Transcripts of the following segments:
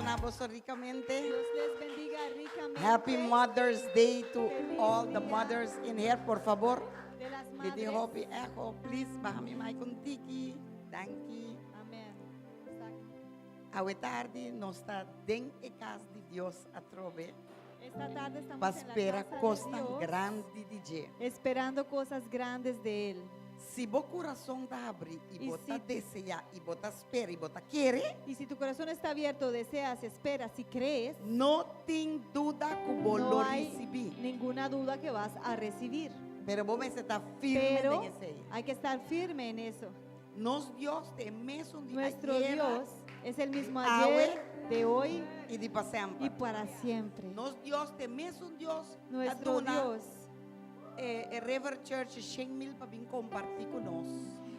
ganamos ricamente. Dios les bendiga ricamente. Happy Mother's Day to all the mothers in here, por favor. De las Didi madres. Hopi Echo, please, baja mi mic con Tiki. Thank you. Amén. Awe tarde nos está den e casa de Dios a trove. Esta tarde estamos Pa en la espera casa de costa Dios, grande de Dieu. esperando cosas grandes de Él. Se o coração está abre e E bota se- deseja e bota espera e bota querer, Y si tu corazón está abierto, deseas, esperas y crees, não tem dúvida que o no bolo hay receber. ninguna duda que vas a recibir. Pero vos me está firme Pero en ese. hay que estar firme en eso. Nos Dios te mesmo de Nuestro ayer Dios es el mismo Ahora, ayer, de hoy e de para sempre. y para siempre. Nos Dios te mesmo Dios Nuestro Dios, River Church 100,000 para vir compartir con nós.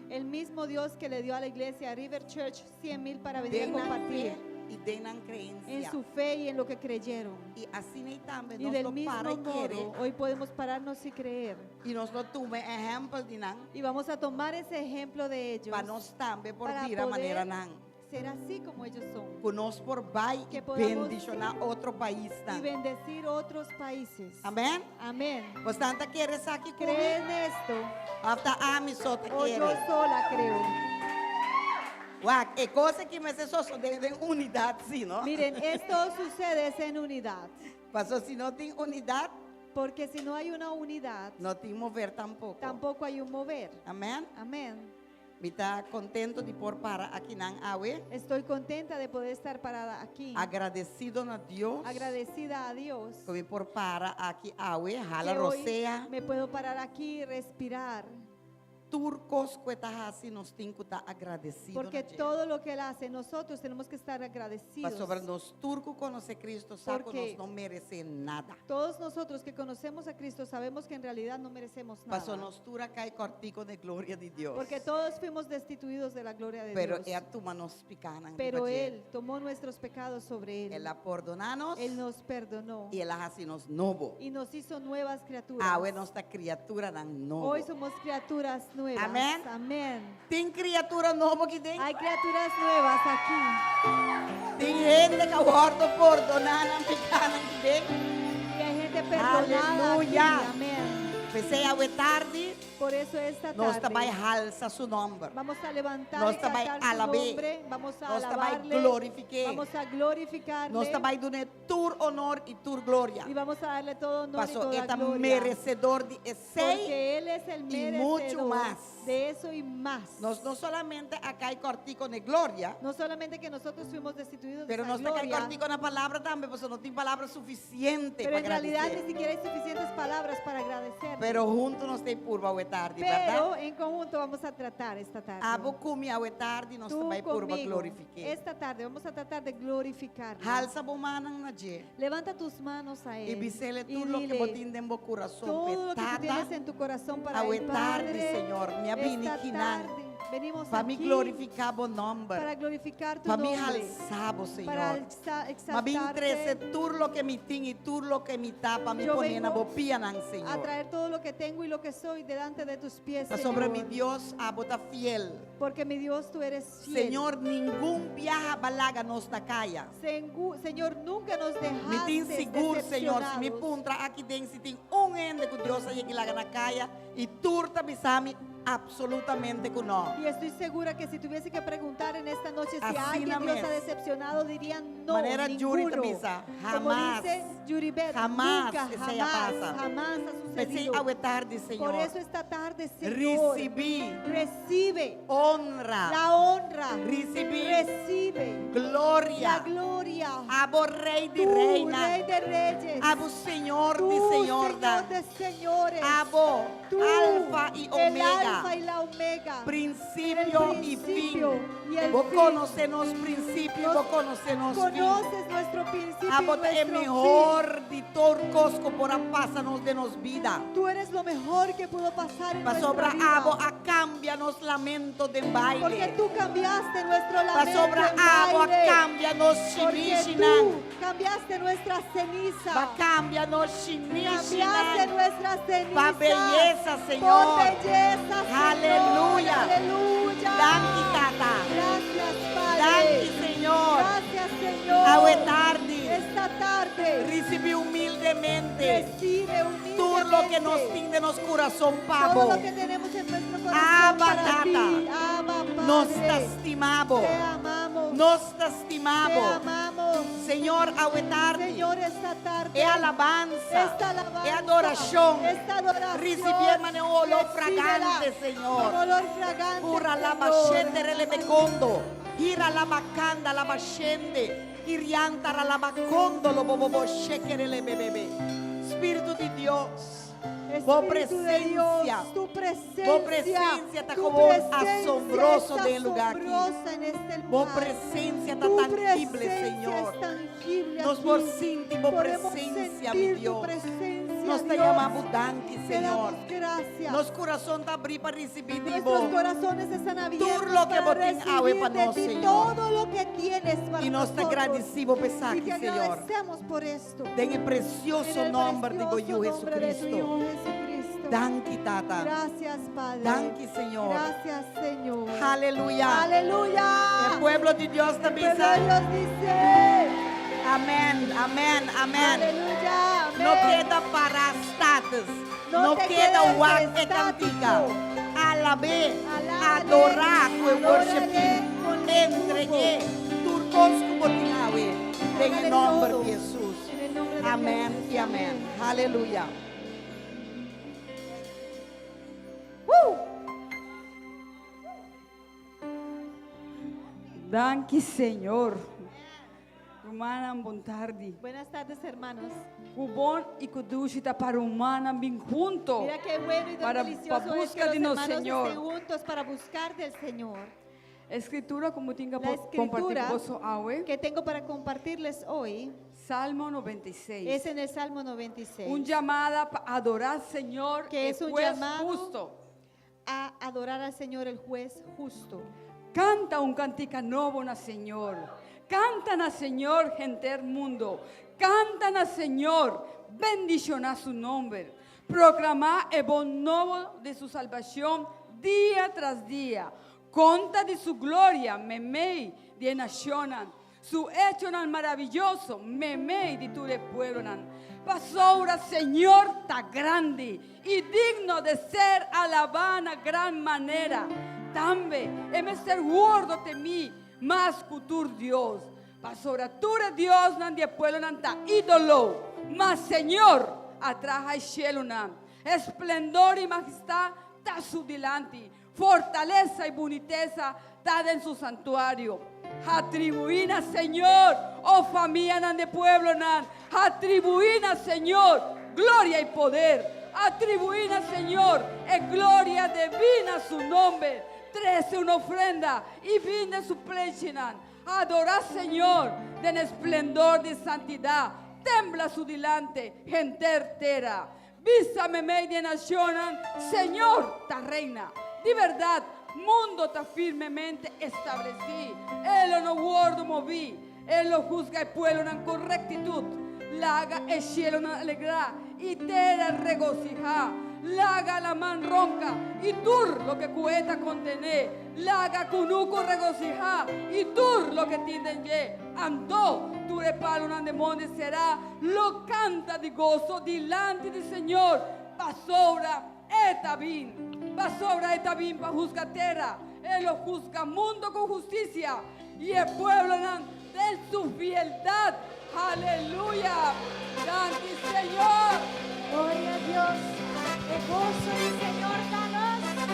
el mismo Dios que le dio a la iglesia River Church 100,000 para venir a Denan compartir fé e denan en creencia. su fe y en lo que creyeron. E assim nem também Y nós del não para mismo e querer. modo, hoy podemos pararnos y creer. E nós não tome exemplo de nan Y vamos a tomar ese ejemplo de ellos para nós também por para vir a maneira poder nan. ser así como ellos son Conosco por vai Que e podamos bendicionar outro país y nan. bendecir otros países. Amém? Amén. Bastante querer aqui comigo. ¿Creen esto? Hasta a mim só te O yo querer. sola creo. Uau, é coisa que me só de unidade, sim, não? Miren, esto sucede es en unidad. Passou se não tem unidade, Porque si no hay una unidad, não tem mover tampouco. tampoco hay un mover. Amém? Amén. Me está contento de por para aqui nan awe. Estoy contenta de poder estar parada aquí. Agradecido a Deus. Agradecida a Dios. Que me por para aqui awe, hala que hoy rosea. me puedo parar aquí y respirar. Turcos cuetahasi nos tinco tá agradecido. Porque todo lo que Él hace, nosotros tenemos que estar agradecidos. Para sobre nos turco conocer Cristo, sabe que Porque- nós não merece nada. Todos nosotros que conocemos a Cristo sabemos que en realidad no merecemos Pasó nada. nos tura cai cortico de gloria de Dios. Porque todos fuimos destituidos de la gloria de Pero Dios. é a tuma nos picanan. Pero Él tomó nuestros pecados sobre Él. Ela perdonanos Él nos perdonó e ela hasi nos novo. y nos hizo nuevas criaturas. Awe nossa criatura dan novo. Hoy somos criaturas nuevas. Amén. Amén. Tem criatura novo que tem. Hay criaturas nuevas aquí. Tem gente que aguarda perdonanan picanan que tem. Y hay gente perdonada Aleluya. aquí. Amén. Pensei awe tarde, Por eso esta nós tarde também halsa su nombre. vamos a levantar Nós y também cantar su alabé. nombre. Vamos a Nós também alabarle. glorifiquei. Vamos a glorificarle. Nós também dune tur honor e tur glória. Y vamos a darle todo honor y Pasó toda eta gloria. merecedor de esse. Porque Él es el y mucho merecedor más. de eso y más. Nós não solamente acá cortico de glória, No solamente que nosotros fuimos destituidos pero de nós esa acá gloria, cortico na palavra também, porque não tem palavra suficiente pero para en realidad ni agradecer. siquiera hay suficientes palabras para agradecer. Pero juntos nós tem purba o tarde, Pero verdade? en conjunto vamos a tratar esta tarde. Abo kumi a tarde nós Tú também purba conmigo, glorifiquei. esta tarde vamos a tratar de glorificar. Halsa bomanang na je. Levanta tus manos a Él E bisele y tudo lo que dile botin den bo coração todo lo que tú tienes petata. en tu corazón para Awe el tarde, Padre. Señor, me abini Esta kinan. tarde venimos Para me aquí glorificar o nome. para glorificar tu Para me nombre, halsabo, para Senhor. Ma bin trece exaltarte, tur lo que mi ting y tur lo que mi tapa mi Yo ponía na vengo bopia nan a Señor. traer todo lo que tengo y lo que soy delante de tus pies, Pa sobre Señor. mi Dios abota fiel. Porque mi Dios, tú eres fiel. Señor, ningún viaja balaga nos da calla. Señor, nunca nos Me dejaste tin seguro, Señor, se me decepcionados. puntra aqui dentro, se tem ende que Deus aí que laga na caia e turta bisami absolutamente com nós. Y estoy segura que si tuviese que preguntar en esta noche si Así a alguien na Dios mes. ha decepcionado, dirían no, Manera Yuri ninguno. Tamisa, Como jamás, dice Yuribet, jamás nunca, essa ia jamás, passa. jamás ha Pensei sucedido. ao tarde, Por Senhor, eso esta tarde, Señor, recebi recibe honra, la honra, recebi recibe la glória, gloria. abo Rei de Tú, reina, Rey de reyes, abo Senhor tú, de senhorda, Señor de señores, abo tú, Alfa e el Omega. alfa y la omega, Principio el y fin. principio y el Vos fin. conocenos principio, vos conocenos fin. Conoces nuestro principio A y vos é nuestro mejor de torcosco por a pásanos de nos vida. fin. Tú eres lo mejor que pudo pasar en Pa nuestra sobra vida. abo a cambianos lamento de Porque baile. tú cambiaste nuestro Pa lamento sobra en abo a baile. cambianos Porque chimishinan. tú cambiaste nuestra ceniza. Pa cambianos Cambiaste chimishinan. nuestra ceniza. Pa belleza, Por Señor. belleza, Señor. Aleluya. Aleluya. Danke, Tata. Gracias, Padre. Danke, Señor. Gracias, Señor. Señor. Awe tarde. Esta tarde Recibe humildemente. recibe humildemente Todo lo que nos tiene en nuestro corazón, Pavo. todo lo que tenemos en nuestro corazón Abba, para Tata. ti. Abba, Padre. Nos estimamos. Te amamos. Nos Te estimamos. amamos. Señor, awe tarde. Señor, esta tarde. Es alabanza. Esta alabanza. Es adoración. Esta adoración. Recibimos un olor recíbela. fragante, Señor. Un olor fragante. Pura la Señor. bashende relebecondo. Ira la bacanda la bashende. Irianta la bacondo lo bobo shekere bebé. Espíritu de Dios. Vos Espíritu de Dios, presencia. tu presencia, Vos presencia está tu como presencia asombroso es del lugar aquí. asombrosa en este lugar. Vos presencia está Tu tangible, presencia Señor. es tangible Nos aquí. por sentimos Podemos presencia, mi sentir tu Dios. presencia, Nos te Dios. llamamos Danti, Te Señor. damos gracias. Nos corazón está abrir para recibir de Nuestros vos. corazones están abiertos Todo lo que para vos tenés, recibir Abba, para de nos, ti Señor. todo lo que tienes para Y nos te nosotros. agradecemos pesar Y te aquí, Señor. agradecemos por esto. En el precioso En el nombre de precioso Hijo nombre de tu Jesucristo. Hijo Jesucristo. Danki, Tata. Gracias, Padre. Danki, Señor. Gracias, Señor. Aleluya. Aleluya. El pueblo de Dios El también pueblo de sabe. Dios dice. Amén, amén, amén. Aleluya. Amén. No queda para status. No No te queda quedes guac estático. cantica. Alabé, Alábale, adorar, adórale worship, con el entregué, turcos como tinawe. En Hágale el nombre todo. de Jesús. En el nombre de Amén Jesús. y amén. Aleluya. Danke, Senhor. Romana Bontardi. Buenas tardes, hermanos. Kubon y Kudushita para humana bin junto. Mira qué bueno y Para- delicioso para es que busca los de nos, hermanos Señor. estén juntos para buscar del Señor. Escritura como tenga La por compartir escritura con awe. que tengo para compartirles hoy Salmo 96. es en el Salmo 96. Un llamada para adorar Señor Que es un juez llamado justo. a adorar al Señor, el juez justo. Canta un cantica novo na Señor. Cantan a Señor gente del mundo. Cantan a Señor. Bendicionar su nombre. Proclamar el bon nuevo de su salvación día tras día. Conta de su gloria, memei de nacionan. Su hecho nan maravilloso, memei de tu pueblo nan. Pasoura Señor ta grande y digno de ser alabada gran manera. También heme ser gordo de mí, más cultur Dios. Pasoratura Dios nan de pueblo nan ta ídolo. Mas Señor, atrás hay cielo nan. Esplendor y majestad ta su delante. Fortaleza y boniteza ta en su santuario. Atribuina Señor, oh familia nan de pueblo nan. Atribuina Señor, gloria y poder. Atribuina Señor, gloria divina a su nombre. Trece una ofrenda y vinde su plechinan. Adora Señor, en esplendor de santidad. Tembla su delante, gente entera. Vísame media nación, Señor, ta reina. De verdad, mundo ta firmemente establecí. Él no guardo moví. Él lo juzga el pueblo con rectitud. Laga el cielo en alegría y tera regocija. Laga la man ronca y tur lo que cueta contener. Laga cunuco regocija y tur lo que tienden ye. Andó tu repalo en demonio será. Lo canta de gozo delante del Señor. Pasora etabín. Pasora etabín pa juzga tierra. Él lo juzga mundo con justicia. Y el pueblo de su fieldad. Aleluya. Gracias, Señor. Gloria a Dios. El gozo del Señor, danos.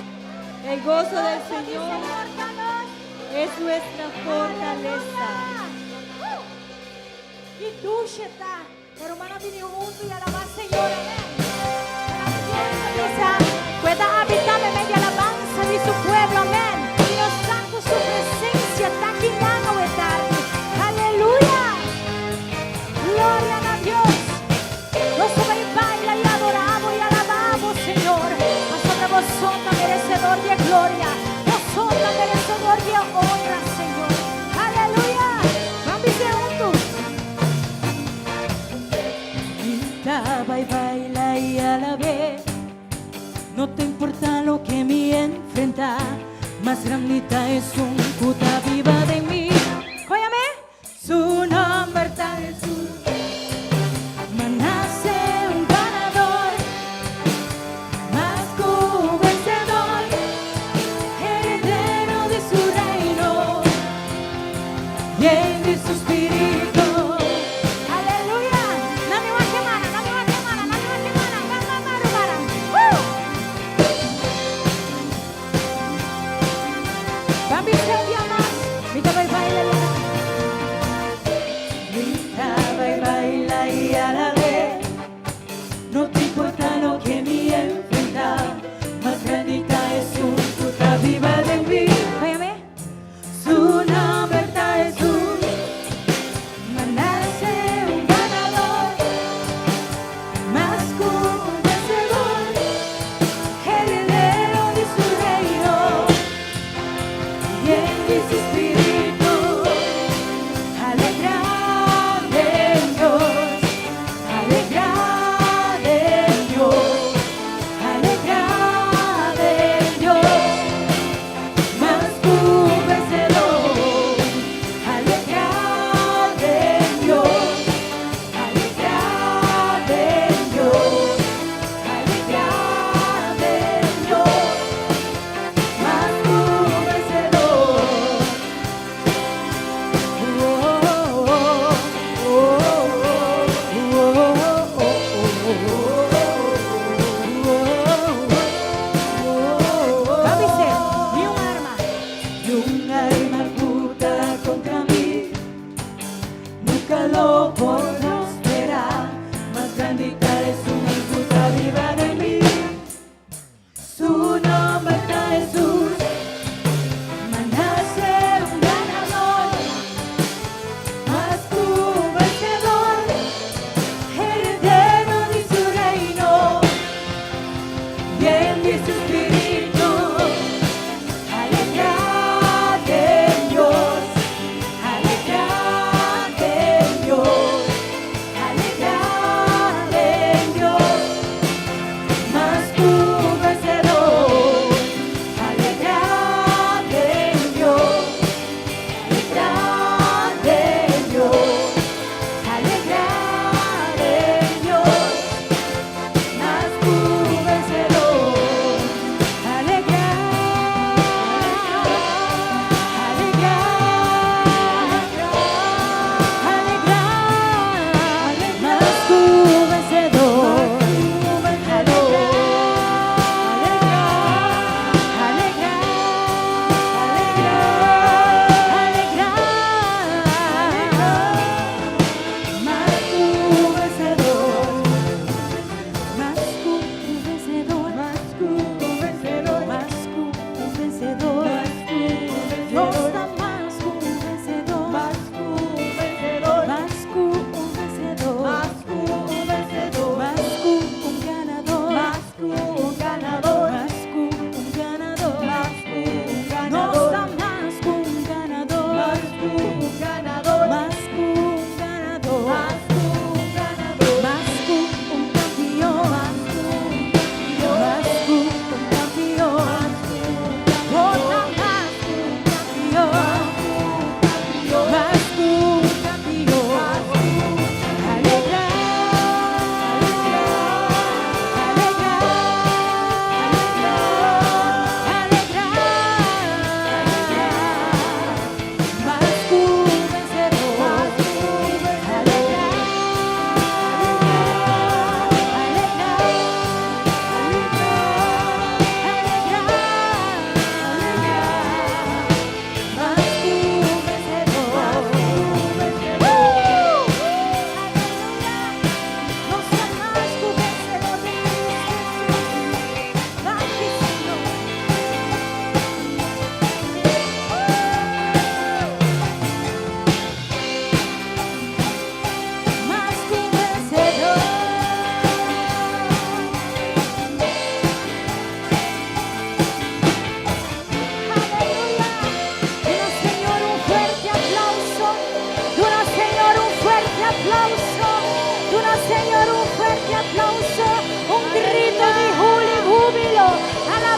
El gozo del Gozo del Señor danos. es nuestra fortaleza. Y dusheta. Hermana, vine junto y alabar Señor. Amén. Maravillosa. Pueda habitar en medio de alabanza de su pueblo. Amén. Y nos santo su presencia. Taquinano de tarde. Aleluya. Gloria a Dios. Nos sube y baila y adoramos y alabamos, Señor. Nosotros vosotros merecedor de gloria. Vosotros merecedor de honra, Señor. Aleluya. Vamos juntos. Cantaba y baila y a la vez. No te importa lo que me enfrenta. Más grandita es un puta viva de mí. Óyame. Su nombre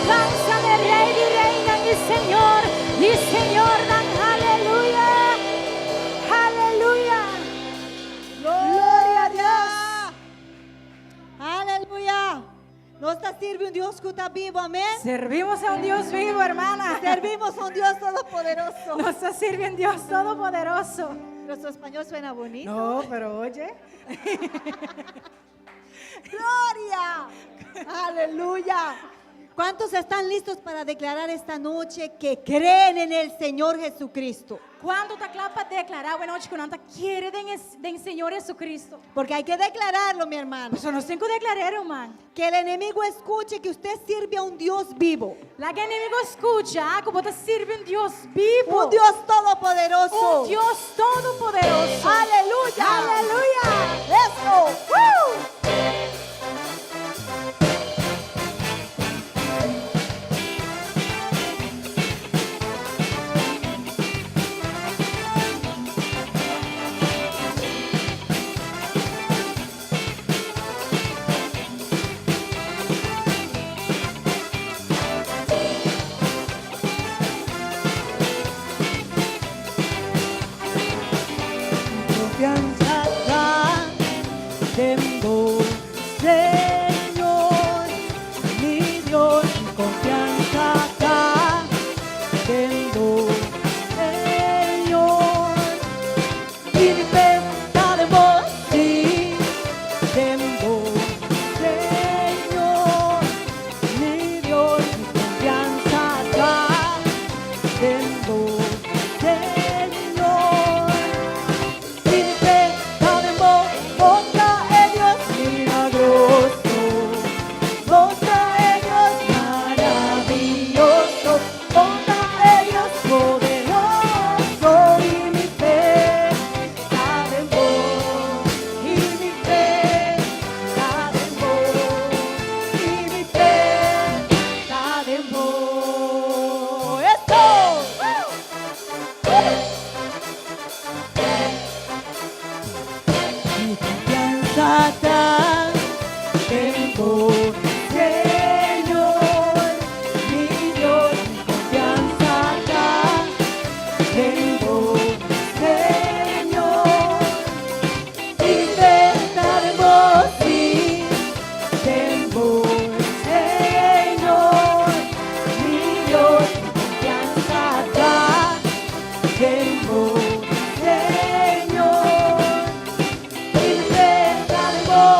alabanza, Rey y Reina, mi Señor, dan aleluya, aleluya. Gloria a Dios. Aleluya. Nos sirve un Dios que está vivo, amén. Servimos a un Dios vivo, hermana. Servimos a un Dios todopoderoso. Nos sirve un Dios todopoderoso. Nuestro español suena bonito. No, pero oye. Gloria. Aleluya. ¿Cuántos están listos para declarar esta noche que creen en el Señor Jesucristo? Quando está claro para declarar, buena noche, que não está quiere den Señor Jesucristo. Porque hay que declararlo, mi hermano. Pues nós temos que declarar, hermano. Que el enemigo escuche que usted sirve a un Dios vivo. Lá que o inimigo escucha, que você sirve um Deus vivo. Un Dios todopoderoso. Um Deus todo-poderoso. Aleluya. Aleluya. Eso. Confianza tengo, Señor, mi Dios, confianza tengo, Señor, y mi fe está de vos, sí, tengo, Señor, mi Dios, mi confianza tengo, Señor. Tengo, Señor, mi Dios, mi confianza tengo, Señor, y verdad en vos, sí, tengo, Señor, mi Dios, mi confianza tengo, Señor, y verdad en vos.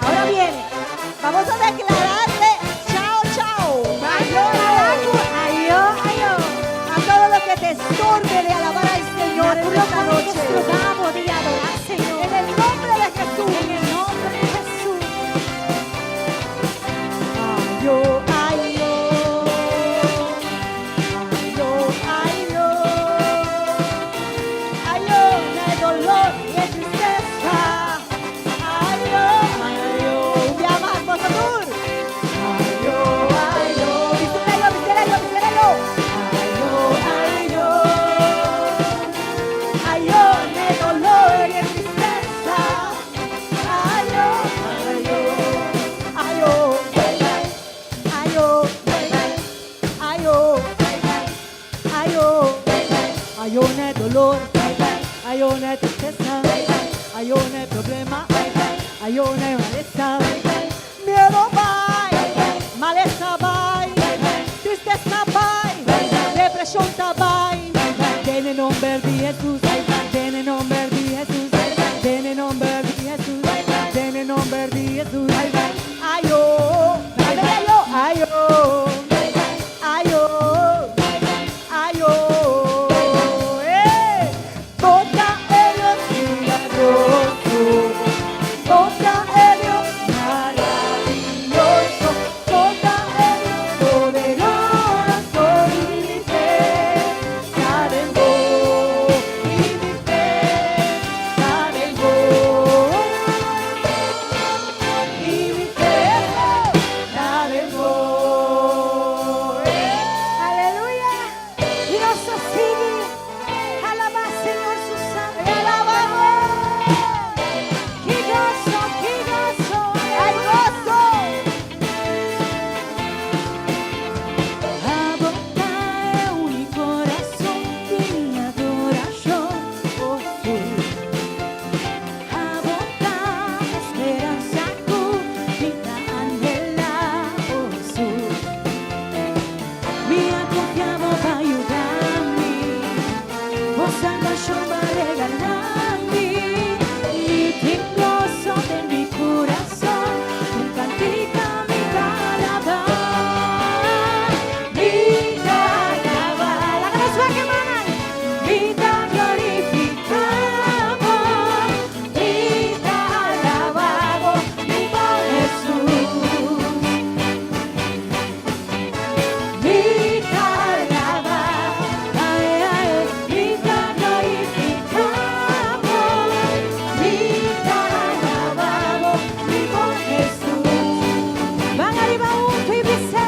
Ahora viene, vamos a declararle chao, chao, a todo lo que te estorbe de alabar al Señor en esta noche. de adorar, Señor. En el nombre de Jesús. En el nombre de Jesús. Ay, yo, ay, yo. Ay, yo, ay, yo. Ay, yo, de dolor y de tristeza. Ay, yo. Un día más, vosotros. Ay, yo. Visítelo, visítelo, visítelo. Ay, yo. Ay, yo, de dolor y de tristeza. Ay, yo. Ay, yo. Ayo, ayo, ayo, ayo ne dolor, ayo ne tristeza, ayo ne problema, ayo ne maleza, miedo bye, maleza bye, tristeza bye, depresión bye, tiene nombre de Jesús, tiene nombre de Jesús, tiene nombre de Jesús, tiene nombre de Jesús, ayo, ayo, ayo, ayo, toca el Dios milagroso, toca el Dios maravilloso, toca salvación va a regalarme. Y tengo gozo de mi corazón, un cantica mi alaba. Vida alaba, la gracia que manan, vida glorificamos, vida alabamos, vivo Jesús. Vida alaba, ay, ay, vida glorificamos, vida alabamos, vivo Jesús. Van arriba junto y dice,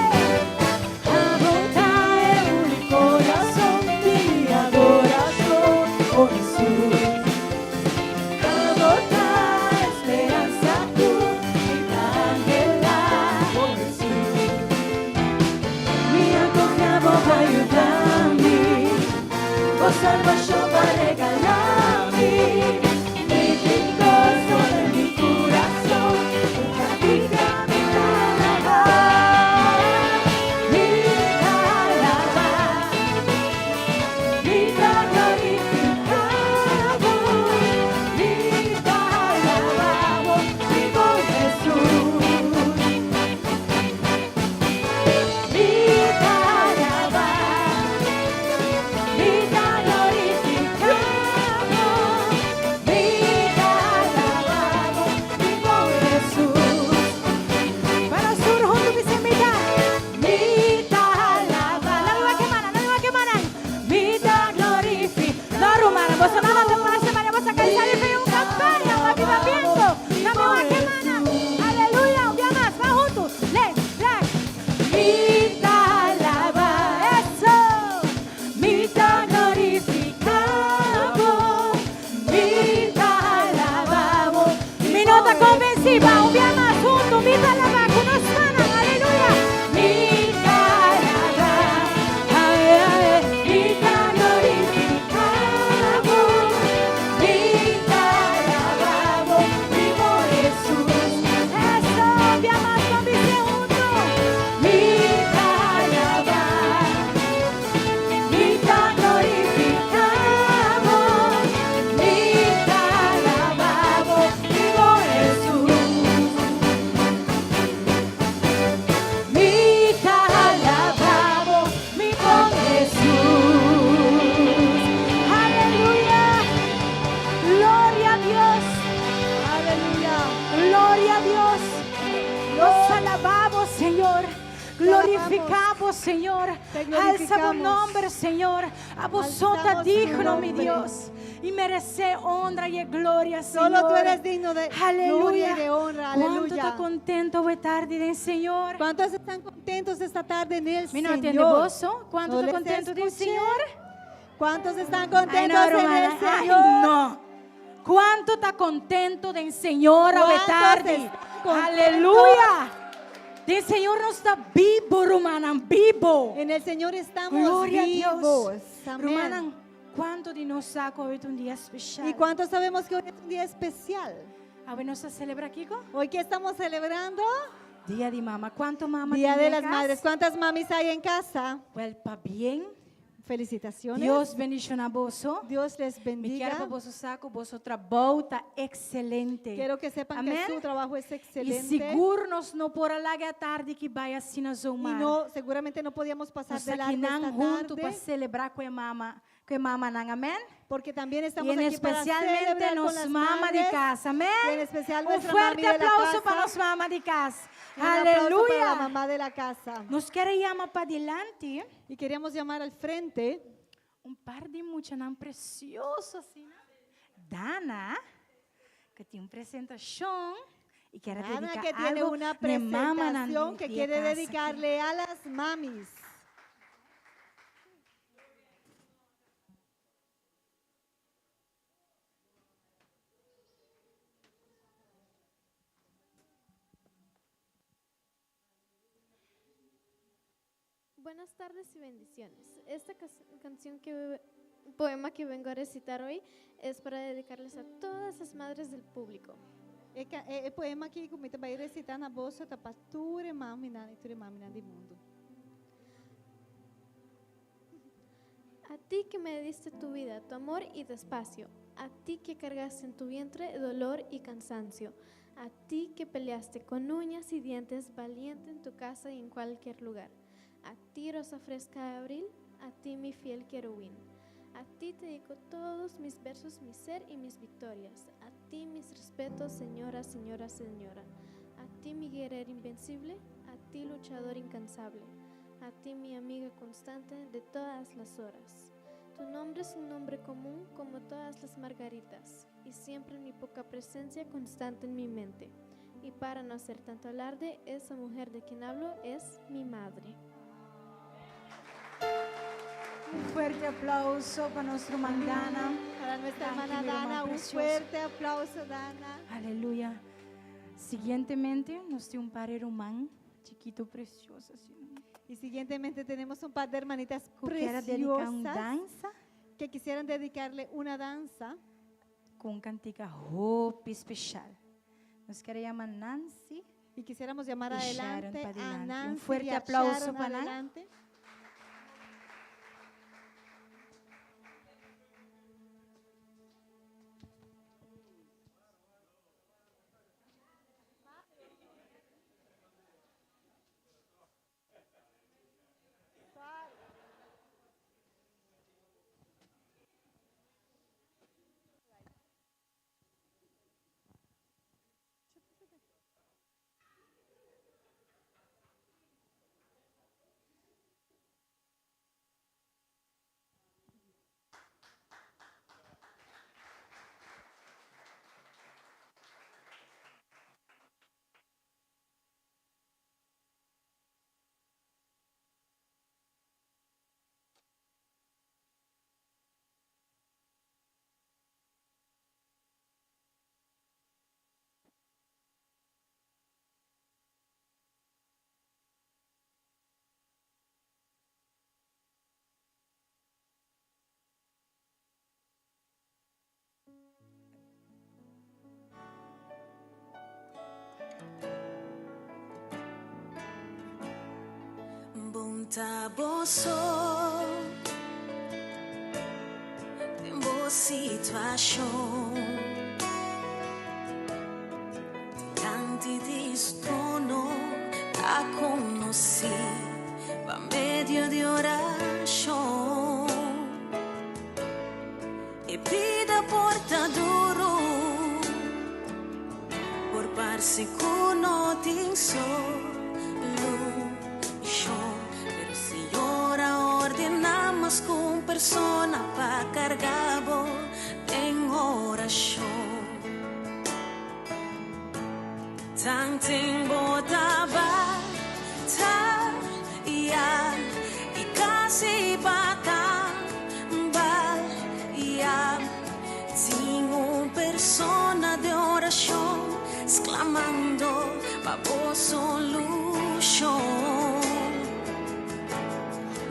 agotar el corazón, mi adoración, oh Jesús. Agotar esperanza tú, mi ángela, oh Jesús. Mi confiado va a ayudarme, vos salvación va a regalarme. Mi gozo de mi corazón, practica mi alaba. Vida alaba, vida glorificamos, vida alabamos, vivo Jesús. Vida alaba, vida glorificamos, vida alabamos, vivo Jesús. Para el sur junto dice vida, vida alaba, la nueva que manan, vida glorifica. No rumana, vos sonaba de una semana, vos a cansar y fue un campaña, un avivamiento, la nueva que manan, aleluya, un día más, va juntos, vida alaba, eso, vida glorificamos, vida alabamos. Mi nota convenciva, un día más juntos, vida alaba, con nos manan, aleluya. Vida alaba, ay, ay, vida glorificamos, vida alabamos, vivo Jesús. Eso, un día más convice juntos. Vida alaba, vida glorificamos, vida alabamos, vivo Jesús. Vida alabamos, vivo Jesús. Aleluya, gloria a Dios, aleluya, gloria a Dios. Los alabamos, Señor. Glorificamos, Señor. Alza tu nombre, Señor. A vosotros Alzamos tu digno, mi nombre. Dios. Y merece honra y gloria, Señor. Solo tú eres digno de Aleluya. gloria y de honra. ¿Cuánto Aleluya. está contento de tarde del Señor? ¿Cuántos están contentos esta tarde en el Mira, Señor? ¿entiende vos? ¿Cuánto ¿No está les contento del escuché? Señor? ¿Cuántos están Ay, contentos no, en hermana, el ay, Señor? no. ¿Cuánto está contento del Señor hoy ¿Cuántos tarde? están contentos? Aleluya. El Señor no está vivo, hermana, vivo. En el Señor estamos Gloria a vivos. Dios. Amén. Hermana, ¿cuánto de nos saca hoy un día especial? ¿Y cuántos sabemos que hoy es un día especial? A ver, ¿nos celebra, Kiko? Hoy que estamos celebrando Día de mamá. ¿Cuánto mamá Día tiene de en las casa? Madres. ¿Cuántas mamis hay en casa? Vuelva bien. Felicitaciones. Dios bendiga a vos. Dios les Me quiero bendiga. para vos saco, vos otra bauta excelente. Quiero que sepan Amén. que su trabajo es E excelente. seguro nós não por larga a tarde que vai assim nós Y vamos. no, seguramente no podíamos pasar Nós de aqui largo não esta junto para tarde, celebrar com a mama não, amém? porque también E estamos em aquí para especialmente celebrar con nos las mama de madres. casa, amém? Y en especial Um nuestra mami forte de la aplauso casa. para nos mama de casa. Un aplauso para la Aleluia! mamá de la casa. Nos queremos chamar para adelante Y queríamos llamar al frente par de muchanas preciosos assim, né? Dana, que tem presentação e quer Ana, dedicar que tiene algo una de mama na presentación que minha quiere casa. dedicarle a las mamis. Buenas tardes y bendiciones. Esta poema que vengo a recitar hoy es para dedicarles a todas las madres del público. El poema que comita vai recitar na bolsa da pastura mamina e ture mamina do mundo. A ti que me diste tu vida, tu amor y despacio, a ti que cargaste en tu vientre dolor y cansancio, a ti que peleaste con uñas y dientes, valiente en tu casa y en cualquier lugar, a ti rosa fresca de abril, a ti mi fiel querubín. A ti te dedico todos mis versos, mi ser y mis victorias. A ti mis respetos, señora, señora, señora. A ti mi guerrero invencible, a ti luchador incansable. A ti mi amiga constante de todas las horas. Tu nombre es un nombre común como todas las margaritas y siempre mi poca presencia constante en mi mente. Y para no hacer tanto alarde, esa mujer de quien hablo es mi madre. Un fuerte aplauso para nuestra hermana Dana. Para nuestra Thank hermana you, mi hermana Dana, un preciosa. fuerte aplauso, Dana. Aleluya. Siguientemente, nos tiene un padre román, chiquito, precioso. Assim. Y siguientemente tenemos un par de hermanitas Que quer dedicar preciosas dança que quisieran dedicarle una danza com cantica roupa especial. Nos queremos chamar Nancy. y quisiéramos llamar Y adelante Sharon para a adelante. Nancy Un fuerte y a aplauso Sharon para Nan. adelante. Buntaboso, tem boa situação. Diante de trono a conheci, por meio de oração. E vida porta duro, por parce cuno tin solution. Pero Señora ordenamos con persona pa cargabo en oración. Tan tempo taba ta ya y casi bata ba ya sin una persona de oración exclamando pa vos solución.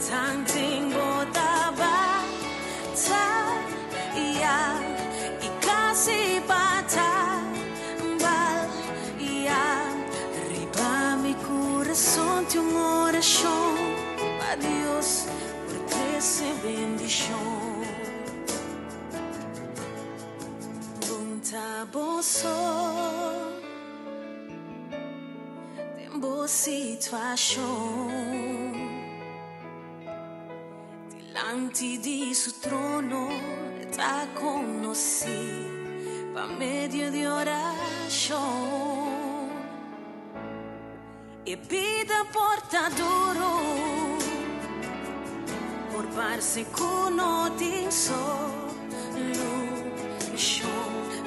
Tan tempo taba ta ya y casi bata arriba mi corazón de una oración a Dios por esa bendición. Buntaboso, tempo situación. Delante de su trono está conocí por medio de oración. E vida porta duro, por parce cuno tin solution.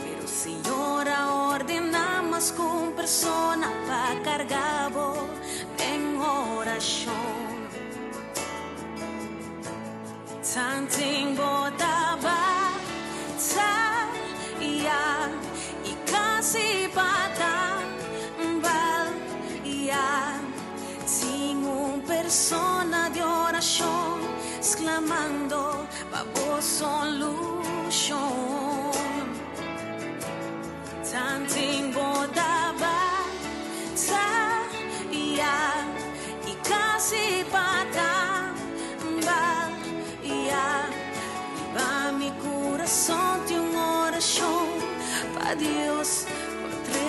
Pero Señora ordenamos con persona pa cargabo en oración. Tan tempo taba ta ya y casi bata sin una persona de oración exclamando pa vos solución. Tan tempo daba ta ya y casi bata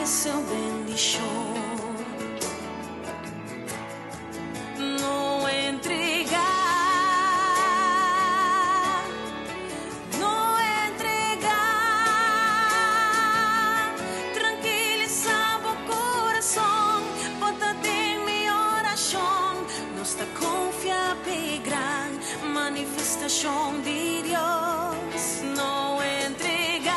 essa bendição. Não entregar, não entregar, tranquilizava o coração, bota em minha oração, nos está confiar em grande manifestação de Deus. Não entregar,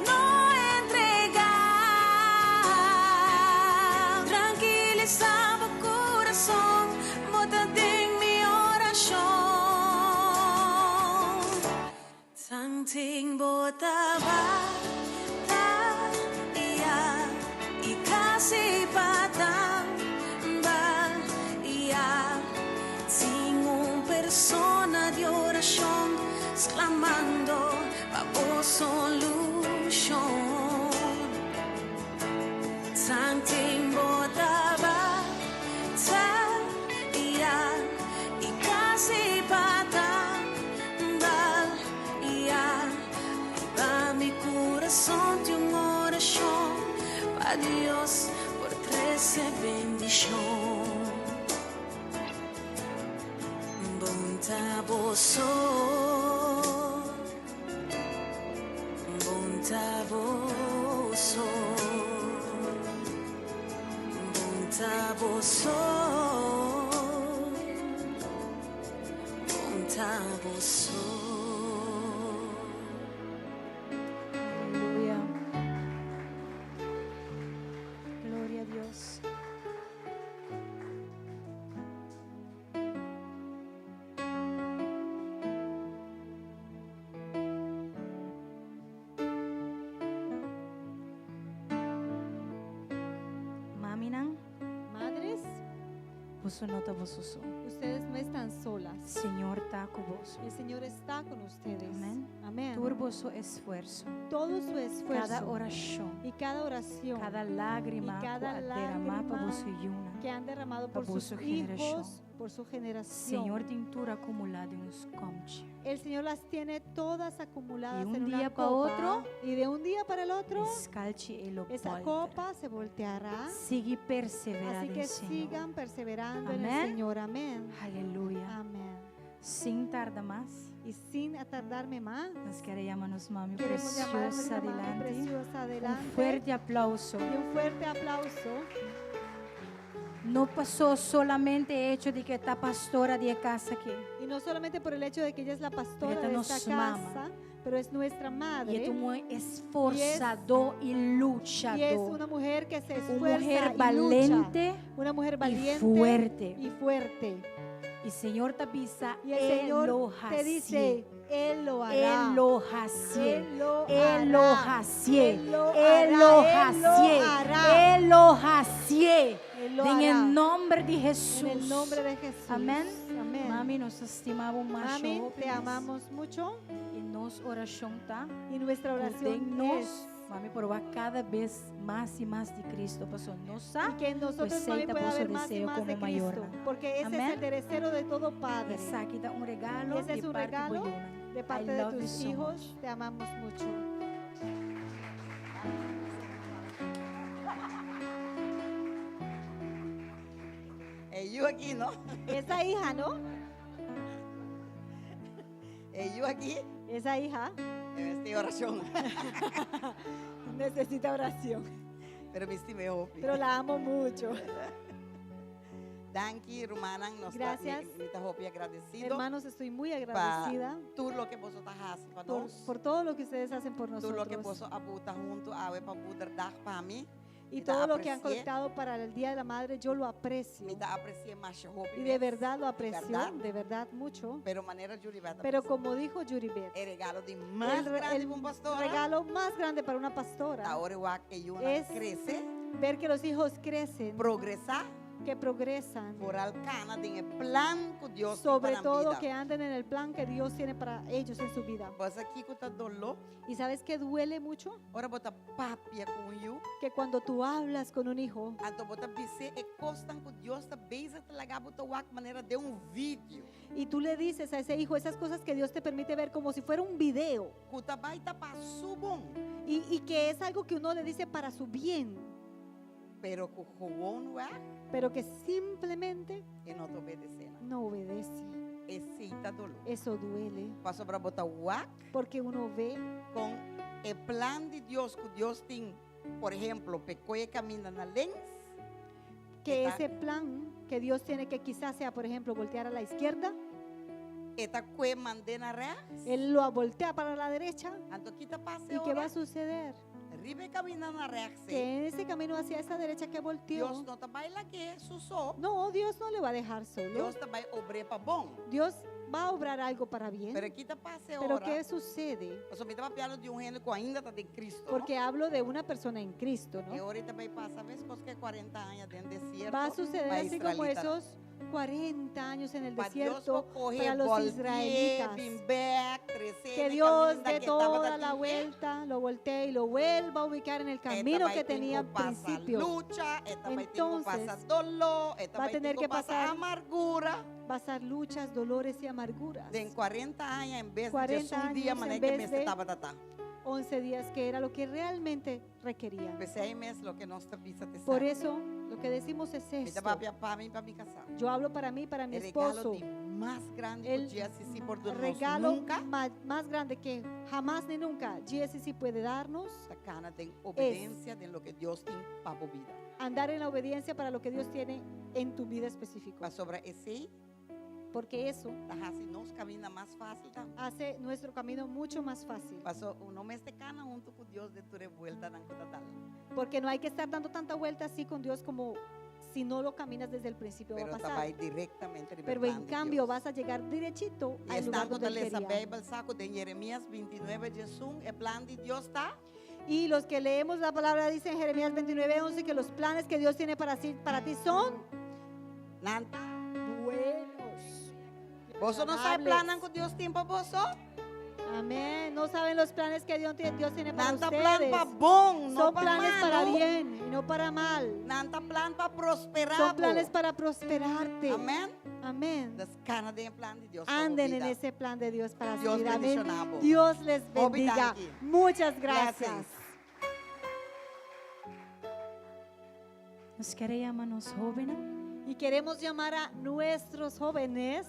não entregar, tranquilizava o coração, bota em minha oração. Tanting botava, e casi patang ba, tinha persona de oração exclamando a voz solução. Tanting botava, e casi patang ba, mi coração de uma oração para Deus por 13 bendição. Bonta boso, bonta boso, bonta boso, bonta boso. Aleluya. Gloria a Dios. Mami nang, Madres, puso nota bosuso. ustedes no están solas. Señor ta kuboso. El Señor está con ustedes. Amén. Amén. Turboso esfuerzo. Todo su esfuerzo Cada oración. y cada oración Cada lágrima Y cada que derrama lágrima pa boso yuna. que han derramado por Por sus su generación. hijos, por su generación. Señor tintura acumulada en los comchi. El Señor las tiene todas acumuladas Y un en una día pa copa, otro, y de un día para el otro Scalci e lo esa volta. copa se volteará. Sigue perseverando Así que en Señor. sigan perseverando en el Amén. Señor. Amén. Aleluya. Amén. Sin tarda más, Y sin tardarme más, nos queremos mami queremos llamar a preciosa nuestra madre adelante. preciosa Un adelante. fuerte aplauso. Y un fuerte aplauso. No pasó solamente hecho de que está pastora de casa aquí. Y no solamente por el hecho de que ella es la pastora Ella de nos esta mama. casa, pero es nuestra Y madre. es un esforzado y Y es luchador. una mujer que se Una esfuerza mujer y lucha. valiente Una mujer valiente fuerte. y fuerte. Y Señor te avisa, Y el Señor te dice, Él lo hará. Él lo hace. Él lo Él lo hará. hace. Él lo Él hará. lo Él lo hace. hará. Él lo hace. Él lo En hará. el nombre de Jesús. En el nombre de Jesús. Amén. Amén. Mami, nos estimamos más. Mami, te amamos mucho. Y nos oración está. Y nuestra oración Ordennos, es mami, probar cada vez más y más de Cristo. Pasó, no y que en nosotros pues, mami, seita pueda por su haber más y deseo más de como mayor, Cristo. ¿no? Porque ese Amén. es el derecero de todo padre. Esa aquí da un regalo. Y ese es de un parte regalo Boyuna. de parte I de love you tus so hijos. much. Te amamos mucho. Yo aquí, ¿no? Esa hija, ¿no? Yo aquí, Esa hija en esta oración. necesita oración. Pero me estimé, Hopi. Pero la amo mucho. Danki, Rumanan, nos Gracias. me Hopi agradecido Hermanos, estoy muy para agradecida todo lo que vosotros hacen para por nosotros. todo lo que ustedes hacen por Todo lo que nosotros. vosotros abutan junto a ver para poder dar para mí. Y me todo da lo que han aprecié. conectado para el Día de la Madre, yo lo aprecio. Me da aprecié más Hopi. Y de verdad lo aprecio, ¿Verdad? de verdad mucho. Pero manera Yuri Bata. Pero como dijo Yuri Beth, el regalo de más el grande para un pastor. regalo más grande para una pastora Ahora igual que yo es crece, ver que los hijos crecen, progresar que progresan, por alcana del plan que Dios sobre tiene todo para que anden en el plan que Dios tiene para ellos en su vida. Vas aqui com o dolor, ¿Y sabes que duele mucho? ora bota papia com you, Que cuando tú hablas con un hijo então bota bise e costan que Deus está beza te lagar bota wak maneira de vídeo, y tú le dices a ese hijo esas cosas que Dios te permite ver como si fuera un video, que tá vai tá para subon, y que es algo que uno le dice para su bien, pero que gewoon wak pero que simplemente e não te obedecendo. no obedece. Esse tá dolor. Eso duele Passou para botar wak porque uno ve com o plan de Deus que Deus tem, por exemplo, pecoe camina na lens, que Está- ese plan que Dios tiene, que quizás sea, por ejemplo, voltear a la izquierda, eta que mande na real, Él lo voltea para la derecha. então que tá passe ¿Y qué va ora, a suceder? ribe camina na real, Que en ese camino hacia esa derecha que volteó, Deus não tá vai lá que susou. no, Dios no le va a dejar solo. Dios te va a obrar para bom. Dios va a obrar algo para bien. Pero aqui tá passe Pero ora. ¿qué sucede? Eu só me estava falando de género que ainda está de Cristo. Porque hablo de una persona en Cristo, E ¿no? ahorita vai passar, ves, cosas que 40 años dentro del desierto. Va a suceder para así como israelita. esos 40 años en el Para Dios desierto va coger, para los voltear, israelitas. bim back, crecer, Que el Dios camino dé que estaba toda dando la pie. vuelta, lo voltee y lo vuelva a ubicar en el camino que tenía al principio. Lucha, esta vai ter que Entonces, passar dolor, esta va a vai ter tener que que passar pasar- amargura. Pasar luchas, dolores y amarguras. De 40 años, en vez de 40 un día, años, mané en que vez me de- estaba tratando. 11 días, que era lo que realmente requerían. Pues ahí mes lo que nos visa te Por sabe. eso, lo que decimos es Me esto. estaba para mí, para mi casa. Yo hablo para mí, para mi El regalo esposo. de más grande El que GSC por darnos Regalo nunca. más grande que jamás ni nunca GSC puede darnos, Sacana de obediencia de lo que Dios tiene para tu vida. andar en la obediencia para lo que Dios tiene en tu vida específica. Para sobre ese, Porque eso así nos camina más fácil. hace nuestro camino mucho más fácil. Pasó un mes de cana junto con Dios de tu revuelta en tal. Porque no hay que estar dando tanta vuelta así con Dios como si no lo caminas desde el principio va Pero a te va pasar. directamente al Pero plan en de cambio Dios. vas a llegar derechito Y al lugar estando donde de Él la quería. Biblia, el saco de Jeremías 29, Jesús, el plan de Dios está. Y los que leemos la palabra dice en Jeremías 29:11 que los planes que Dios tiene para ti son Nanta. buenos. ¿Vos no sabes agradables. planan con Dios tiempo vos? Amén. No saben los planes que Dios tiene para Nanta plan ustedes. para bon, no Son para planes mal. para bien y no para mal. Nanta plan para prosperar. Son planes para prosperarte. Amén. Amén. Descana de plan de Dios. para tu Anden en vida. ese plan de Dios para su Dios vida. Amén. bendicionamos. Dios les Obi bendiga. danki. Muchas gracias. Blessings. Nós queremos nos jóvenes. Y queremos llamar a nuestros jóvenes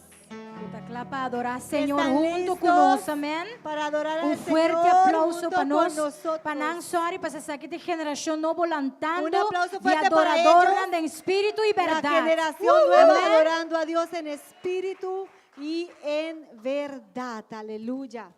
Botar lá para adorar o que Senhor están junto listos conosco, amém? para adorar al Fuerte Señor aplauso junto para con nós, nosotros. para não só para essa aqui de geração nova lantando Un aplauso e fuerte para adorador ellos. em espírito e La verdade. generación nueva Amén. adorando a Dios en espíritu y en verdad. Aleluya.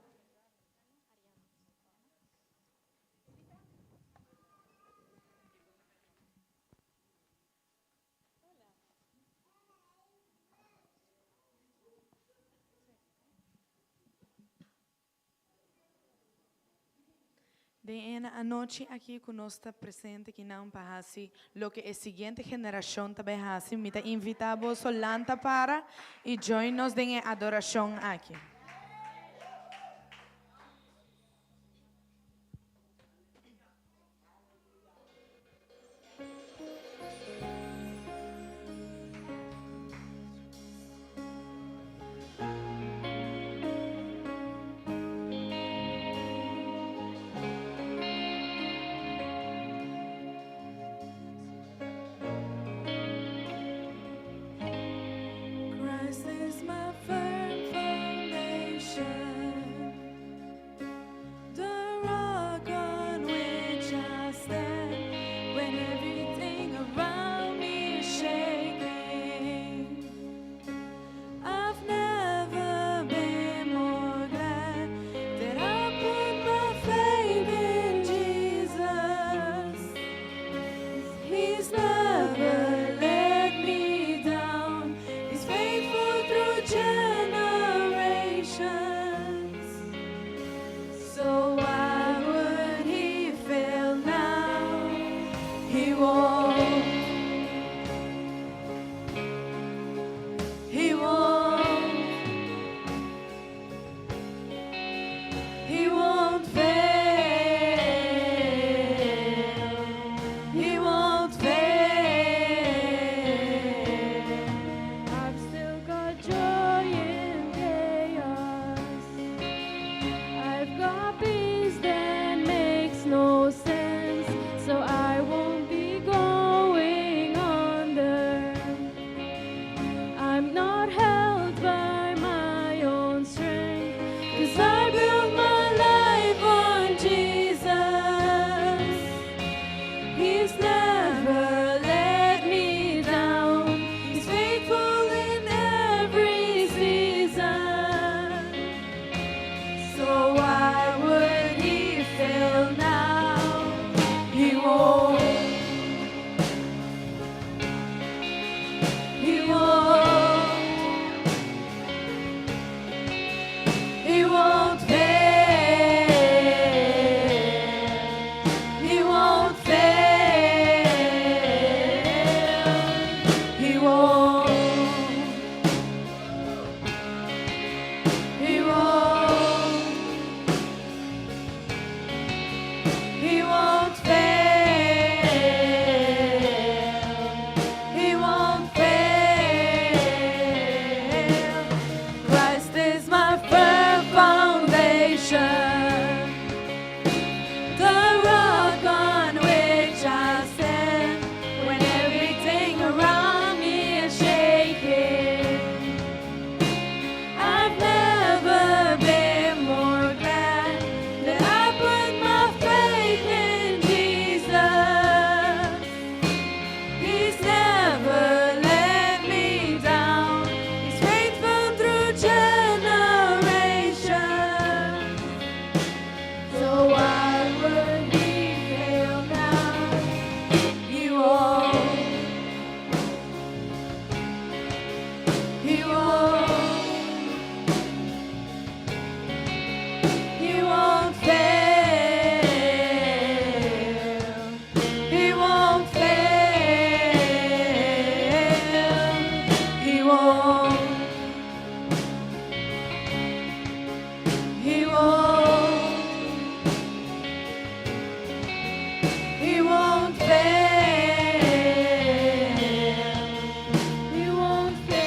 De a noite aqui conosco presente que não passe lo que a seguinte geração também passe, me invitamos solanta para e join nos em adoração aqui. Christ is my firm foundation. He won't. He won't fail. He won't fail. He won't. He won't. He won't fail. He won't fail.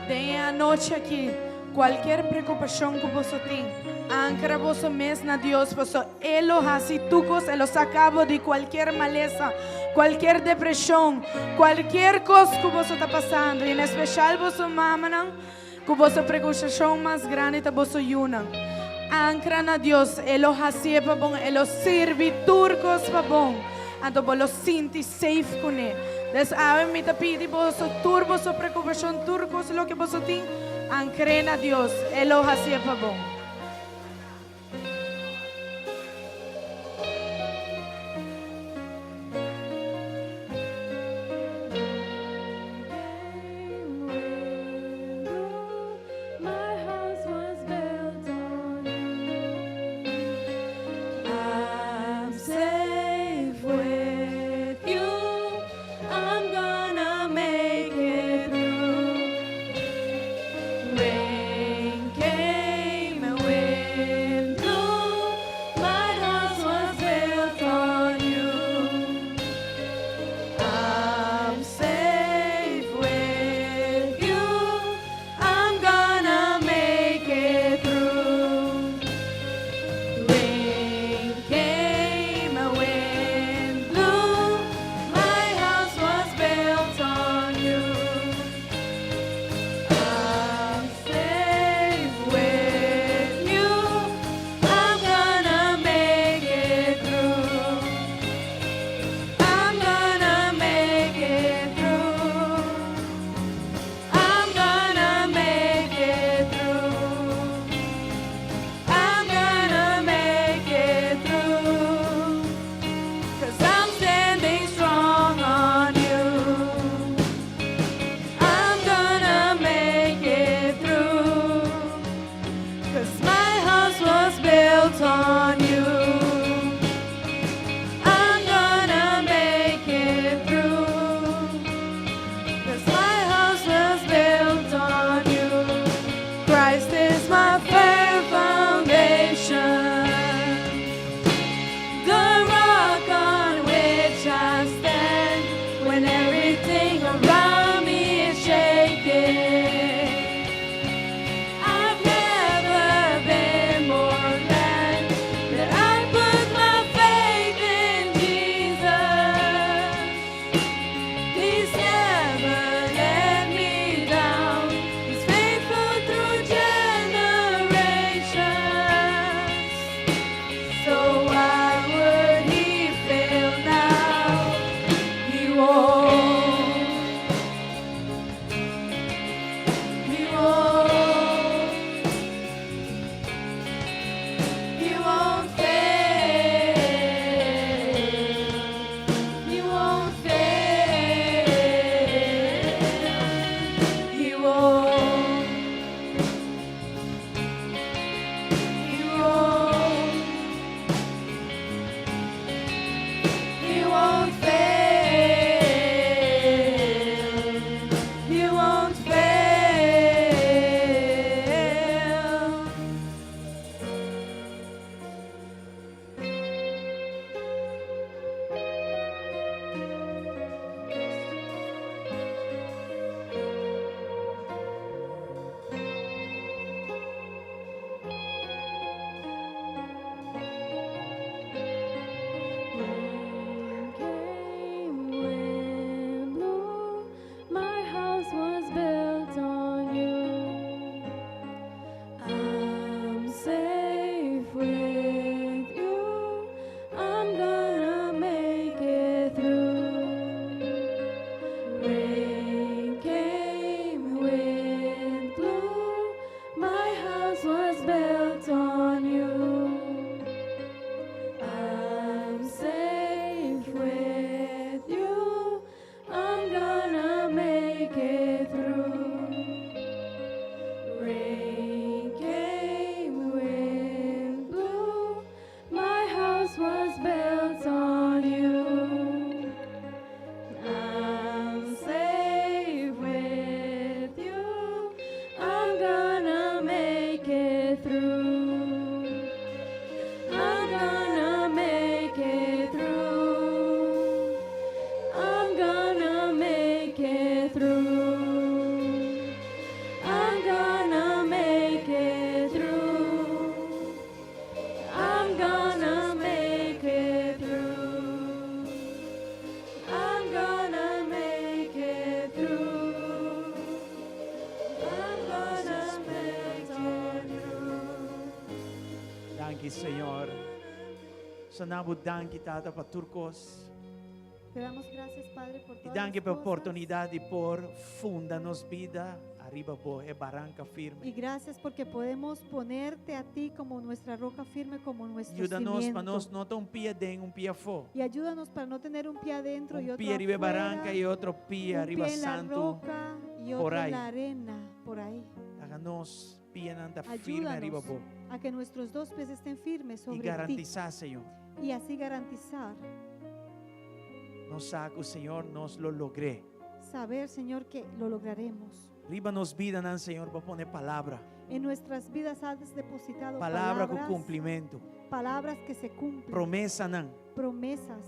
De anoche aquí, cualquier preocupación que vos tenés, ancra vos mesmo Dios, vos Él así tucos, Él los sacaba de cualquier maleza, cualquier depresión, cualquier cosa que vos está pasando, y en especial vos mamá, que vos preocupación más grande te vos ayunan. Ancra na Dios, Él los hacía para bon, Él los sirve turcos para bon, anto vos los sientes safe con Él. Des ave mi te pidi vos turbo so preocupación turcos lo que vos tin, ancre na Dios, Él los hacía para bon. My house was built on you. I'm safe with you. I'm gonna make it through. Rain came Danke, Senhor. Sanabo danke, Tata, para turcos. Te damos gracias, Padre, por E todas danke las pela cosas. oportunidade de pôr funda nos vida. Arriba, boa, é barranca Y firme. gracias porque podemos ponerte a ti como nuestra roca firme, como nuestro Ajuda-nos para nós cimiento. não ter pé dentro, pé fora. Y ayúdanos para no tener un pie adentro y otro Pé arriba afuera, barranca e outro pé un arriba pie en la santo. roca y por otro ahí. en la arena, por ahí. Haga-nos pé nanta firme arriba, Ayúdanos boa. a que nuestros dos pies estén firmes E sobre ti garantizar, Senhor. y así garantizar, Nos saca o Senhor, nos lo logré. saber, Señor, que lo lograremos. Riba nos vida, não, Senhor, para poner palavra. En nuestras vidas has depositado Palavra com palabras, cumprimento. palabras que se cumplen, Promessa, não. promesas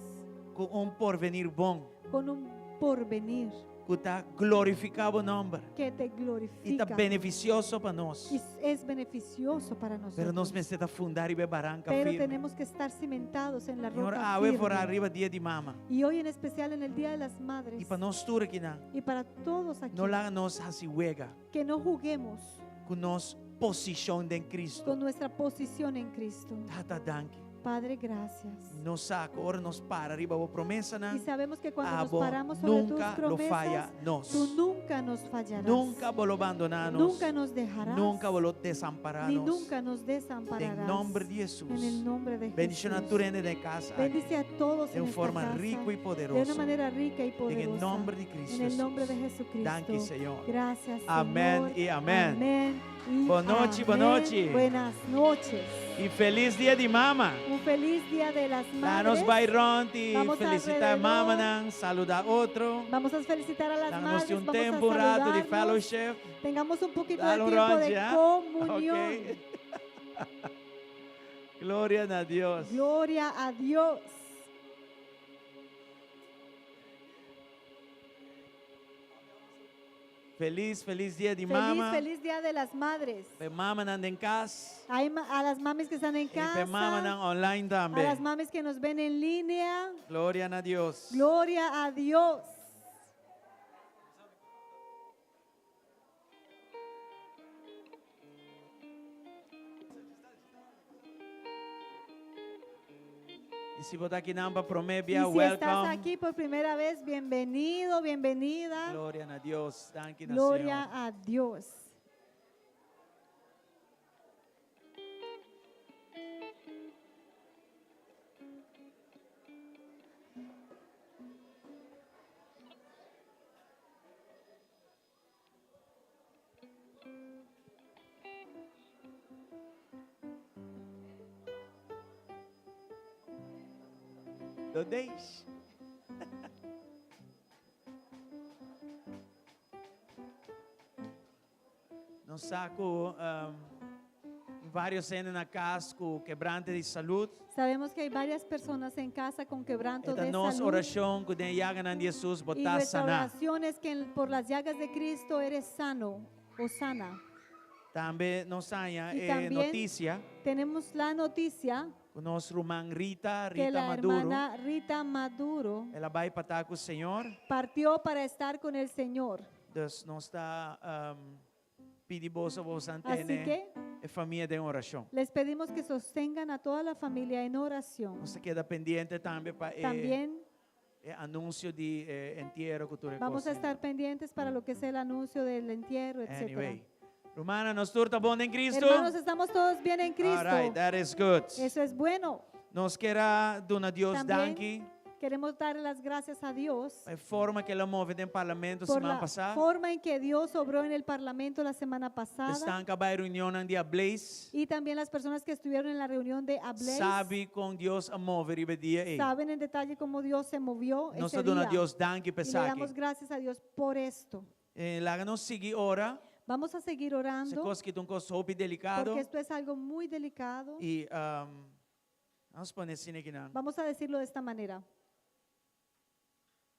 Com porvenir bom. con un porvenir Que está glorificado o nome. que te E está glorifica beneficioso para nós. y es beneficioso para Pero nós nosotros. necessitamos fundar e barranca Pero firme. tenemos que estar cimentados en la Senhor, roca ave por firme. arriba dia de mama. Y hoy en especial en el Día de las Madres E para nós tudo aqui, não. y para todos aquí, Não lá nós assim huega. que no juguemos Com nós posição em Cristo. con nuestra posición en Cristo. Tata, danke. Padre, gracias. Nos saca, ora nos para arriba a promessa, não. Y sabemos que cuando nos Abo paramos sobre tus nunca lo falla promesas, nos. tú nunca nos fallarás. Nunca vou abandonar-nos. Nunca nos dejarás. Nunca vou ni desamparar-nos. nunca nos desampararás. Em nome de Jesus. En el nombre de Bendición a Jesús. tu reino de casa. Bendice a todos De en uma esta forma casa, rica e de poderosa. una manera rica y En poderosa. el nombre de Cristo. En el nombre de Jesús. Jesucristo. Danke, Senhor. Gracias, Amén Señor. y amén. Amén y Boa noite, boa amén. noite. Buenas noches. E feliz dia de mama. Un feliz Día de las Danos Madres. bairron e Vamos felicitar a mama, alrededor. não. Saludar outro. Vamos a felicitar a las Danos madres. um Vamos tempo, a rato de saludarnos. fellowship. Tengamos un poquito de Dale un tiempo ronchi, de ¿ah? comunión. Ok. Glória a Deus. Gloria a Dios. Feliz dia de Feliz, mama. feliz Día de las Madres. Pe mama não em casa. Hay a las mamis que están en E pe mama casa, não online a las também. mamis que nos ven en línea. Glória a Deus. Gloria a Dios. E se botar aqui não para Y promébia, si estás welcome. aquí por primera vez, bienvenido, bienvenida. Glória a Deus. Danke, Gloria Senhor. a Dios. Lo deixe. Não saco vários cenas na casa com quebrante de saúde. Sabemos que hay varias personas en casa con quebranto Esta de nossa salud. oração que tem llaga de Jesus Y botar nuestra sanar. oración es que por las llagas de Cristo eres sano o sana. Também não saia Y también notícia tenemos la noticia que o nosso irmã Rita que la Maduro, hermana Rita Maduro ela vai para estar com o Senhor. partió para estar con el Señor. Dus nós está pedindo vos a vos Así antene que e família de oração. les pedimos que sostengan a toda la familia en oración. Você queda pendiente também para También anúncio de entierro que tu vamos a estar pendientes para lo que es el anuncio del entierro, etc. Anyway, Romana, nós turta bom em Cristo. Hermanos, estamos todos bien en Cristo. All right, that is good. Eso es bueno. Nós queremos dar a Deus También danke queremos dar las gracias a Dios a forma que ela move no parlamento por semana la passada. forma en que Dios obró en el Parlamento la semana pasada. Estão acabando a reunião no dia Blaze. Y también las personas que estuvieron en la reunión de Ablés Sabe com Deus a mover e dia aí. saben en detalle cómo Dios se movió Nós ese damos a día. Deus danke Y le pesar damos aqui. gracias a Dios por esto. Lá nos seguir ora. Vamos a seguir Se orando coisa que é um coisa super delicado. porque esto es algo muy delicado. E vamos pôr assim aqui não. Vamos a decirlo de esta manera.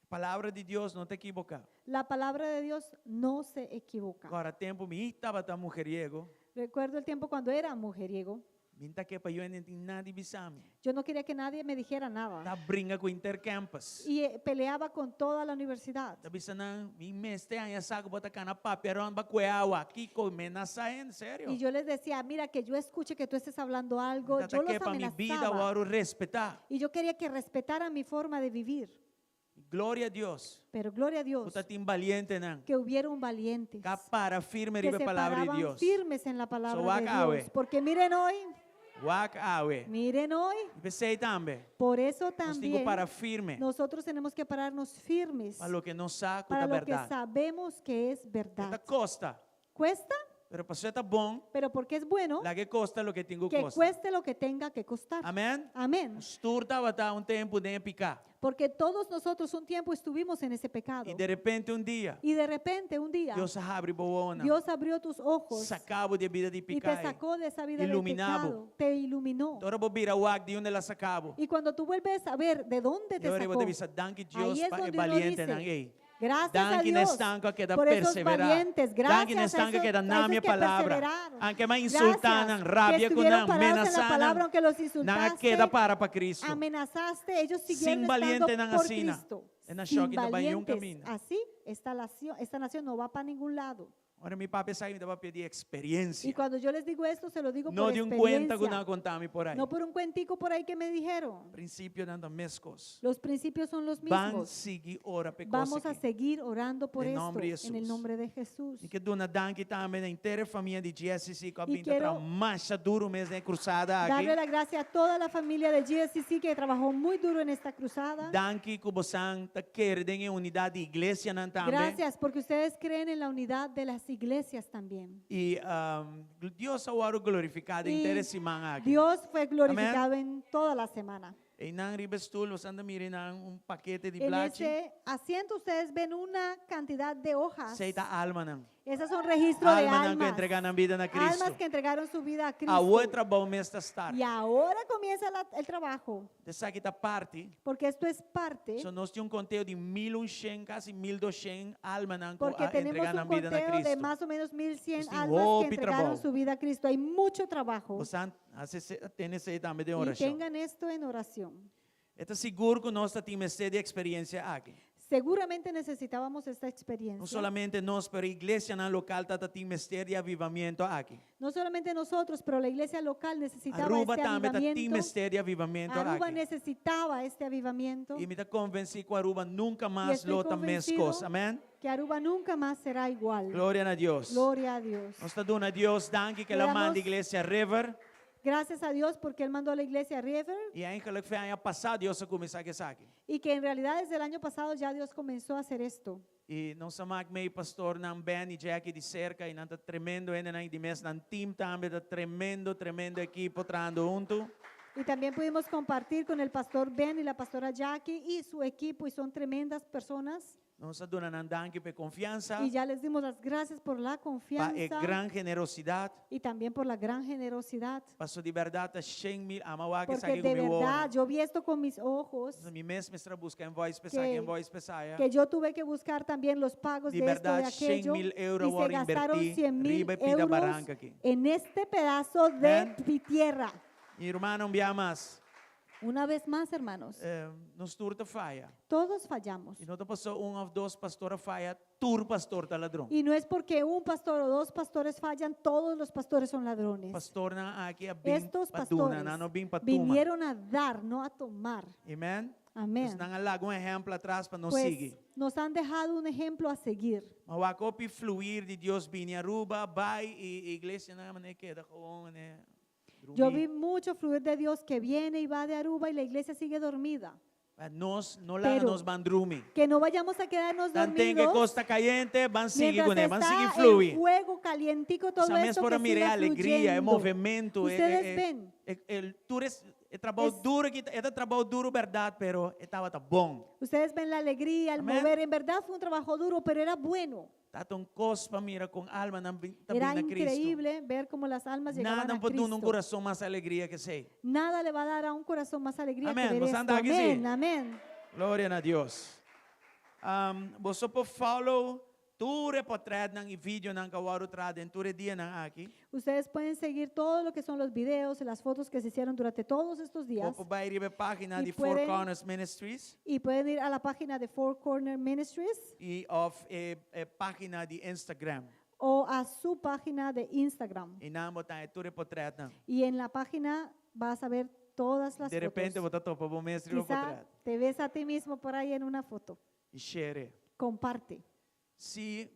A palavra de Deus não te equivoca. La palabra de Dios no se equivoca. Agora tempo me estava tão mujeriego. Recuerdo el tiempo cuando era mujeriego. Minta que pa yun yung nadi bisami. Yo no quería que nadie me dijera nada. Ta bringa ko intercampus. Y peleaba con toda la universidad. Ta bisa na mi meste anya sago bota kana paperon ba kueawa kiko menasa en serio. Y yo les decía, mira, que yo escuche que tú estés hablando algo. Yo Tata los que pa mi vida amenazaba. waru respetar. Y yo quería que respetaran mi forma de vivir. Gloria a Dios. Pero gloria a Dios, Puta tim valiente nan. que hubieron valientes. Kapara firme Que ribe se palabra de paraban Dios. firmes en la palabra So, de wak awe. Dios. Porque miren hoy, Wak awe. Ibesay tambe. por eso Nos digo también para firme. nosotros tenemos que pararnos firmes Para lo que no saco para da lo que verdad. sabemos que es Esta verdad. costa. Cuesta, Pero para ser bom, pero porque es bueno la que costa lo que tengo que costa. cueste lo que tenga que costar. Amén. Amén. Sturta bata un tempo de picar. Porque todos nosotros un tiempo estuvimos en ese pecado. Y de repente un día, Y de repente un día Dios abre boona. Dios abrió tus ojos Sacabo de vida de y te picar. sacó de esa vida del Iluminado. pecado. Te iluminó. Todo bobira wak di onde la sacabo. Y cuando tú vuelves a ver de dónde te Eu rebo sacó, de visa danke Dios ahí es pa donde uno valiente dice, nan ei. gracias a Danke Dios nestanka que da por esos perseverar. valientes, Danke gracias a nestanka esos, que da a na esos minha que palavra. perseveraron. Anche ma Gracias insultanan, que rabia con estuvieron nan, parados en la palabra, menazanan. aunque los Nanga insultaste, queda para Cristo. amenazaste, ellos Sin siguieron valiente estando nan por asina. Cristo. En la Sin shock, ita ba yung valientes, camino. así esta nación no va para ningún lado. Ahora mi papi sabe me va a pedir experiencia. Y cuando yo les digo esto, se lo digo No por de un cuenta que experiencia, una contame por ahí. no por un cuentico por ahí que me dijeron. Principio dando mescos. Los principios son los Van mismos. sigi ora pe Vamos a seguir orando por En esto nombre de en el Jesús. nombre de Jesús. E que dona danke também na inteira família de GSC que a E binta quero tra marcha duro mesmo em cruzada aqui. Darle la gracia a toda la familia de GSCC que trabajó muy duro en esta cruzada. Danke que você tá querendo em unidade de igreja nan também. Gracias porque ustedes creen en la unidad de las iglesias también. E Deus agora glorificado em Y inteira semana aqui. Dios fue glorificado en toda la semana. E nan ribestul você anda mirando paquete de En blache. ese asiento ustedes ven una cantidad de hojas. Seita alma nan. Esas son registros de Alma nan que almas. entregar na vida na Cristo. Almas que entregaron su vida a A Cristo. outra bom mesmo estar. Y ahora comienza el trabajo. Dessa aqui tá parte. Porque esto es parte. So nós temos conteúdo de 1.100, casi 1.200 almas nan ko Porque tenemos entregar na un vida na conteo de Cristo. más o menos 1.100 Pues, almas hope que y entregaron trabajo. su vida a Cristo. Hay mucho trabajo. Você tem esse também de Y oração. tengan esto en oración. Está seguro que nós temos essa experiência aqui. Seguramente necesitábamos esta Não experiencia. solamente nós, mas a igreja na local temos de avivamento aqui. No solamente nosotros, pero la iglesia local necesitaba Aruba este também avivamiento. temos de avivamento Aruba aqui. necesitaba este avivamiento. E me está convencido que Aruba nunca Y mais estoy lota convencido mescos. Amém? que Aruba nunca más será igual. Glória a Deus. Gloria a Dios. Nós estamos dando a Deus danke que ela Le damos- manda a igreja River. Gracias a Dios porque Él mandó a la iglesia a River E aí, que foi ano passado, Deus começou a isso aqui. y que en realidad desde el año pasado ya Dios comenzó a hacer esto. E não somos meio pastor não Ben e Jackie de cerca e não está tremendo ainda de mês não team também está tremendo equipo trando junto. Y también pudimos compartir con el pastor Ben y la pastora Jackie y su equipo y son tremendas personas. Nós estamos dando danke por confiança, Y ya les dimos las gracias por la para confianza a gran generosidade. y también por la gran generosidad. Pastor de verdade, 100,000 amawa que Porque sabe de como verdad yo vi esto con mis ojos, Mi mesmo está buscando voz pesada, que- em voz pesada. que yo tuve que buscar también los pagos De de esto, de verdad, aquello, 100,000 euros y se ahora gastaron invertí 100,000 riba y pida euros barranca aquí. en este pedazo de Amén. tierra. E irmão, não via mais. Una vez más, hermanos, Nos turta falha. todos fallamos. E não te passou ou dois pastores falha, tur pastor tá ladrão. Y no es porque un pastor o dos pastores fallan, todos los pastores son ladrones. Pastor na aqui a bem Estos paduna, pastores não bem patuma. vinieron a dar, no a tomar. Amém? Amén. Mas não há algum exemplo atrás para nós Pues seguir. nos han dejado un ejemplo a seguir. Mas o acopi fluir de Deus vinha Aruba, vai e a igreja não é queda com né. Yo vi mucho fluir de Dios que viene y va de Aruba y la iglesia sigue dormida. Nós não lá Pero- nos bandrumi. Que no vayamos a quedarnos Tan tem que dormidos costa caliente, van seguir mientras com ele, van seguir está fluir. el fuego calientico todo Essa esto para que mirar siga alegria, é fluyendo. movimento, Ustedes ven, é trabalho Es- duro, que é trabalho duro, verdade, pero estava tá bom. ustedes ven la alegría, el Amén. mover. En verdad fue un trabajo duro, pero era bueno. Tá tão cospa mira com alma na Era na Cristo. increíble ver cómo las almas llegaban Nada a pode dar um Cristo. coração mais alegria que sei. Nada le va a dar a un corazón más alegría Amén. que ver Nos esto. anda aquí, sí. Amén, amén. Glória a Deus. Você pode follow ture potred ng i-video ng kawaru traden, ture dia ng aki. Ustedes pueden seguir todo lo que son los videos y las fotos que se hicieron durante todos estos días. O pa ribe página Y di Four pueden- Corners Ministries Y pueden ir a la página de Four Corner Ministries of página di Instagram. o a su página de Instagram. Inamo tayo ture potred ng. Y en la página vas a ver todas las De repente fotos. botato pa bumestri lo Quizá potred. te ves a ti mismo por ahí en una foto. I-share. Comparte. Si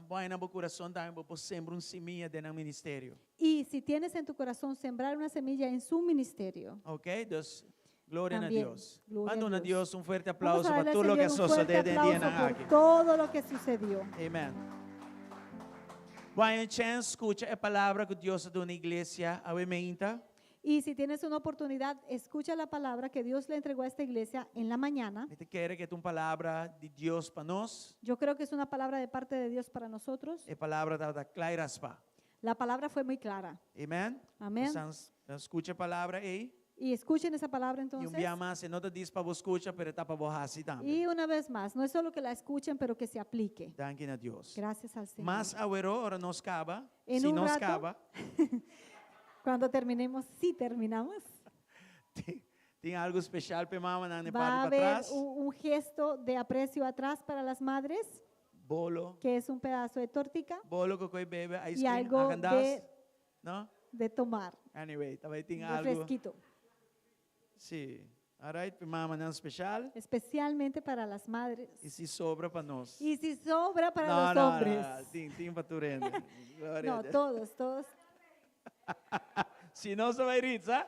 buhay na coração tayo po sembra semilla de ng ministerio. Y si tienes en tu corazón sembrar una semilla en su ministerio, Ok, dus gloria a También, Dios. gloria a Mando a Dios. Dios un fuerte vamos aplauso a para darle al todo lo que Señor un fuerte sucede en día aplauso ng por aki. todo lo que sucedió. Amen. Buhay chance escucha a palavra que Dios deu na igreja, a meinta. Y si tienes una oportunidad, escucha la palabra que Dios le entregó a esta iglesia en la mañana. Te quero que tu palavra de Dios para nós, Yo creo que es una palabra de parte de Dios para nosotros. é palavra da claras pa. La palabra fue muy clara. Amen. Amén. Então, escucha a palavra aí. Y escuchen esa palabra E entonces. dia mais, não te diz para você escuchar, pero está para você também. Y una vez más, no es solo que la escuchen, pero que se aplique. Danke a Deus. Gracias al Señor. Mas agora, ora nos acaba. En Se un nos rato, acaba, Cuando terminemos, si terminamos, tem algo especial para mamãe na va a parte para haber trás. un gesto de aprecio atrás para las madres, Bolo. que es un pedazo de tortica Bolo que koi bebe, ice y cream, algo agandas. No? de tomar, Anyway, também tem algo. refresquito, Sim. Alright, para mamãe não especial. especialmente para las madres. E se sobra para nós. Y si sobra para No, los no, hombres. no, tem para tu renda. Glória a No, Deus. todos. Se não, você vai rir, tá?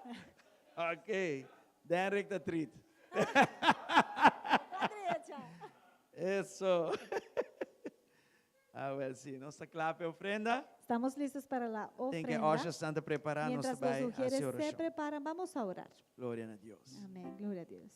Ok. Derek da treat. Isso. A ver, sim. Nossa clave é ofrenda. Estamos listos para la Tem que ofrenda. Osha Santa preparar nos Mientras vai los a sugieres se oração. preparan, vamos a orar. Glória a Deus. Amén, gloria a Dios.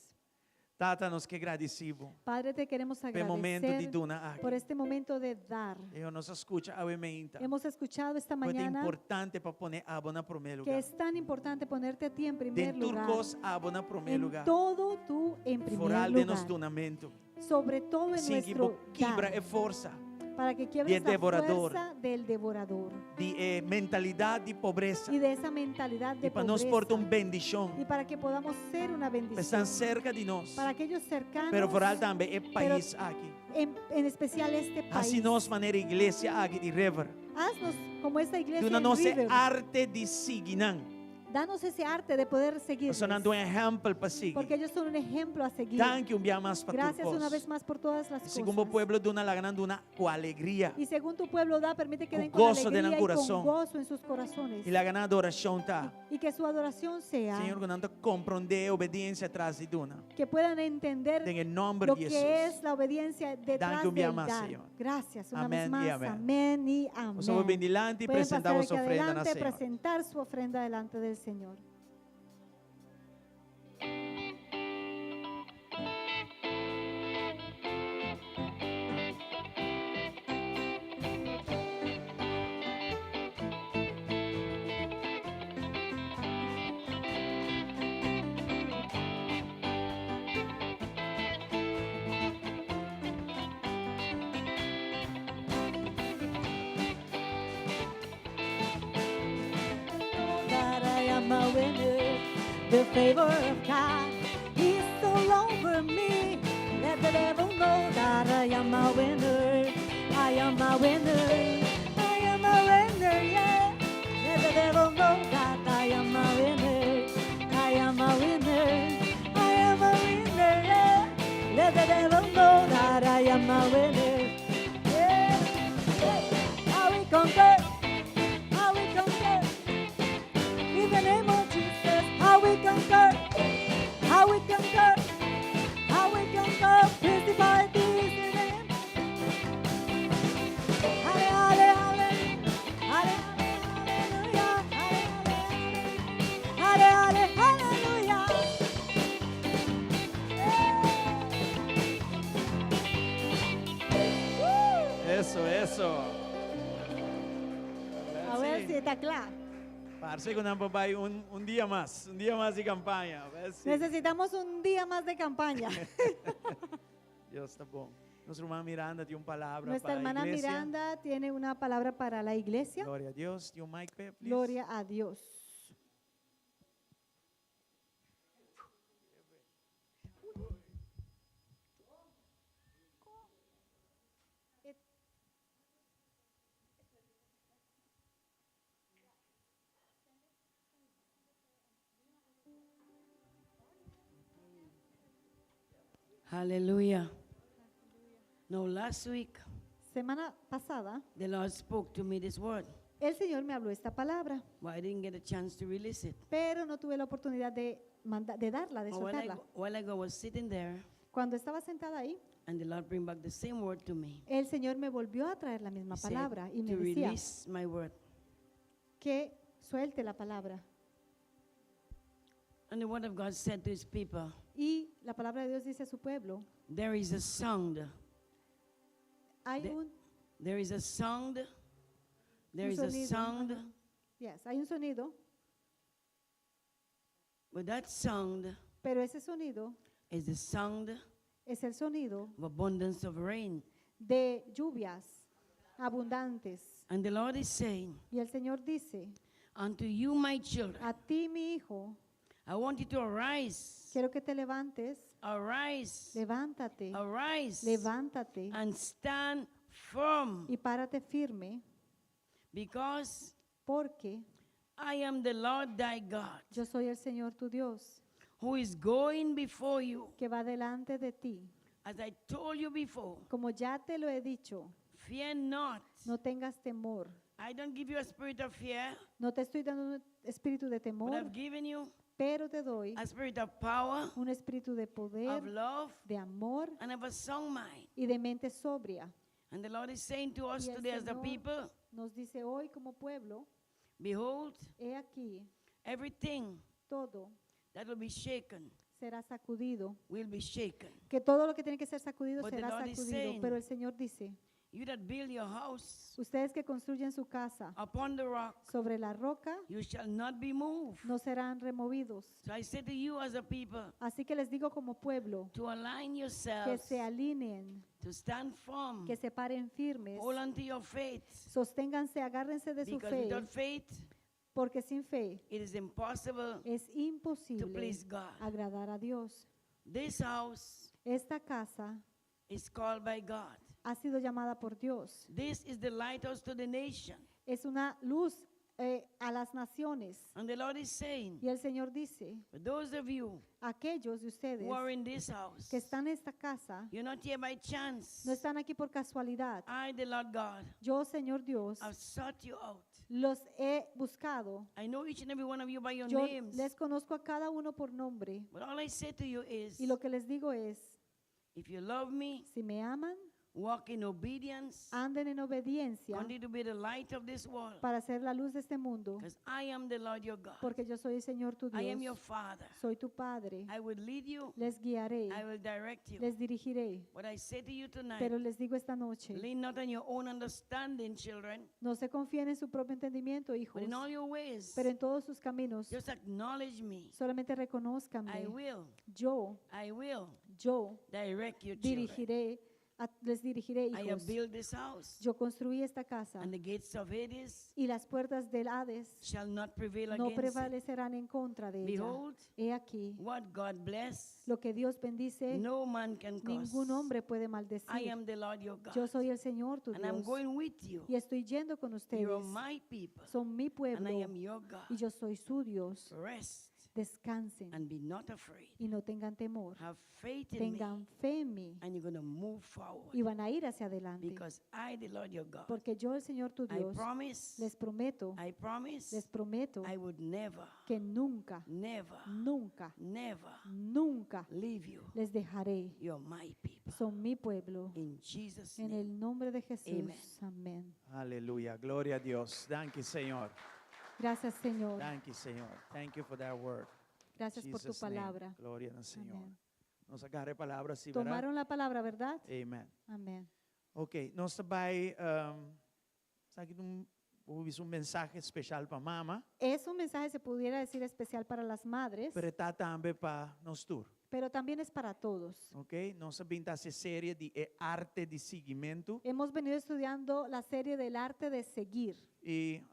Tata, nos que agradecido Padre, te queremos pelo momento de agradecer dona aqui. por este momento de dar. Eu nos escuta a menta. Hemos escuchado esta Muito mañana importante para poner abo na primeiro que lugar. es tan importante ponerte a ti en primer Den lugar. turcos abo na primeiro En lugar. todo tú en primer Foral de nos lugar. donamento. Sobre todo en Sim, que nuestro quebra dar, é força. para que quiebres la devorador. fuerza del devorador De mentalidade de pobreza. y de esa mentalidad de E para nós porta pobreza bendição. y para que podamos ser una Estão bendición cerca de nós. para aquellos cercanos, Pero foral também é país aqui. en especial este país. Assim nós maneira igreja aqui de River. Haznos como esta iglesia De uma en nossa River. arte de seguir. Danos ese arte de poder seguir. Nós dando exemplo para seguir. Porque ellos son un ejemplo a seguir. Thank you um dia mais para Gracias una todos. vez más por todas las Segundo o cosas. pueblo de uma lagrando una com alegria. Y según tu pueblo da, permite que Con den con gozo de alegría y corazón. con gozo en sus corazones. E la ganada adoração tá. Y que su adoración sea, Senhor, quando compreender obediência atrás de dona. que puedan entender En el nombre lo de que Jesus. es la obediencia detrás Danke un día del más, dar. Señor. Gracias una Amén vez y más. amén. Amén y amén. Nós vamos bem dilante e Pueden apresentar pasar vossa aquí ofrenda na adelante, Senhora. presentar su ofrenda delante del Señor. That I am a winner, the favor of God is all over me. Let the devil know that I am a winner. I am a winner. I am a winner, yeah. Let the devil know that I am a winner. I am a winner. I am a winner, yeah. Let the devil know that I am a winner. Yeah. Yeah. How we conquer. How we conquer. In the name of Jesus, how we conquer, how we conquer, how we conquer, principalities in the name. Halle, halle, halle, halle, hallelujah, halle, halle, hallelujah. Eso. A ver si está claro. Parce com babai um dia mais de campanha. A ver se Necesitamos un día más de campaña. Deus está bom. Nuestra hermana Miranda tiene una palabra Nuestra para la hermana iglesia. Miranda tiene una palabra para la iglesia. Gloria a Dios. Tiene un mic, please. Gloria a Dios. Hallelujah. No, last week Semana pasada, the Lord spoke to me this word, el Señor me habló esta palabra, but I didn't get a chance to release it. pero no tuve la oportunidad de darla, de A while soltarla. ago, while ago I was sitting there, Cuando estaba sentada ahí, and the Lord bring back the same word to me. el Señor me volvió a traer la misma He said palabra y me to decía release my word. que suelte la palabra. And the word of God said to his people, Y la palabra de Dios dice a su pueblo, there is a sound, hay De- un, there is a sound, there un is a sonido, sound, ajá. Yes, hay un sonido, but that sound pero ese sonido is the sound es el sonido of abundance of rain. de lluvias abundantes. And the Lord is saying, Y el Señor dice, unto you, my children, a ti, mi hijo, I want you to arise, quiero que te levantes, arise, levántate, arise, levántate and stand firm, y párate firme, because porque I am the Lord thy God, yo soy el Señor tu Dios, who is going before you. que va delante de ti. As I told you before, Como ya te lo he dicho, fear not. no tengas temor. I don't give you a spirit of fear, No te estoy dando un espíritu de but temor, I've given you pero te doy a spirit of power, un espíritu de of poder, love, de amor and of a sound mind. y de mente sobria. And the Lord is saying to us Y el today as the Señor people, nos dice hoy como pueblo, behold, he aquí, everything todo that will be shaken será sacudido. will be shaken. Que todo lo que tiene que ser sacudido But the será Lord is sacudido. saying, Pero el Señor dice, You that build your house ustedes que construyen su casa upon the rock, sobre la roca, you shall not be moved. no serán removidos. So I say to you as a people, Así que les digo como pueblo, to align que yourselves, se alineen, to stand firm, que se paren firmes, hold on to your faith, sosténganse, agárrense de su because fe, without faith, porque sin fe it is impossible es to imposible please God. agradar a Dios. This house Esta casa is called by God. ha sido llamada por Dios. This is the lighthouse to the nation. Es una luz a las naciones. And the Lord is saying, Y el Señor dice, for those of you aquellos de ustedes who are in this house, que están en esta casa, you're not here by chance. no están aquí por casualidad. I, the Lord God, Yo, Señor Dios, have sought you out. los he buscado. I know each and every one of you by your Yo names. les conozco a cada uno por nombre. But all I say to you is, Y lo que les digo es, if you love me, si me aman, walk in obedience, anden en obediencia continue to be the light of this world. para ser la luz de este mundo, Because I am the Lord your God. porque yo soy el Señor tu I am your Dios. Father. Soy tu Padre. I will lead you. Les guiaré, I will direct you. les dirigiré. What I say to you tonight, Pero les digo esta noche, lean not on your own understanding, children, no se confíen en su propio entendimiento, hijos, but in all your ways, pero en todos sus caminos, just acknowledge me. solamente I reconózcanme. will Yo direct your children. dirigiré, les dirigiré, I have hijos. built this house, Yo construí esta casa and the gates of Hades y las puertas del Hades shall not prevail no against it. prevalecerán en contra de ella. Behold, He aquí, what God bless, lo que Dios bendice, no man can curse. ningún hombre puede I maldecir. am the Lord your God, Yo soy el Señor tu and I'm Dios going with you. y estoy yendo con You ustedes. are my people, Son mi and pueblo I am your God. y yo soy su Dios. Rest Descansen and be not afraid. y no tengan temor. Have faith in me, Tengan fe en mí and you're going to move forward. y van a ir hacia adelante. Because I, the Lord your God, Porque yo, el Señor tu I Dios, promise, les prometo I would never, que nunca, never, nunca, never nunca leave you. les dejaré. You're my people. Son mi pueblo. In Jesus' En name. el nombre de Jesús. Amen. Amén. Aleluya. Gloria a Dios. Thank you, Señor. Gracias, Señor. Thank you, Señor. Thank you for that word. Gracias por tu Jesus' name. palabra. Gloria al Señor. Amén. Nos agarre palabras, sí, ¿verdad? Tomaron la palabra, ¿verdad? Amen. Amén. Ok, nós sabay, sa akin Es un mensaje especial para mamá, Es un mensaje, se pudiera decir, especial para las madres, pero está también para nosotros. pero también es para todos. Ok? Nós vamos essa série de arte de seguimento. Hemos venido estudiando la serie del arte de seguir. E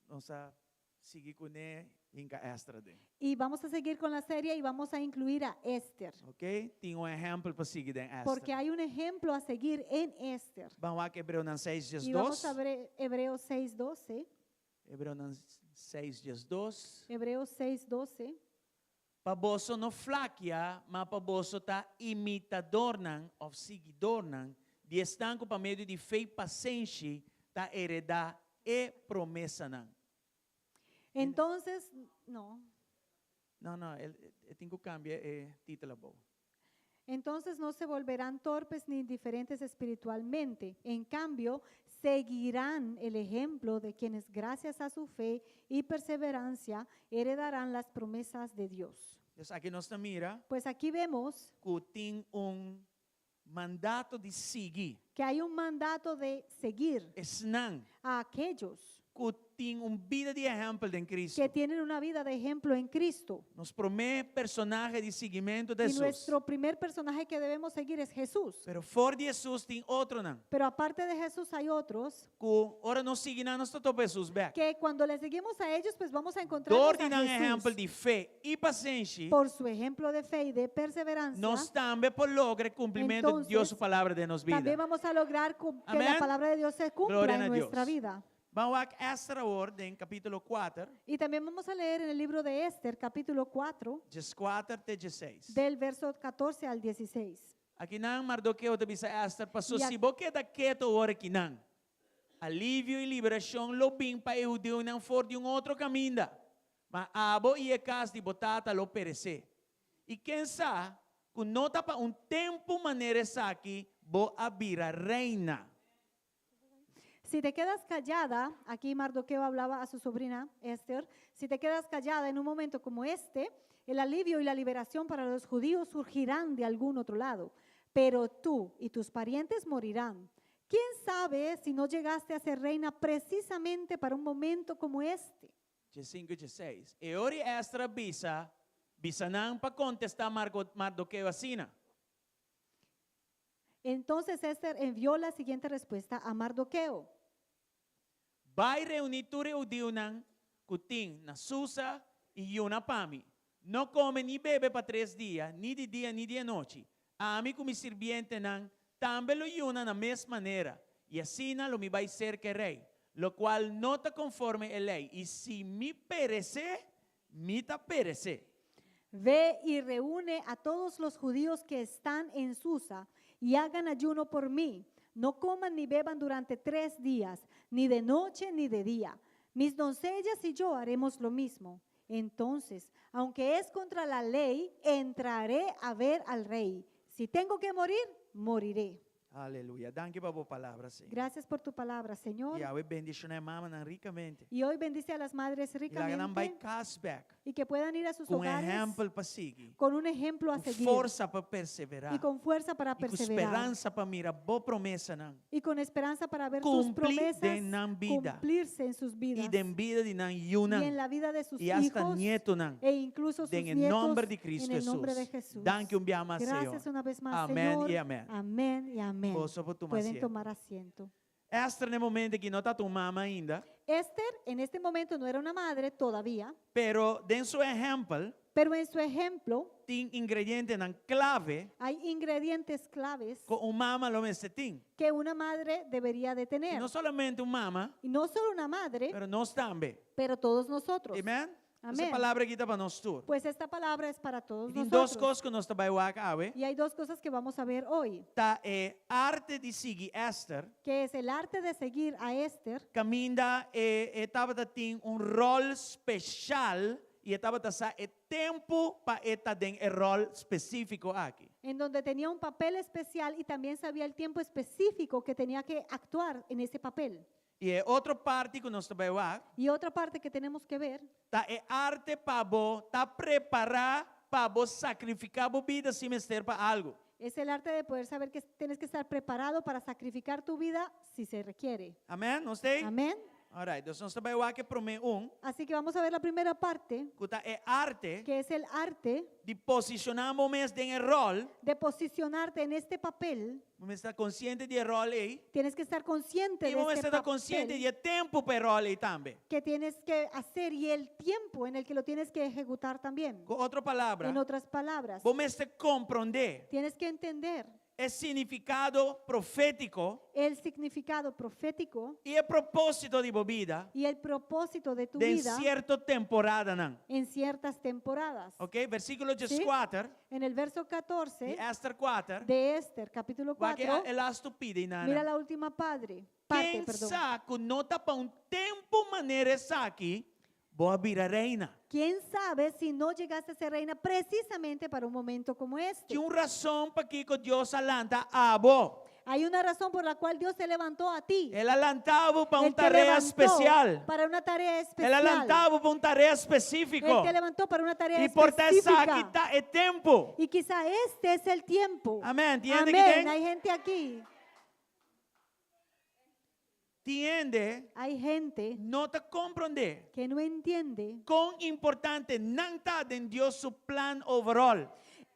nós vamos seguir com ele em extra. Y vamos a seguir con la serie y vamos a incluir a Esther, Ok? Tem exemplo para seguir em extra. porque hay un ejemplo a seguir en Esther. Vamos lá que Hebreu 6 dias Y vamos 2. a ver Hebreos 6:12. Hebreu 6 dias 2. Hebreos 6:12. Para você não flaquear, mas para você estar imitador ou seguidor de estanco para meio de fé e paciência, tá heredar e promessa não. Entonces, no. Não, eu tenho que cambiar o título. Entonces no se volverán torpes ni indiferentes espiritualmente. En cambio, seguirán el ejemplo de quienes gracias a su fe y perseverancia heredarán las promesas de Dios. Então, aqui nós mira Pues aquí vemos que tem mandato de seguir. que hay un mandato de seguir Não, a aquellos que tem vida de exemplo em Cristo. que tienen una vida de ejemplo en Cristo. Nos primeiro personagem de seguimento de Y Jesus. nuestro primer personaje que debemos seguir es Jesús. Pero fora de Jesus tem outro não. Pero aparte de Jesús hay otros Que ora nós seguimos nós topo Jesus back. que cuando le seguimos a ellos, pues vamos a encontrar Door a die dan exemplo Jesús. de fé e paciência, Por su ejemplo de fe y de perseverancia, nós também por lograr cumprimento de Deus, Entonces, sua palavra de nos vida. también vamos a lograr que Amén. la palabra de Dios se cumpla Gloria en a nuestra Dios. vida. Vamos a Esther orden, capítulo 4, Y también vamos a leer en el libro de Esther, capítulo 4, diz 4 até 16. del verso 14 al 16. Aqui não, Mardoqueu te bisa Esther, passou E a- se boque da quieto ora aqui não. Alívio e liberação lo bem para eu de não for de outro caminho. Mas abo e a casa de botata lo perecer. E quem sabe, que não tá para tempo maneira aqui, bo a vira reina. Si te quedas callada, aquí Mardoqueo hablaba a su sobrina Esther, si te quedas callada en un momento como este, el alivio y la liberación para los judíos surgirán de algún otro lado, pero tú y tus parientes morirán. ¿Quién sabe si no llegaste a ser reina precisamente para un momento como este? 5 e 16. E ori Esther bisa não para contestar Mardoqueu assim. Entonces Esther envió la siguiente respuesta a Mardoqueo. Vai reunir tu reunião nang kuting na Susa e Yuna Pami. Não come ni bebe para 3 dias, ni de dia ni de noite. Ami como sirviente nang também lo Yuna na mesma maneira. E assim lo me vai ser que rei, lo qual não está conforme a lei. E se me perecer, me ta perecer. Ve y reúne a todos los judíos que están en Susa y hagan ayuno por mí. No coman ni beban durante 3 días, ni de noche ni de día. Mis doncellas y yo haremos lo mismo. Entonces, aunque es contra la ley, entraré a ver al rey. Si tengo que morir, moriré. Aleluia. Danke para a palavra, Senhor. Gracias por tu palabra, Señor. E Yahweh bendice a mama nang ricamente. Y hoy bendice a las madres E lá não vai ricamente cashback. y que puedan ir a sus Com hogares exemplo para seguir. con un ejemplo a Com seguir força para perseverar. y con fuerza para E com perseverar. esperança para mirar boa promessa não. Y con esperanza para ver tus Cumplir promesas de nan vida. cumplirse en sus vidas E den vida de nan y Yuna. en la vida de sus E hasta hijos nieto nan. e incluso sus Den em nietos nome de Cristo en el nombre de Jesus. Jesús. Danke más, Gracias Senhor. una vez más, Amén Señor. y amén. Amén y amén. Posso por tomar Pueden asiento. tomar asiento. Esther no momento que não está tu mama ainda, Esther en este momento no era una madre todavía, pero den su ejemplo pero en su ejemplo tem ingrediente nan clave hay ingredientes claves que uma mama lo tem. que una madre debería de E tener. não somente uma mama, Y no solo una madre, pero nós também. pero todos nosotros. Amém? Amém. Essa palavra aqui está para nós todos. Pues esta palabra es para todos E tem duas nosotros. coisas que nós trabalhamos aqui. Y hay dos cosas que vamos a ver hoy, Tá arte de seguir Esther, que es el arte de seguir a Esther, caminha estava tem rol especial e estava sa tempo para eta den rol específico aqui. en donde tenía un papel especial y también sabía el tiempo específico que tenía que actuar en ese papel. E outra parte que nós trabalhamos Y otra parte que tenemos que ver tá arte para tá preparar para sacrificar a vida sem mestre para algo. Es el arte de poder saber que tienes que estar preparado para sacrificar tu vida si se requiere. Amen? Não sei? Amén. Alright, dus ons tabai wake prome Así que vamos a ver la primera parte, kuta é arte que es el arte de posicionar momentos de rol, de posicionarte en este papel. momento estar consciente de rol aí, Tienes que estar consciente e de momento este estar consciente papel de tempo para rol aí também. que tienes que hacer y el tiempo en el que lo tienes que ejecutar también. Com outra palavra, En otras palabras, momento compreender tienes que entender o significado profético el significado profético e o propósito de vida y el propósito de tu de vida certa temporada, não. en ciertas temporadas. Ok? Versículo Sí. 4 En el verso de 14 Esther 4, de Esther, capítulo que 4, ela estupida, mira Nana. la última parte, Quem perdón. sabe nota para tempo maneira essa aqui, boa vira reina. ¿Quién sabe si no llegaste a ser reina precisamente para un momento como este? Tinha razão para que Deus alanta a bo. Hay una razón por la cual Dios te levantó a ti. Ela alantava para Él uma te tarefa levantó especial. para una tarea Ela especial. alantava para uma tarefa específica. Él te levantó para una tarea E por essa aqui específica. está é tempo. Y quizá este es el tiempo. Amén. ¿Entiende que Amén. tem? Hay gente aquí. Entende? Hay gente Nota compreender. que no entiende Quão importante não está em Deus su plan overall.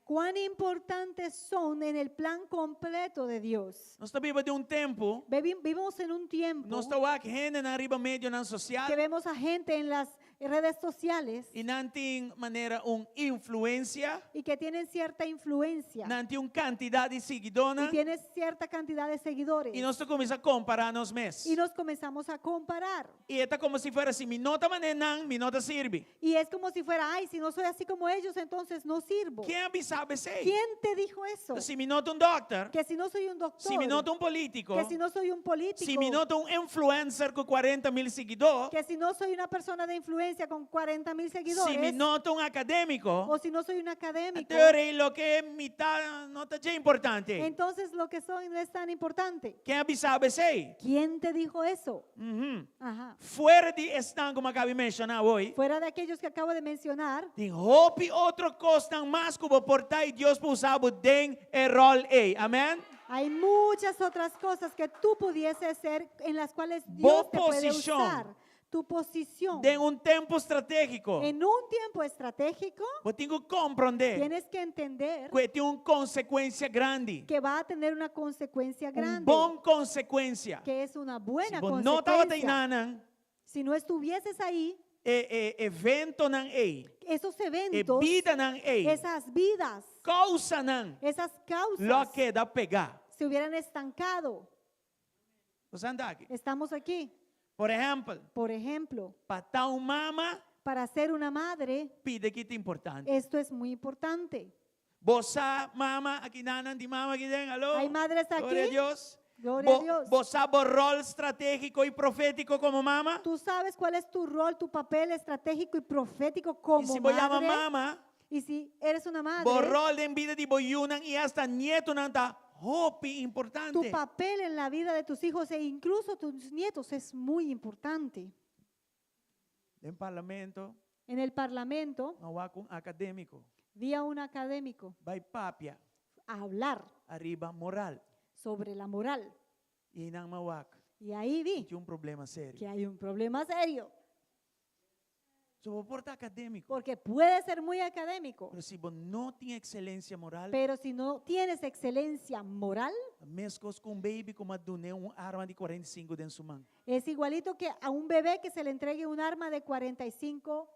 cuán importantes son en el plan completo de Dios. Nós estamos vivendo de tempo. Vivimos en un tiempo Nós estamos aqui gente na riba médio na social. que vemos a gente en las redes sociales E não tem maneira influência. y que tienen cierta influencia Não tem quantidade de y seguidores. tienen cierta cantidad de seguidores E nós começamos a comparar nos mesmos. y nos comenzamos a comparar. E é como se fosse assim, mi nota maneira não, mi nota sirve. Y es como si fuera, ay, si no soy así como ellos, entonces no sirvo. Quem sabe sei? ¿Quién te dijo eso? Se mi nota doctor, Que si no soy un doctor, se mi nota político, que si no soy un político, se mi nota influencer com 40,000 seguidores, que si no soy una persona de influencia con 40,000 seguidores, se mi nota acadêmico, o si no soy un académico, teoria lo que é mitad nota é importante. entonces lo que soy no es tan importante. Quem sabe sei? ¿Quién te dijo eso? Uhum. Ajá. Fora de estar como acabei de mencionar hoje, Fuera de aquellos que acabo de mencionar, tem hope outro costa mais como portar e Deus usar den rol aí. Amém? hay muchas otras cosas que tú pudieses ser en las cuales Dios te puede posición. usar. Tu posición De tempo estratégico. en un tiempo estratégico, Eu tenho que compreender tienes que entender que tem uma consequência grande. que va a tener una consecuencia grande, Uma consequência. que es una buena Se você não estava consecuencia. treinando, Si no estuvieses ahí, evento não é. esos eventos, Vida não é. esas vidas, Causa não. esas causas Lo que dá pegar. se hubieran estancado. Você anda aqui. Estamos aquí, Por exemplo, por ejemplo, para tal mama, para ser una madre, pide que é importante. esto es muy importante. Você, mama, aqui nanan de mama aqui dentro, alô? Hay madres Glória a aquí, Deus. gloria a Dios. Você sabe o rol estratégico e profético como mama? Tú sabes cuál es tu rol, tu papel estratégico y profético E como se você ama madre. mama, Y si eres una o madre, rol em vida de boyunan e hasta nieto não tá hope importante. tu papel en la vida de tus hijos e incluso tus nietos es muy importante. Em parlamento, En el parlamento, não há com acadêmico. vi a un académico Vai papia, a hablar arriba moral. sobre la moral. E não mawak. Y ahí vi Tinha problema sério. que hay un problema serio, So, vou portar acadêmico. porque puede ser muy académico, Pero se você não tem excelência moral, pero si no tienes excelencia moral, mescos com baby como adune arma de 45 dentro sua mão. es igualito que a un bebé que se le entregue un arma de 45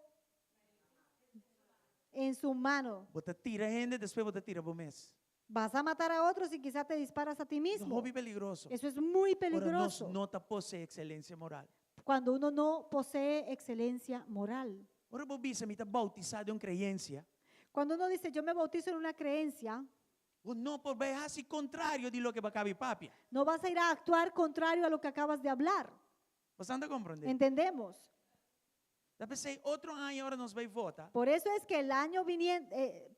en su mano. Você tira gente, depois você tira por mês. Vas a matar a otros y quizá te disparas a ti É um mismo. hobby peligroso. Eso es muy Ora, peligroso nós não possui excelência moral. cuando uno no posee excelencia moral. Ora, você está bautizado em crença. Cuando uno dice yo me bautizo en una creencia, Você não pode ser contrário de lo que vai papi. no vas a ir a actuar contrario a lo que acabas de hablar. Você anda compreendendo? ¿Entendemos? Deve ser outro ano agora nós vai votar. Por eso es que el año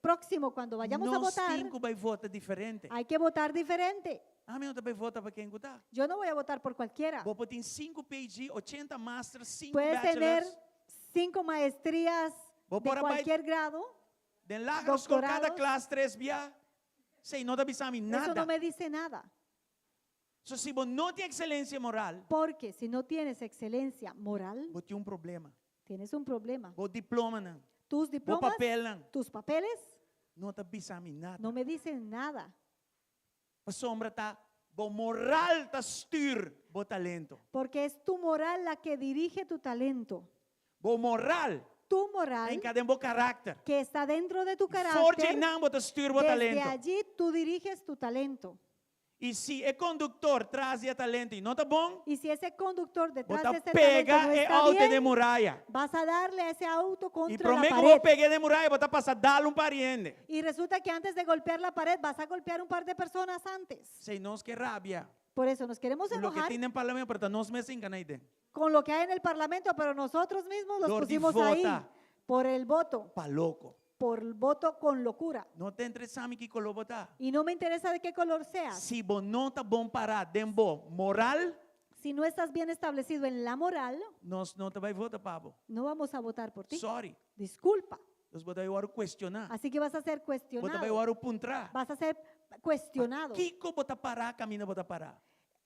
próximo, cuando vayamos a Nós votar, cinco vai votar diferente. hay que votar diferente. A mim não vai votar para quem votar. Yo no voy a votar por cualquiera. Vou ter 5 PhD, 80 Masters, 5 Puedes tener Bachelors. 5 maestrías Vou de por abaixo. cualquier grado, Den lagers com cada doctorados. classe 3 via. Say, no te bisami Eso nada. no me dice nada. So, si vos no tienes excelencia moral, Porque si no tienes excelencia moral, vos tienes un problema. tienes un problema. Vos diploma nan, Tus vos diplomas, papel nan, tus papeles, no te bisami nada. no me dicen nada. Pa sombra ta, vos moral ta styr vos talento. Porque es tu moral la que dirige tu talento. Vos moral, Tu moral en cada vos carácter. que está dentro de tu Forge carácter. nan vos ta styr vos Desde talento. allí tú diriges tu talento. Y si el conductor trazia talento y no está bon, Y si ese conductor vos detrás ta de ese talento pega no el está auto de bien, muralla. vas a darle a ese auto Y contra la prometo que pared. vos pegué de muralla, vos ta pasar darle un pariente. Y resulta que antes de golpear la pared vas a golpear un par de personas antes. Sei nos que rabia. Por eso nos queremos Lo que enojar tiene en parlamento, pero nos me sin ganaide. con lo que hay en el Parlamento, pero nosotros mismos los Lord, pusimos vota. ahí por el voto, Pa loco. por el voto con locura. No te entresami que con lo vota. Y no me interesa de qué color seas. Si vos no está bon para dembo moral, Si no estás bien establecido en la moral, nos no te va a votar pavo. no vamos a votar por ti. Sorry. Disculpa. Los voy a cuestionar. Así que vas a ser Vos te cuestionado. voy a puntra. Vas a ser cuestionado. Kiko vota para, camina vota para.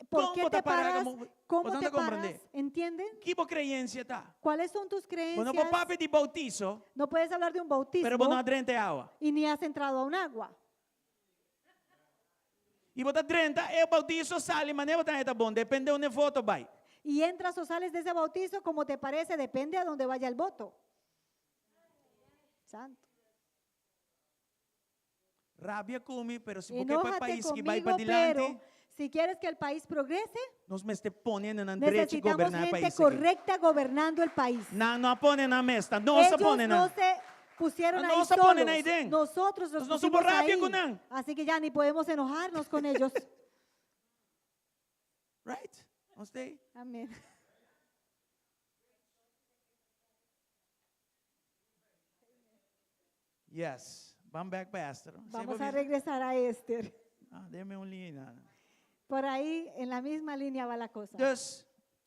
¿Por ¿Cómo qué te te paras? paras? ¿Cómo- ¿Cómo vos te no comprendés? paras? ¿Entienden? Kipo creencia está. ¿Cuáles son tus Vos creencias? no papi de bautizo, No puedes hablar de un bautismo pero vos no adrente agua. y ni has entrado a un agua. Y vos adrenta, el bautizo sale, mané vota está bon, depende de una foto, bye. Y entras o sales de ese bautizo como te parece, depende a dónde vaya el voto. Santo. Rabia kumi, pero si porque para el Enójate país que va conmigo, para adelante, pero si quieres que el país progrese, nos me esté poniendo en derecho necesitamos gobernar el gente país. correcta gobernando el país. No ponen a mesta, no se Ellos ponen no a. se pusieron No ahí se ponen solos. ahí dentro. Nosotros los No pusimos somos rabia ahí. con él. Así que ya ni podemos enojarnos con ellos. Right? ¿Usted? Amén. Yes. Van back, pastor. Vamos a regresar a Esther. Deme un línea. Por ahí en la misma línea va la cosa. Entonces,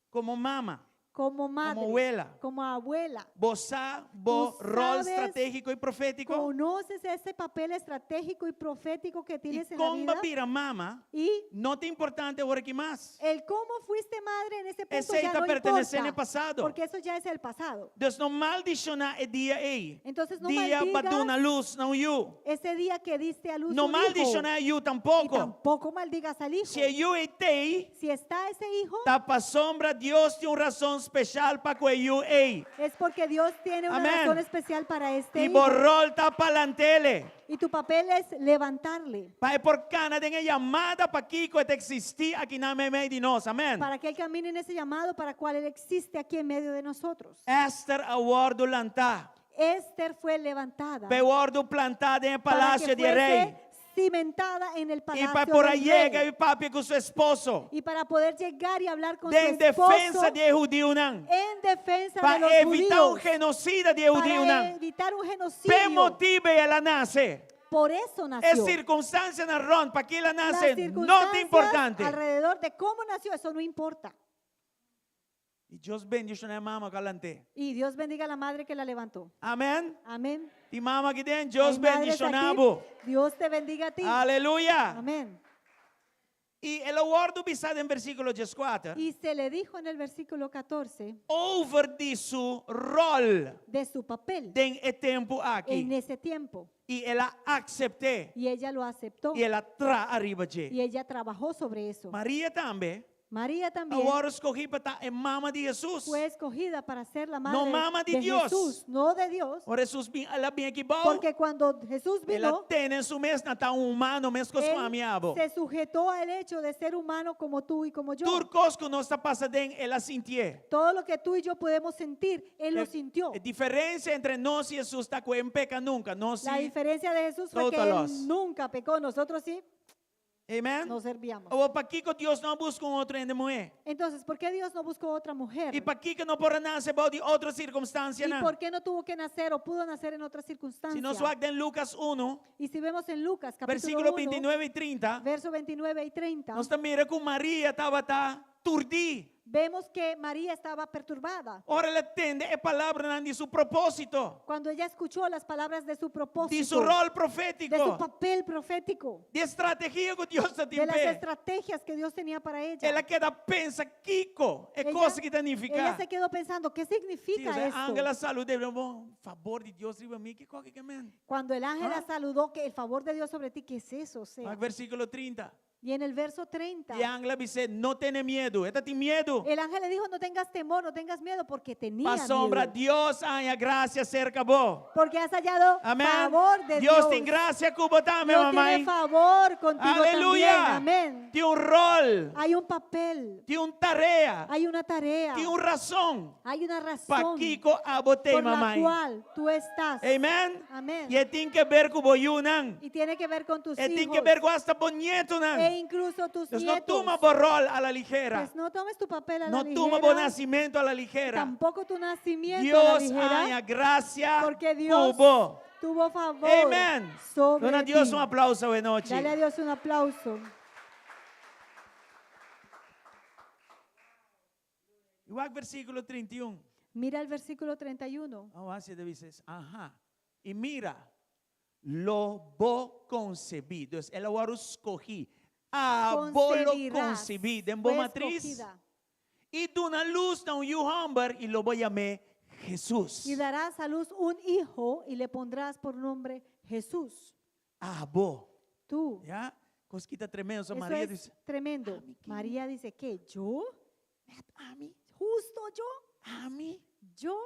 como mamá, Como madre, como abuela, como abuela, vos vos Tú rol sabes, estratégico y profético, conoces ese papel estratégico y profético que y tienes en la con vida. papira mamá, Y no te importante ahora que más. el cómo fuiste madre en ese punto Ese ya está no perteneciendo importa, al pasado. porque eso ya es el pasado. Dios no maldiciona el día ahí. Entonces no Día maldigas para una luz, no you. ese día que diste a luz No un hijo. maldiciona you Y tampoco. tampoco maldigas al hijo. Si you estei, Si está ese hijo, tapa sombra, Dios tiene una razón especial para que you ei. es porque Dios tiene una Amén. razón especial para este Y hijo. borrol tapa lantele. Y tu papel es levantarle Para por cana de llamada para Kiko te existir aquí na me de nos. Amén. para que él camine en ese llamado para cual él existe aquí en medio de nosotros. Esther aguardo lanta. Esther fue levantada Peguardo plantada en el para palacio que de fuese rey. cimentada en el Y palacio para por del ahí rey. llega el papi con su esposo. Y para poder llegar y hablar con De su esposo defensa de judío nan. en defensa de Para los evitar un judíos, genocida de judío para nan. evitar un Pe genocidio. motive ela nace. Por eso Es nació. circunstancia na ron, para que ela Las nace, no circunstancias te importante. alrededor de cómo nació, eso no importa. Y Dios bendiga a mamá calante. Y Dios bendiga a la madre que la levantó. Amén. Amén. Y mamá que den, Dios Hay madres bendiga aquí. a vos. Dios te bendiga a ti. Aleluya. Amén. Y el aguardo pisado en versículo 14. Y se le dijo en el versículo 14 Over de su rol de su papel den el tiempo en aquí. ese tiempo. Y ella acepté. Y ella lo aceptó. Y ella tra arriba de. Y ella trabajó sobre eso. María también. María también Ahora escogí para estar en mamá de Jesús. fue escogida para ser la madre No mamá de Dios. Jesús, no de Dios. Por Jesús ela bien equipado. Porque cuando Jesús Ela vino, tiene en su mes nata humano mes con su él amiabo. se sujetó al hecho de ser humano como tú y como yo. Turcos que no está pasando ela sintió. Todo lo que tú y yo podemos sentir, Él lo sintió. La diferencia entre nos y Jesús está que en peca nunca. No sí. La diferencia de Jesús fue que Todos. Él nunca pecó, nosotros sí Amén. nos servíamos. O para que Dios no busca otro en de mujer. Entonces, ¿por qué Dios no buscó otra mujer? Y para que no por nacer de otra circunstancia. ¿Y No. por qué no tuvo que nacer o pudo nacer en otra circunstancia? Si no suelta en Lucas 1, Y si vemos en Lucas capítulo versículo 1, 29 y 30, verso 29 y 30, nos mira que María estaba turdi. Vemos que María estaba perturbada. Ora ela entende a palavra de su propósito, Cuando ella escuchó las palabras de su propósito, de su rol de su profético, papel profético, de estratégia que Deus está de las em estrategias que Dios tenía para ella. Ela queda pensa, Kiko, é Ella- coisa que Ella danifica. se quedó pensando, ¿qué significa Sim, esto? Ángela saluda, favor de Deus sobre mim, que coisa que é? Cuando el ángel la ¿Ah? saludó, que el favor de Dios sobre ti, ¿qué es eso? O sea, Versículo 30. y en el verso 30, E a Ángela dice, não tenha medo, ela tem medo. el ángel le dijo, no tengas temor, no tengas miedo, porque tenía A sombra, miedo. Deus, a graça cerca vos. Porque has hallado Amém. favor de Deus Dios. tem graça com você, minha Dios tiene mamãe. favor contigo Aleluya. también. Amén. Tem rol, Hay un papel, tem tarea, hay una tarea, tem razão hay una para razón Kiko a você, por la mamãe. cual tú estás. Amém? Amén. E tem que ver com o não. Y tiene que ver con tus E tem hijos que ver com hasta bonito, não. e incluso tus Deus não nietos. toma o rol a la ligera. Pues no tomes tu papel a la Não toma o ligera, nascimento a la ligera. tampoco tu nacimiento a la Deus ligera, a graça porque com Dios vos. tuvo favor Amém. sobre Dona a Deus ti. aplauso hoje noite. Dale a Dios un aplauso. Igual versículo 31. Mira el versículo 31. Você deve dizer, ajá. E mira, lo vou concebi. Deus, ela agora escolhi. Vou lo Concebirás. concebi. Em Fue boa matriz. escogida. E de uma luz não you humber e lo vou chamar Jesus. Y darás a luz un hijo y le pondrás por nombre Jesús. Vou. Tú. Já? Cosquita tremenda. Eso Maria es diz, tremendo. mí, ¿qué? María dice, ¿qué? ¿Yo? a mim, ¿Justo yo? a mim. ¿Yo?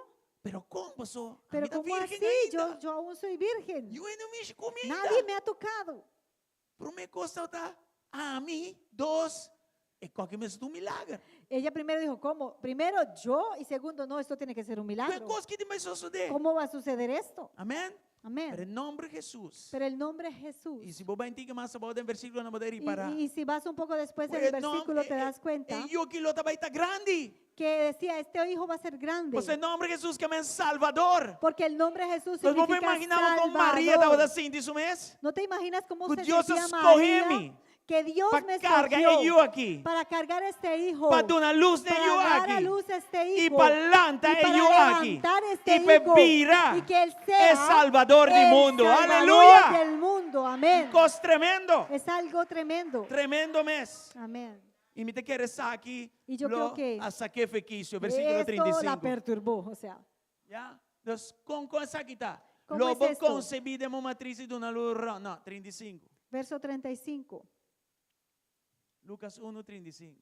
Pero como sou? Pero a mim tá ¿cómo virgem así? ainda. Yo aún soy virgen. Eu ainda mexo comigo. Nadie me ha tocado. Por me costa tá a mim, dois, é qualquer mês um milagre. Ella primero dijo, ¿cómo? Primero yo y segundo, no, esto tiene que ser un Qual milagro. coisa que demais suceder? ¿Cómo va a suceder esto? Amém? Amén. Pero em nome de Jesus. Pero el nombre es Jesús. E se você vai mais a volta em versículo não poder ir para. Y si vas un poco después del Pues versículo, te das cuenta eu que lo vai estar grande. que decía, este hijo va a ser grande. Pues em nome de Jesus que é Salvador. Porque el nombre Jesús Nós vamos significa imaginar como Maria estava Salvador. assim disso mês? ¿No te imaginas cómo Que se Deus sentía escolheu-me María? Que Dios me para carregar escogió eu aqui. para cargar este hijo, Para dar uma luz de para eu dar a aqui. luz a este E hijo, para levantar y para eu aqui. levantar este E para hijo, virar y que él sea é Salvador do el mundo. Salvador Aleluia! del mundo. Amén. Coisa tremendo. Es algo tremendo. Tremendo mês. Amén. E me te quer aqui. E eu creo que a sacrifício, versículo Esto la 35. perturbó, o sea, Já? Deus, com essa aqui tá. Como Lobo es esto? concebido uma matriz de uma luz. Não, 35. verso 35. Lucas 1:35.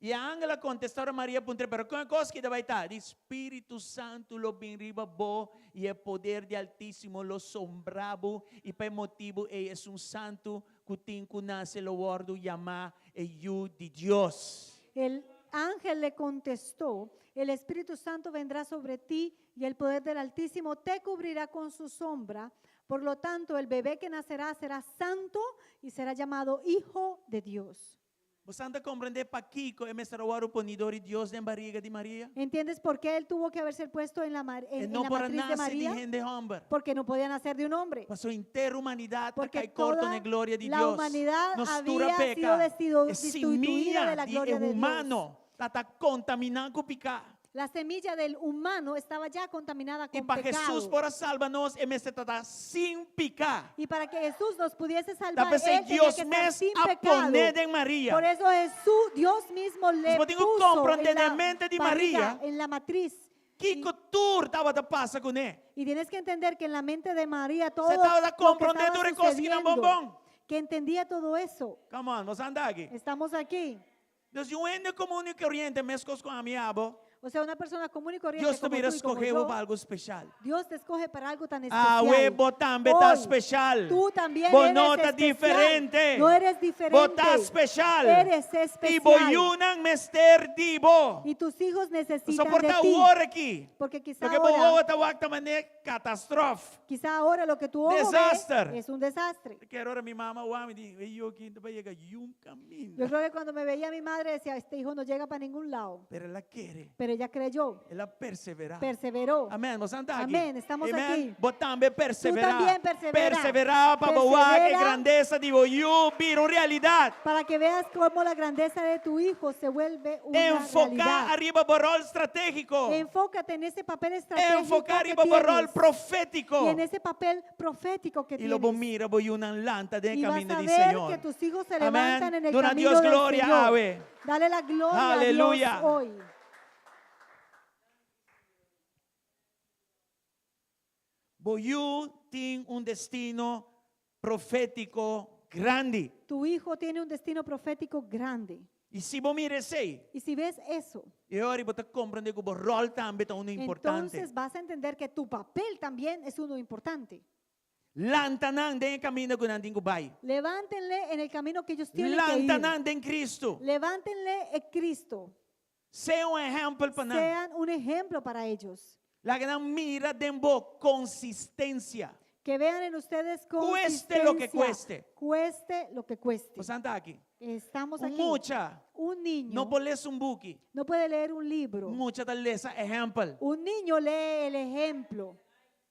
E a Ángela contestou a Maria, pero com a coisa que vai estar? O Espírito Santo lo benriba bo e o poder de Altíssimo lo sombrabo e por motivo é um santo que tem que nasce lo gordo chamar eu de Deus. El ángel le contestó, el Espíritu Santo vendrá sobre ti y el poder del Altísimo te cubrirá con su sombra. Por lo tanto, el bebé que nacerá será santo y será llamado Hijo de Dios. Você anda compreender para Kiko é o ponidor de Deus na barriga de Maria? ¿Entiendes por qué él tuvo que haberse puesto en la, en não la para matriz de nascer de María? gente homem. Porque no podía nacer de un hombre. Para sua inteira humanidade Porque cai corto toda na glória de la Deus. humanidad Nos había tura sido peca. destituida de la gloria de Dios. humano está contaminando com pecado. La semilla del humano estaba ya contaminada E con para pecado. Jesus para salvar-nos, é estar sem pecar. Y para que Jesús nos pudiese Dá salvar, para ser él tenía Deus que estar mesmo sin a pecado. poner em Maria. Por eso Jesús, Dios mismo le Mas podemos puso compreender en la na mente de barriga, María en la matriz. Que cultura estava a passar com ele? Y tienes que entender que en la mente de María todo Você estava lo que compreendendo estaba o coisa que não sucediendo, bombom? que entendía todo eso. Come on, vamos andar aqui. Estamos aquí. Deus, eu ainda comum e corrente, mesmo com a minha abo. O sea, una persona común y corriente Deus te como mira tú y como escolheu yo, para algo especial. Dios te escoge para algo tan Ah, especial. we também está Hoy, especial. Tú también Vos eres não está especial. diferente. No eres diferente. Vos está especial. Eres E especial. boiunan mester dibo. Y tus hijos Só necesitan por de estar ti. hora aqui. Porque quizá Porque boa ahora, está wakta mané catástrofe. quizá ahora lo que tu ojo Desastre. ve es un desastre. Quero hora minha mama o me diz, eu aqui não vai chegar um caminho. Yo creo que cuando me veía mi madre decía, este hijo no llega para ningún lado. Pero ela quer Pero ella creyó, ela perseverar. perseveró. Amém, você está aqui. Amém, estamos aqui. Vos também perseverar. também persevera. Perseverar para boar que Persevera. grandeza de voyou vira realidade. Para que veas cómo la grandeza de tu hijo se vuelve una Enfocar realidad. arriba do rol estratégico. Enfócate en ese papel estratégico Enfocar que arriba do rol tienes, profético. y en ese papel profético que E logo tienes. mira, voy una lanta de Y vas camino a del ver Señor. que tus hijos se Amén. levantan en el Dona camino Dios del gloria, Señor. ave. Dale la gloria Aleluya. a Dios hoy. Boyu tiene un destino profético grande. Tu hijo tiene un destino profético grande. E se você mira isso aí, Y si ves eso, agora você compreende que o rol também é um importante. entonces vas a entender que tu papel también es uno importante. Lantanan den caminho que não tem que vai. Levántenle en el camino que ellos tienen que ir. Lantanan den Cristo. Levántenle en Cristo. Seja um exemplo para nós. Sean un ejemplo para ellos. La gran mira den bo consistência. Que vean en ustedes Cueste lo que consistencia. Cueste lo que cueste. Você está aqui. Estamos Um aquí. mucha Un niño não pode ler um book. no puede leer un libro. Mucha tal ler exemplo. Un niño lee el ejemplo.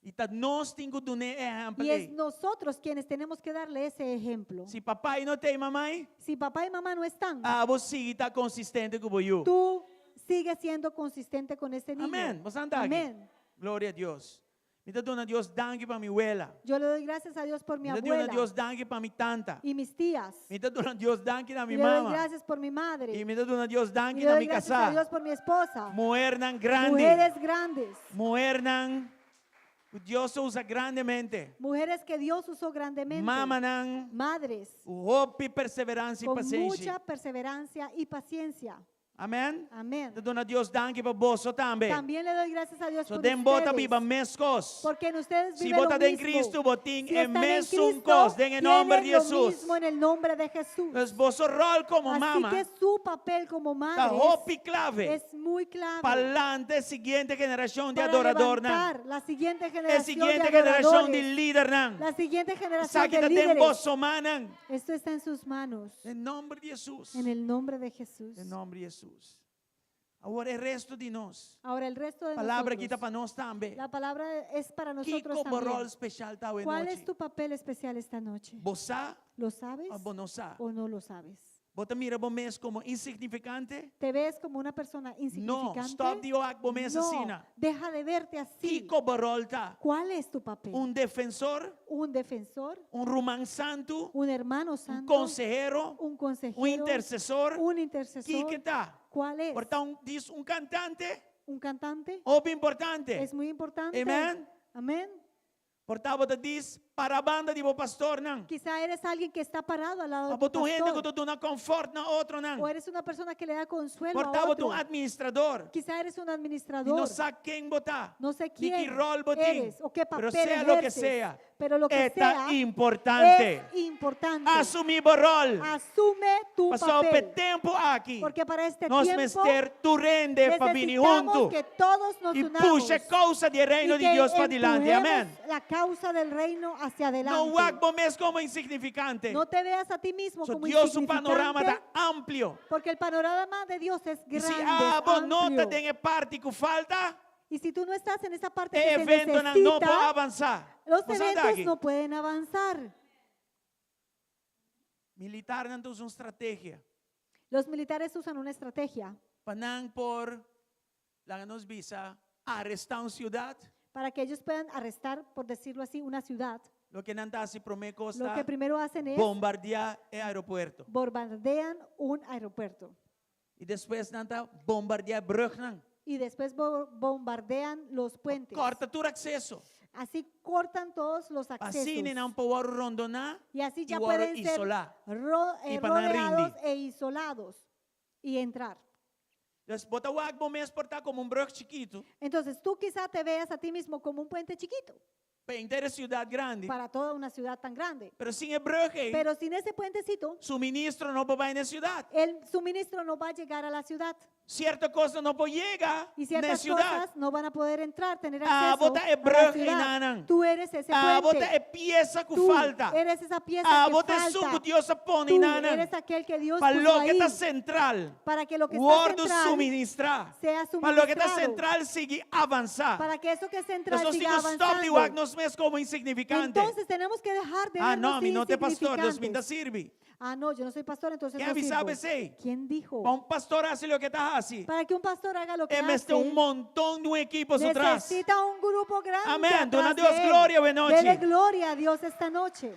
E tá nós temos que dar exemplo. Y es nosotros quienes tenemos que darle ese ejemplo. Se papai não tem mamãe, Si papá y mamá no están, você está consistente com o tú sigues siendo consistente con ese niño. Amém. Você está aqui. Amén. Glória a Deus. Me dá a Deus danke para minha abuela. Yo le doy gracias a Dios por mi Me dá a abuela Deus danke para minha tanta. y mis tías. Me dá a Deus danke na Y minha le doy mama. gracias por mi madre. E me dá a Deus Y danke le na doy minha gracias a Dios casa. por mi esposa. Mulher não grande. Mujeres grandes. Mulher não. O Deus usa grandemente. Mujeres que Dios usó grandemente. Mama não. Madres. O hope, perseverança e Con paciência. mucha perseverancia y paciencia. Amém? Amén. Dá a Deus danke para você também. También le doy gracias a Dios So por den bota ustedes. viva mescos. Porque en ustedes Si vive lo bota den mismo. Cristo, botín Si en están en mesmo Cristo, cos, den en nombre de tienen lo Jesús. mismo en el nombre de Jesús. Entonces, vosso rol como Así mama, que su papel como está madre hopi clave. es muy clave Para adelante, siguiente generación de para adorador. levantar la siguiente La generación siguiente de generación de adoradores. líder. La siguiente generación Saque de da líderes. vosso manan. Esto está en sus manos. En nombre de Jesús. En el nombre de Jesús. En nombre de Jesús. Ahora el resto de nós. Ahora el resto de Palavra que nosotros. está para nós também. La palabra es para Que nosotros como rol también. especial está hoje ¿Cuál noite? es tu papel especial esta noche? Você ¿Lo sabes ou não sabe? o no lo sabes? Você mira bom mês como insignificante? ¿Te ves como una persona No, insignificante? stop de oak bom mês assim. No, deja de verte así. Que como rol está? ¿Cuál es tu papel? Defensor, ¿Un defensor? román santo, ¿Un hermano santo? consejero, ¿Un consejero? intercesor. ¿Un intercesor? Que está? ¿Cuál es? Portanto, diz cantante, ¿Un cantante? ou importante. Es muy importante. Amén. Amén. Portanto, diz para a banda de pastor, não. Quizá eres alguien que está parado al lado de Abo tu tu gente que pastor. tu dá conforto na outro, O não. eres una persona que le da consuelo a Portanto, tu otro. administrador. Quizá eres un E administrador. não sabe quem botar. No sé Ni que quién rol botín. eres o qué Pero papel sea lo que ejerces, sea, pero lo que es sea importante. es importante. Assumir o rol. Asume tu Passou o papel. tempo aqui. Porque para este Nós tiempo mester tu rende para vir necesitamos junto. que todos nos E unamos puxa causa de reino y de que Deus para adelante. empujemos Amém. la causa del reino hacia adelante. Não há mês como insignificante. No te veas a ti mismo So, como Deus o panorama insignificante, está amplo. porque el panorama de Dios es E se grande, a es nota amplio. tem parte que falta, Y si tú no estás en esa parte o que se evento não pode necesita, avançar. los Você está eventos aqui. no pueden avanzar. Militar não usa uma estratégia Los militares usan una estrategia para não por la nos visa arrestar uma cidade. para que ellos puedan arrestar, por decirlo así, una ciudad. Lo que não está se promete Lo costa que primero hacen es bombardear o aeroporto. bombardean un aeropuerto E depois não está bombardear brug não. y después bombardean los puentes. Corta todo acesso. Así cortan todos los accesos. Assim não pode rondonar Y así ya e agora pueden ser isolar. Y para no rodeados rendir. e isolados y entrar. Então, bota o água mês portar como brug chiquito. Entonces tú quizá te veas a ti mismo como un puente chiquito Para inteira cidade grande. para toda una ciudad tan grande. Pero sem o brug, Pero sin ese puentecito, suministro não vai na cidade. el suministro no va a llegar a la ciudad. cierta cosa no llega Y na ciertas ciudad. cosas no van a poder entrar, tener Ah, acceso bota a e la brug ciudad. inanan. Tú eres ese Bota puente. e pieza que Tú falta. eres esa pieza que Bota su que falta. Dios se pone Tú inanan. eres aquel que Dios Para puso lo que ahí está central. para que lo que está Guardo central suministrar. sea Para lo que está suministrado. central sigue avanzar. Para que eso que es central Nós siga temos stop de wag avanzando. nos mes como insignificante. Entonces tenemos que dejar de Ah, vernos no, mi no te pastor, Deus me dá insignificantes. sirve. Ah, no, yo no soy pastor, entonces Quem no me sirvo. sabe sei? ¿Quién dijo? Para um pastor hace lo que está haciendo. Para que un pastor haga lo que Eles têm hace, montão de um equipo atrás. necesita un grupo grande Amén. atrás Dona de Dios él. gloria, buena noche. Dele gloria a Dios esta noche.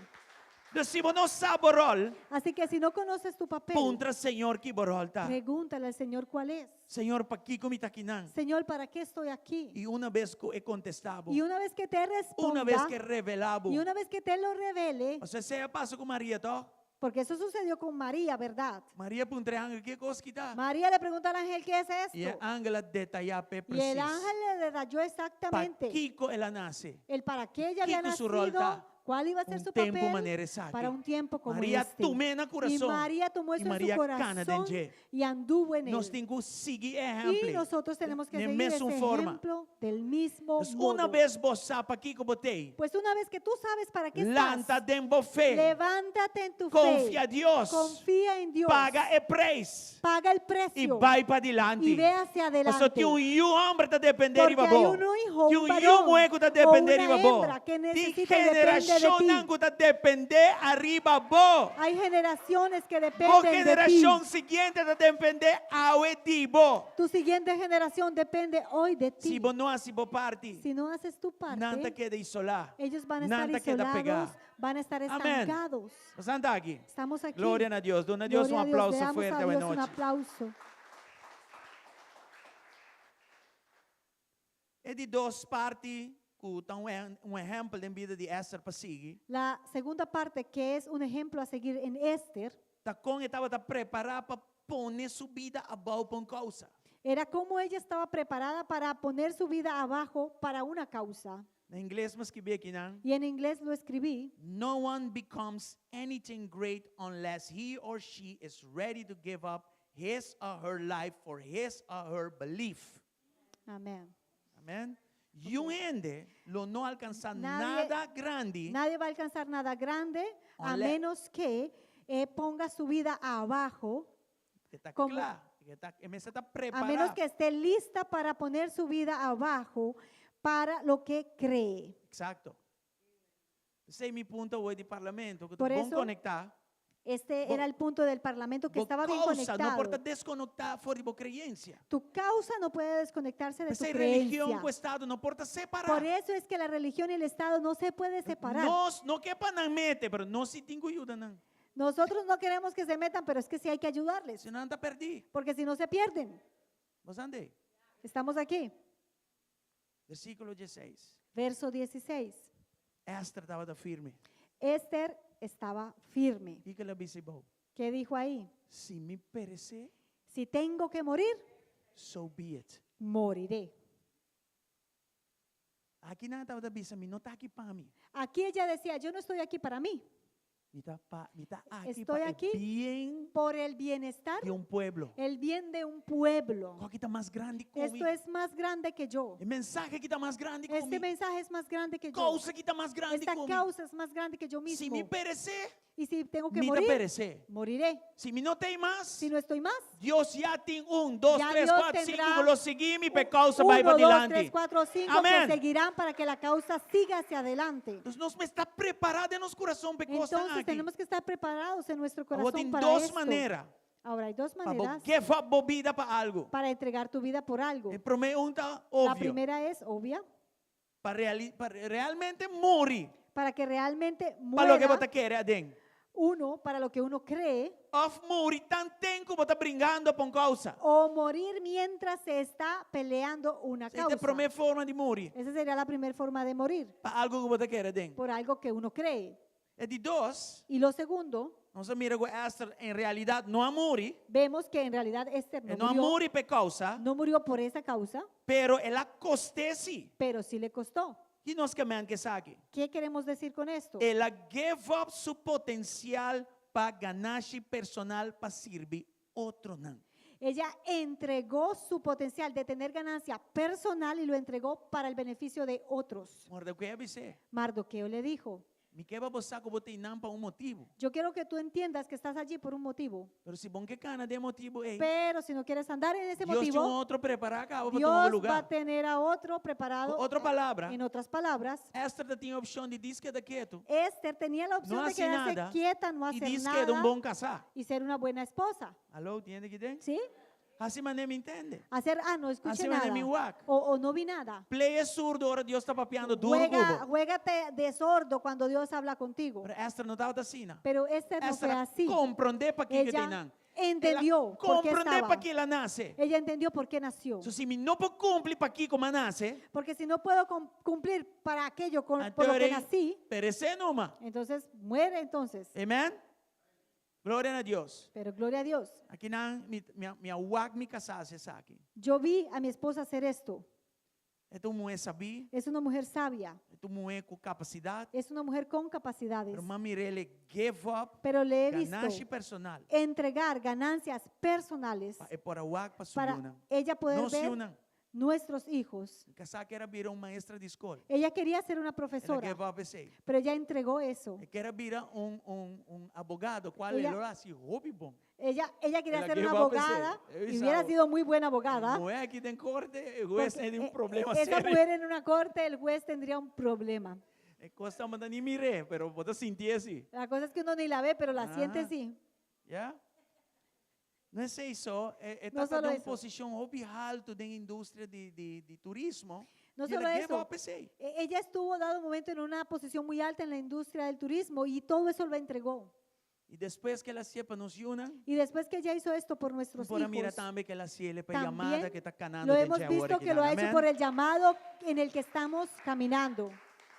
Se não sabe o rol, Así que si no conoces tu papel, puntra Senhor que borol tá. pregúntale al Señor cuál es. Senhor, para que me taquinan? Señor, ¿para qué estoy aquí? E uma vez que é contestado, Y una vez que te responda, uma vez que revelado, y una vez que te lo revele, você se passa com Maria, tá? porque eso sucedió con María, ¿verdad? Maria puntre ángel, que coisa que tá? María le pregunta al ángel, ¿qué es E a esto? ángel detalhar Y el preciso. ángel le detalló Para exactamente que ela nasce? el para qué ella había que su rol nacido, está? cuál iba a ser su tempo papel maneira saque. para un tiempo como Maria este. tomou na Y coração. María tomó Y eso en María su cana corazón dentro. y anduvo en Nós él. temos que seguir Y exemplo. nosotros tenemos que de seguir ese mesma forma. ejemplo del mismo Mas uma modo. vez você para que eu botei, Pues una vez que tú sabes para qué lanta estás, dembo fé, levántate en tu confia fe, a Deus, confía en Dios, paga e preço paga el e precio vai para adiante. y ve hacia Mas só adelante. tem homem está depender de Porque hay babó. un hijo, Que un um varón moeco está o depender de una babó. hembra que De necesita y depende de geração ti. não está depender arriba bo. Hay generaciones que Bo dependen de ti. geração seguinte está depender ao edibo. Tu siguiente generación depende hoy de Se ti. bo não assim bo parte, Si no haces tu nada parte, queda isolar. ellos van a estar Nada queda isolados, pegar. van a estar Amén. estancados. Você anda aqui. Estamos aquí. Glória a Deus. Dona a Deus Gloria a Dios. aplauso Veamos fuerte. a Boa Dios un noite. aplauso. É de duas partes que estão exemplo da vida de Esther para seguir. La segunda parte, que es un ejemplo a seguir en Esther, Tacon estava preparada para poner sua vida abaixo por causa. era como ella estaba preparada para poner su vida abajo para una causa. Na inglês, mas que bem aqui, não? Y en inglés lo escribí. No one becomes anything great unless he or she is ready to give up his or her life for his or her belief. Amén. Amém? E um ende lo não alcançar Nadie- nada grande Nadie va a alcanzar nada grande a Unless- menos que ponga su vida abajo, que está como- claro, que está a preparado. menos que esté lista para poner su vida abajo para lo que cree. Exacto. Esse é meu ponto hoje de parlamento, que Por tu bom eso, conectar. Este Bo- era el punto del parlamento que Bo estaba bien causa não conectado. pode desconectar fora de boa creencia. Tu causa no puede desconectarse de tu Essa religião creencia. com o Estado não pode separar. Por eso es que la religión y el Estado no se puede separar. Nós não quer para não meter, mas nós se tem que ajudar não. Nosotros no queremos que se metan, pero es que sí hay que ayudarles, Se não anda perdido. porque si no se pierden. Vos andei. Estamos aquí. Versículo 16. Verso 16. Esther estava firme. Esther estaba firme. E que ela disse, ¿Qué dijo ahí? se me perecer, Si tengo que morir, so be it. moriré. Aqui não estava dizendo, não está aqui para mim. Aquí ella decía, yo no estoy aquí para mí, Me está aqui Estoy para aquí o bem por el bienestar, de pueblo. el bien de un pueblo. Qual que está mais grande que Esto es más grande que yo. O mensaje que está mais grande que Este mensaje es más grande que yo. Causa que está mais grande Esta que causa es más grande que yo Se mismo. me perecer, Y si tengo que me morir, perecer. moriré. Se me não tem mais, Si no estoy más, Deus já tem 1, 2, Ya 3, Dios 4, 5 tendrá que lo seguimos para causa vai 1, para 2, adelante. 3, 4, 5 Amén. que seguirán para que la causa siga hacia adelante. Então, nós está preparado em nosso coração para coisas Entonces aqui. tenemos que estar preparados en nuestro Agora corazón tem para duas esto. maneiras Ahora hay dos para maneras que vá bobida para algo. para entregar tu vida por algo. A pergunta La óbvia, primera es obvia, para realmente morrer, para que realmente para o que muera você quer, adem. uno, para lo que uno cree, Of morrer tanto tempo você brincando por causa. o morir mientras se está peleando una Esta é a causa. primeira forma de morrer, Esa sería la primera forma de morir, para algo que você quer, adem. por algo que uno cree. E de dois, Y lo segundo, nós mira que Esther em realidade não morre, vemos que en realidad Esther não morre por causa, no murió por esa causa, pero ela costesse. pero sí le costó. E nós queremos que saque. ¿Qué queremos decir con esto? Ela gave up seu potencial para ganagem personal para servir outro não. Ella entregó su potencial de tener ganancia personal y lo entregó para el beneficio de otros. Mardoqueo dice, Mardoqueo le dijo, mi que va a ko bote inam pa un motivo. yo quiero que tú entiendas que estás allí por un motivo, Pero si bon que cana de motivo, pero si no quieres andar en ese Dios tiene motivo, otro preparado acá para tomar Dios va a lugar. tener a otro preparado. Otra palabra, En otras palabras, Esther tinha opção de diz que da quieto. Esther tenía la opción No de hace quedarse nada quieta, no E hacer diz que é um nada bom casar. y ser una buena esposa. Alô, entende que tem? ¿Sí? Assim mané me entende. Hacer, no escuché Así nada. mané mi wak. O no vi nada. Play é surdo, ora Deus está papeando duro. Juégate de sordo cuando Dios habla contigo. Pero Esther não estava assim, não. Pero Esther no fue Esther así. compreende para que tem Ella não. entendió por qué Compreende estaba. para que ela nasce. Ella entendió por qué nació. So, se me não pode cumprir para que como nasce, Porque si no puedo cumplir para aquello por lo que teoria nací, perecer numa. entonces muere entonces. Amen? Glória a Deus. Pero gloria a Dios. Aqui não, minha wak me casasse aqui. Yo vi a mi esposa hacer esto. É tu mulher sabia, Es una mujer sabia. é tu mulher com capacidade. Es una mujer con capacidades. Pero mami, ele give up Pero le he visto ganância personal. entregar ganancias personales É para o wak para para subir. ella poder Não se ver unam. nuestros hijos. Casar que era vir uma maestra de escola. Ella quería ser una Ela profesora, give up esse. pero ella entregó eso. Que era vir abogado. Qual Ella- era assim, hobby bom. Ella quería Ela ser gave una up esse. abogada Eu y hubiera sabe. sido muy buena abogada. Não é aqui tem corte, o juez porque, tem problema esa sério. mujer en una corte, el juez tendría un problema. Costa mandando nem mire, pero vou sentir assim. La cosa es que uno ni la ve, pero la siente Ah. sí. Yeah? Não é isso, é Não tá solo uma eso. posição hobby alto da indústria de turismo. No e solo ela give eso, up esse. ella estuvo dado un momento en una posición muy alta en la industria del turismo y todo eso lo entregó. E depois que ela sepa nos una, Y después que ella hizo esto por nuestros por mira hijos, também que ela se para también chamada que está canando lo de hemos gente visto agora que lo ha hecho Amén? por el llamado en el que estamos caminando.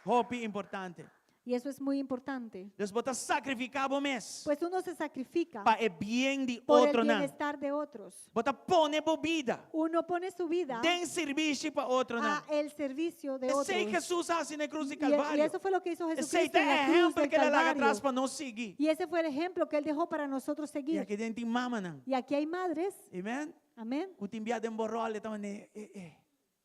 Hobby importante. Y eso es muy importante. Deus bota sacrificar o mês Pues uno se sacrifica para o bem de por el outro não. bienestar de otros. Bota pone vida. Uno pone su vida Den serviço para outro não. a el servicio de otros. Sei que Jesus assim na cruz de Y Calvário. eso fue lo que hizo Sei Jesucristo é en la cruz exemplo del que ele larga atrás Calvario. para nós seguir. Y ese fue el ejemplo que él dejó para nosotros E seguir. aqui dentro tem mama não. Y aquí hay madres, Amém? amén, O te enviado em borrol, estava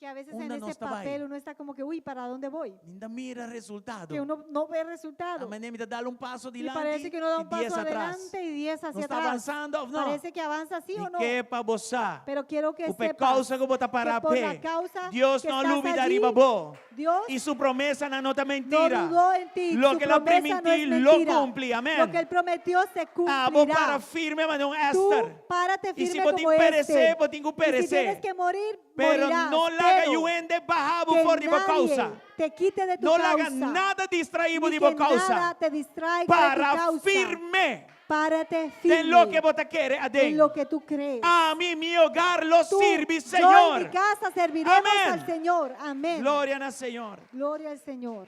que a veces Una en no ese estaba ahí. papel uno está como que, uy, ¿para dónde voy? Ainda mira resultado. Que uno no ve resultado. A maneira de dar passo Y adiante parece que uno da e un 10 paso atrás. adelante y 10 Não hacia está atrás. avançando, não. Parece que avanza así o E no. que para você, Pero quiero que o sepas causa que botar para que por la pé, causa Deus que não estás duvida allí, riba bo. Dios E sua promessa não está no mentira. dudó en ti. Lo Su que Él promesa no es prometió, lo mentira. cumple. Amén. Lo que Él prometió se Vou para cumplirá. firme, mas não Tú Esther. párate E se firme vou ter como que perecer, este. vou ter que Y si perecer. tienes que morir, Pero morirás. não larga Pero o ende barrabo que fora de boa nadie causa. te quite de tu Não causa. larga nada distraído ni de que boa nada causa. te distraiga de tu Para causa. firme Párate de firme lo que você quer en adentro. lo que tú crees. A mim, mi hogar lo Tú, sirve, yo en Senhor. mi casa serviremos Amén. al Señor. Amén. Glória ao Senhor. Gloria al Señor.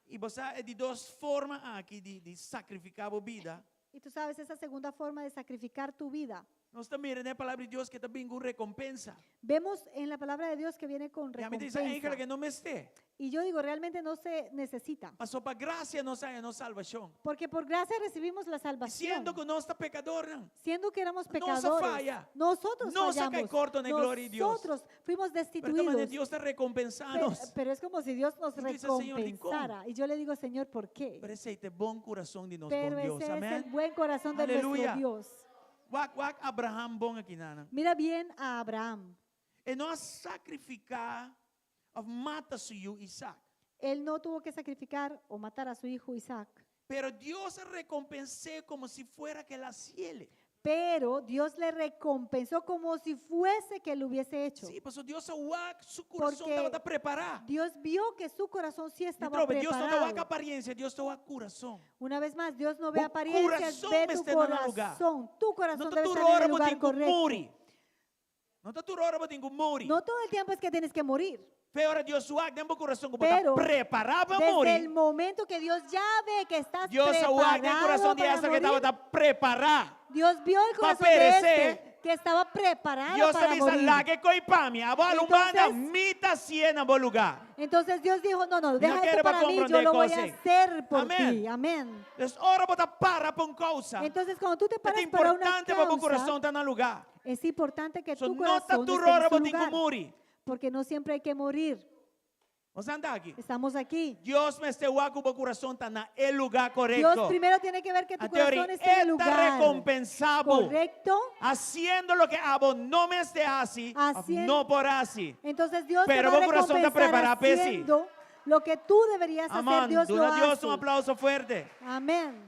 E você é de duas formas aqui de sacrificar a vida. Y tú sabes esa segunda forma de sacrificar tu vida. Nós também na palavra de Deus que também com recompensa. Vemos en la palabra de Dios que viene con E a mim diz a recompensa. que não me esté. Y yo digo, realmente no se necesita. Passou para graça não sai a salvação. Porque por gracia recibimos la salvación. Sendo que nós está pecador, não. Siendo que éramos Nossa pecadores. falha. Nosotros Nossa fallamos. cai corto na glória de Deus. Nosotros fuimos Pero destituidos. também Deus está recompensando. Pero es como si Dios nos Y tú dices, Señor, ¿y cómo? recompensara. Y yo le digo, Señor, ¿por qué? Pero esse é bom coração de nosso Pero bom Deus. ese es Amém. el buen corazón de Aleluya. nuestro Dios. Wak Abraham bom aqui, nana. Mira bien a Abraham. E nós sacrificar of mata seu Isaac. Él no tuvo que sacrificar o matar a su hijo Isaac. Pero Dios recompensé como si fuera que la ciele. Pero Dios le recompensó como si fuese que lo hubiese hecho. Sí, pues Dios su corazón Porque estaba preparado. Dios vio que su corazón sí estaba Então, Dios no te va a preparado. apariencia, Dios te va a corazón. Una vez más, Dios no ve O apariencias, corazón ve me tu está en el lugar. corazón. Tu corazón No te debe tu estar en hora el lugar botin com correcto. muri. No te tu hora botin com muri. No todo el tiempo es que tienes que morir. Pero Dios su acto en corazón como Pero está preparado para desde el morir. momento que Dios ya ve que estás Dios su acto en preparado corazón de para Esther que morir, estaba preparado Dios vio el para corazón de perecer. este que estaba preparado Dios para avisa morir. la que coi pami, abalumbana Entonces- mita siena bo lugar. Entonces Dios dijo, no, deja quiere esto pa' para mí, yo comprender lo voy a cosas. hacer por Amén. ti. Amén. Entonces, ora bota para por causa. Entonces cuando tú te É paras para una importante para o coração causa, estar no lugar. es importante que So, tu nota corazón tu esté en rora su bota em lugar, muri. porque no siempre hay que morir. Você anda aqui. Estamos aquí. Dios me este waku o coração está na el lugar Dios correcto. primero tiene que ver que tu A teoría, corazón esté en el está lugar recompensado. correcto. Haciendo lo que abo no me esté así, Haciendo- no por así. Entonces Dios Pero te va a vos corazón está recompensar preparado para sí. haciendo lo que tú deberías hacer. Amén. Dios lo Dona Dios hace. un aplauso fuerte. Amén.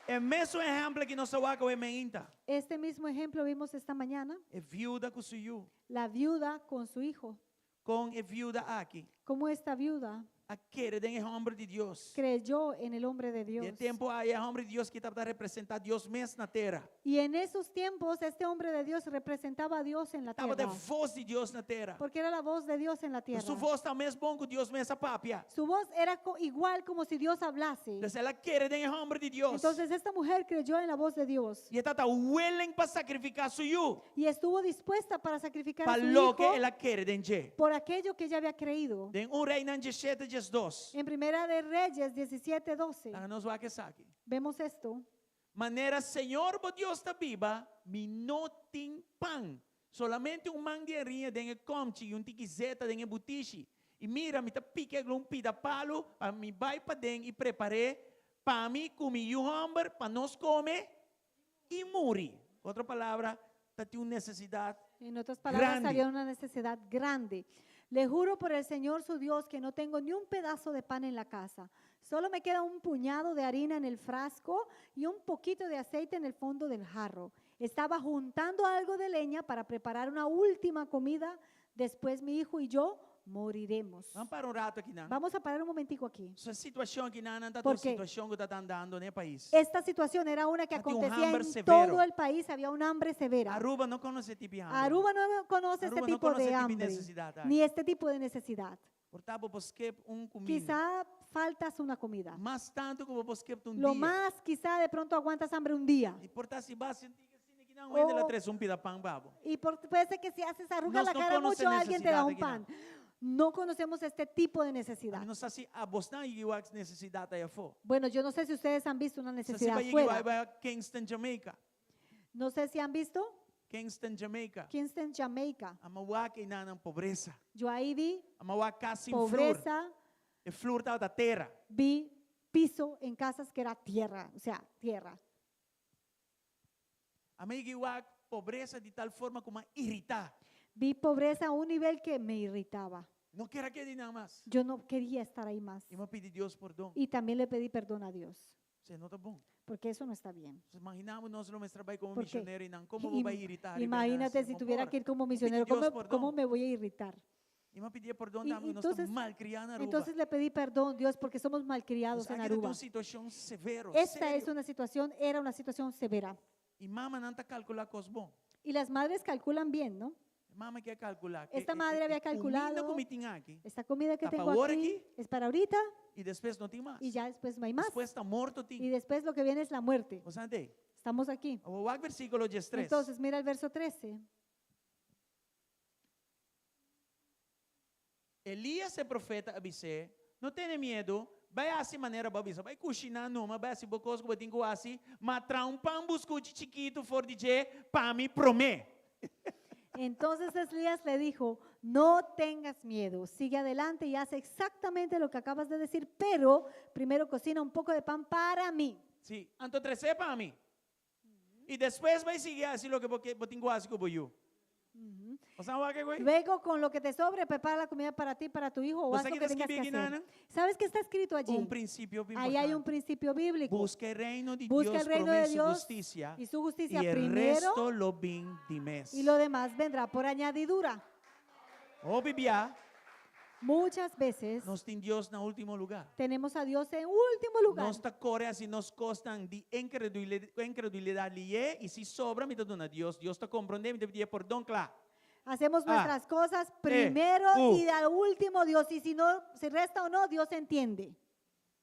É mesmo exemplo que nossa waka é meinta. Este mismo ejemplo vimos esta mañana. É viúva com suyu. La viuda con su hijo. Com é viúva aqui. Como esta viuda Aquele den é homem de Deus. creyó en el hombre de Dios. E tempo aí é homem de Deus que está para representar Deus mesmo na terra. Y en esos tiempos este hombre de Dios representaba a Dios en la Estava de tierra. voz de Deus na terra. Porque era la voz de Dios en la tierra. Sua voz está mesmo bom que Deus mesmo papia. Su voz era igual como si Dios hablase. Então ela quer den é homem de Deus. Entonces esta mujer creyó en la voz de Dios E está willing para sacrificar suyu. y estuvo dispuesta para sacrificar a Para su lo que hijo ela quer den je. por aquello que ella había creído. Den rei na 17 dias 2. En Primera de Reyes 17:12 Tá nos vai que saque. vemos esto. Maneira, Senhor, bo Deus da Biba, mi no tem pão. Solamente man de harinha den comchi, tiquizeta den butichi. E mira, mi ta pique pida palo, para mi vai para den e preparei para mi comi hamburger, para nós comer e muri. Outra palavra, tá tem necessidade. En otras palabras, Grande. había una necesidad grande. Le juro por el Señor su Dios que no tengo ni un pedazo de pan en la casa. Solo me queda un puñado de harina en el frasco y un poquito de aceite en el fondo del jarro. Estaba juntando algo de leña para preparar una última comida. Después mi hijo y yo moriremos. Vamos para rato aqui, não? Vamos a parar un momentico aquí. Essa situação aqui não está Por uma qué? situação que está andando no país. Esta situación era una que Había un acontecía hambre en severo. todo el país. Había un hambre severa. Aruba não conhece tipo de hambre. Aruba no conoce este Aruba no tipo conoce de tipo de hambre, necesidad, ay. ni este tipo de necesidad. Portanto, busquei comida. Quizá faltas una comida. Mais tanto como busquei Lo dia. más, quizá de pronto aguantas hambre un día. E portanto, se basta sentir que não ainda Oh. la tres pida pão babo. Y puede ser que si haces arruga Nos la no cara conoce mucho, alguien te da un necesidad pan. No conocemos este tipo de necesidad. Não sei se a Boston e a necessidade aí for. Bueno, yo no sé si ustedes han visto una Se necesidad vai fuera. a Kingston, Jamaica. No sé si han visto Kingston, Jamaica. Kingston, Jamaica. A mauá que não pobreza. Yo ahí vi A mauá casa sem flor. pobreza, E flor tá da terra. vi piso en casas que era tierra, o sea, tierra. A mim pobreza de tal forma como a irritar. Vi pobreza a un nivel que me irritaba. Não quero que nada mais. Yo no quería estar ahí más. E me pedir Deus perdão. Y también le pedí perdón a Dios, Isso não tá bom. porque eso no está bien. Imaginamos nós vamos trabalhar como Porque missionário e não como im- vai irritar. Imagínate si tuviera que ir como misionero, Dios ¿cómo, perdón. cómo me voy a irritar? E me pedir perdão Y também, nós estamos entonces- mal criando Aruba. Entonces le pedí perdón, Dios, porque somos malcriados en Aqui tem Aruba. uma situação severa. Esta es una situación, era una situación severa. E mama não está calculando coisas bom. Y las madres calculan bien, ¿no? Mama quer calcular. que Esta madre había calculado- Comida que tem aqui. Esta comida que Está tengo pa' ahora aquí aquí. es para ahorita E depois não tem mais. y ya después no hay más. Depois está morto Y tem. después lo que viene es la muerte. Você entende? Estamos aquí. O versículo 13. Entonces, mira el verso 13. Elias, o profeta, avisou: não tenha medo, vai assim maneira para avisar, vai cochinar numa, vai assim bocos que botinho assim, matra um pão buscute chiquito for DJ, para me promer. Entonces Elías le dijo, no tengas miedo, sigue adelante y haz exactamente lo que acabas de decir, pero primero cocina un poco de pan para mí. Sim, então 13 para mim. E depois vai seguir assim o que botinho assim que eu. Você não vai que güey? Luego con lo que te sobre, prepara la comida para ti, para tu hijo o ¿Vos haz lo aquí que te tengas que escribí, hacer. Nana? ¿Sabes qué está escrito allí? Um princípio bem Ahí hay un importante. principio bíblico. Busca el reino de Busca Dios, el reino promesa de y Dios justicia, y su justicia y el primero, resto lo bin dimes. y lo demás vendrá por añadidura. Oh, Biblia, Muchas veces nos tem Dios en último lugar. tenemos a Dios en último lugar. Nos corre así, nos costan de incredulidad lié, y si sobra, me da a Dios. Dios te comprende, me pedir perdón, claro. Hacemos nuestras cosas primero y al último Dios. Y si no, si resta o no, Dios entiende.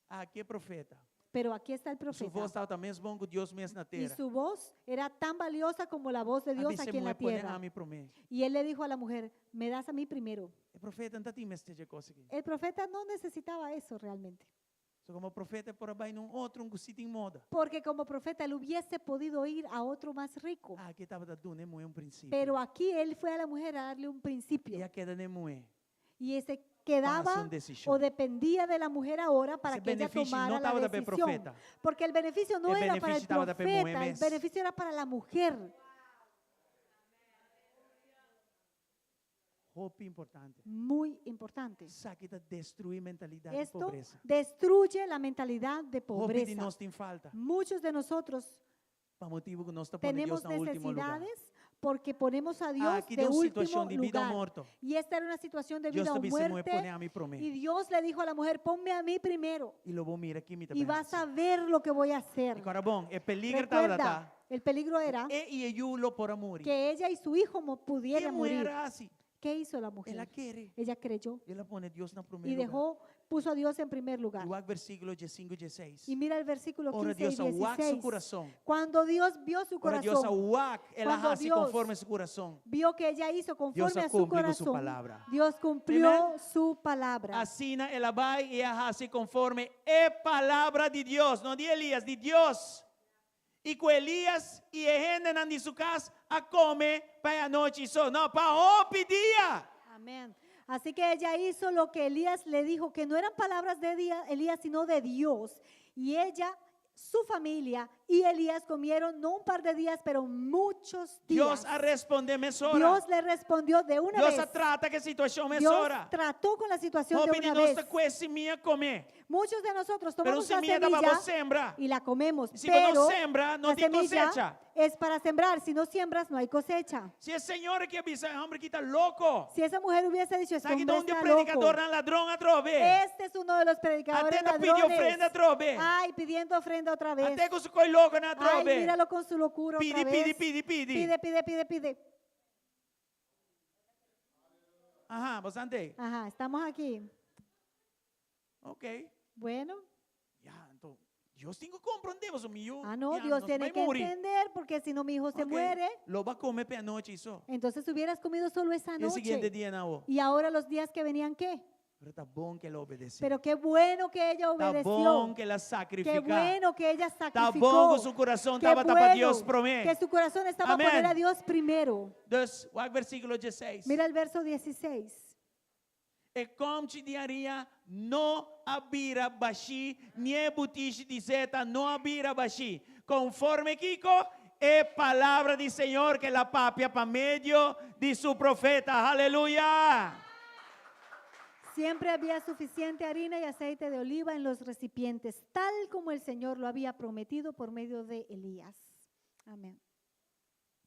Ah, ¿qué profeta? Pero aquí está el Su profeta. voz estava mesmo bom que Deus mesmo na Y terra. su voz era tan valiosa como la voz de Dios Abi se aquí en la mulher põe tierra. a mim primeiro. Y él le dijo a la mujer, me das a mí primero. O profeta não tem mesmo essa coisa aqui. El profeta no necesitaba eso realmente. So, como profeta por aí num outro sítio em moda. Porque como profeta él hubiese podido ir a otro más rico. Ah, aqui estava dando nem um princípio. Pero aquí él fue a la mujer a darle un principio. E a queda nem moe. Y ese quedaba Pasa un decisión. o dependía de la mujer ahora para Ese que ella beneficio tomara no la estaba de decisión. profeta. Porque el beneficio no El era para el beneficio estaba de profeta, el mujeres. beneficio era para la mujer. Roupa importante. Muy importante. Sabe que destruir mentalidade de Esto pobreza. destruye la mentalidad de Roupa de pobreza. nós tem falta. Muchos de nosotros Para motivo que nós está pondo tenemos Deus no último lugar. necesidades porque ponemos a Dios Aqui de deu último situação de vida ou lugar. morto. Y esta era una situación de Deus vida o também se moe muerte. pone a mim para Y mim. Dios le dijo a la mujer, ponme a mí primero. E logo mira aqui me Y vas a ver lo que voy a hacer. Agora bom, é peligro estava Recuerda, tá. el peligro era E eu lo por amor. que ella y su hijo pudieran Que morir. mulher assim? ¿Qué hizo la mujer? Ela quer. Ella creyó Ela põe Deus na y primeiro lugar. puso a Dios en primer lugar. E o versículo 5 e 16. Y mira el versículo Ora 15 y Deus awak seu 16. coração. Cuando Dios vio su Ora Deus corazón, awak, ela Cuando hace Dios conforme seu coração. vio que ella hizo conforme a su cumpliu com corazón, su palabra. Dios cumplió Amen. su palabra. Assim ela vai e ela hace conforme é palavra de Deus, não de Elias, de Deus. E com Elias e gente na sua casa a comer para a noite só, não para o dia. Amén. Así que ella hizo lo que Elías le dijo, que no eran palabras de Elías, sino de Dios. Y ella, su familia y Elías comieron no un par de días, pero muchos días. Deus a responder mesora. Dios le respondió de una Deus vez. a trata que a situação Dios mesora. trató con la situación O de una menino vez. está com esse minha comer. Muchos de nosotros Pero tomamos la semilla da para semilla você sembrar. y la comemos, Se pero não sembra, não la tem semilla cosecha. es para sembrar. Si no siembras, no hay cosecha. Se a senhora que avisa, homem que está louco. Si esa mujer hubiese dicho, este Sabe hombre onde o está predicador loco. não ladrão a trove. Este es uno de los predicadores Até pediu ladrones. ofrenda a trove. Ay, pidiendo ofrenda otra vez. Até com su coi louco na Ay, trove. míralo con su locura Pide, otra vez. pide. Pide. Ajá, bastante. Ajá, estamos aquí. Ok. Bueno, Ya, então, Deus tem que compreender o meu. no, Dios tiene que entender, porque si no mi hijo se muere. Lo va a comer para a noite só. Entonces hubieras comido solo esa E o seguinte noche. dia não. Y ahora los días que venían, ¿qué? Pero tá bom que ela obedeceu. Pero qué bueno que ella Tá obedeció. bom que ela Qué sacrifica. bueno que ella Tá sacrificó. bom que seu coração Qué estava para bueno Deus primeiro. que su corazón estaba a Amén. poner a Dios primero. Dus, o versículo 16. Mira el verso 16. E como te diria, não abira baixi, nem butiche de zeta, não abira baixi. Conforme Kiko, é palavra do Senhor que la papia para meio de su profeta. Aleluia. Siempre había suficiente harina y aceite de oliva en los recipientes, tal como el Señor lo había prometido por medio de Elías. Amén.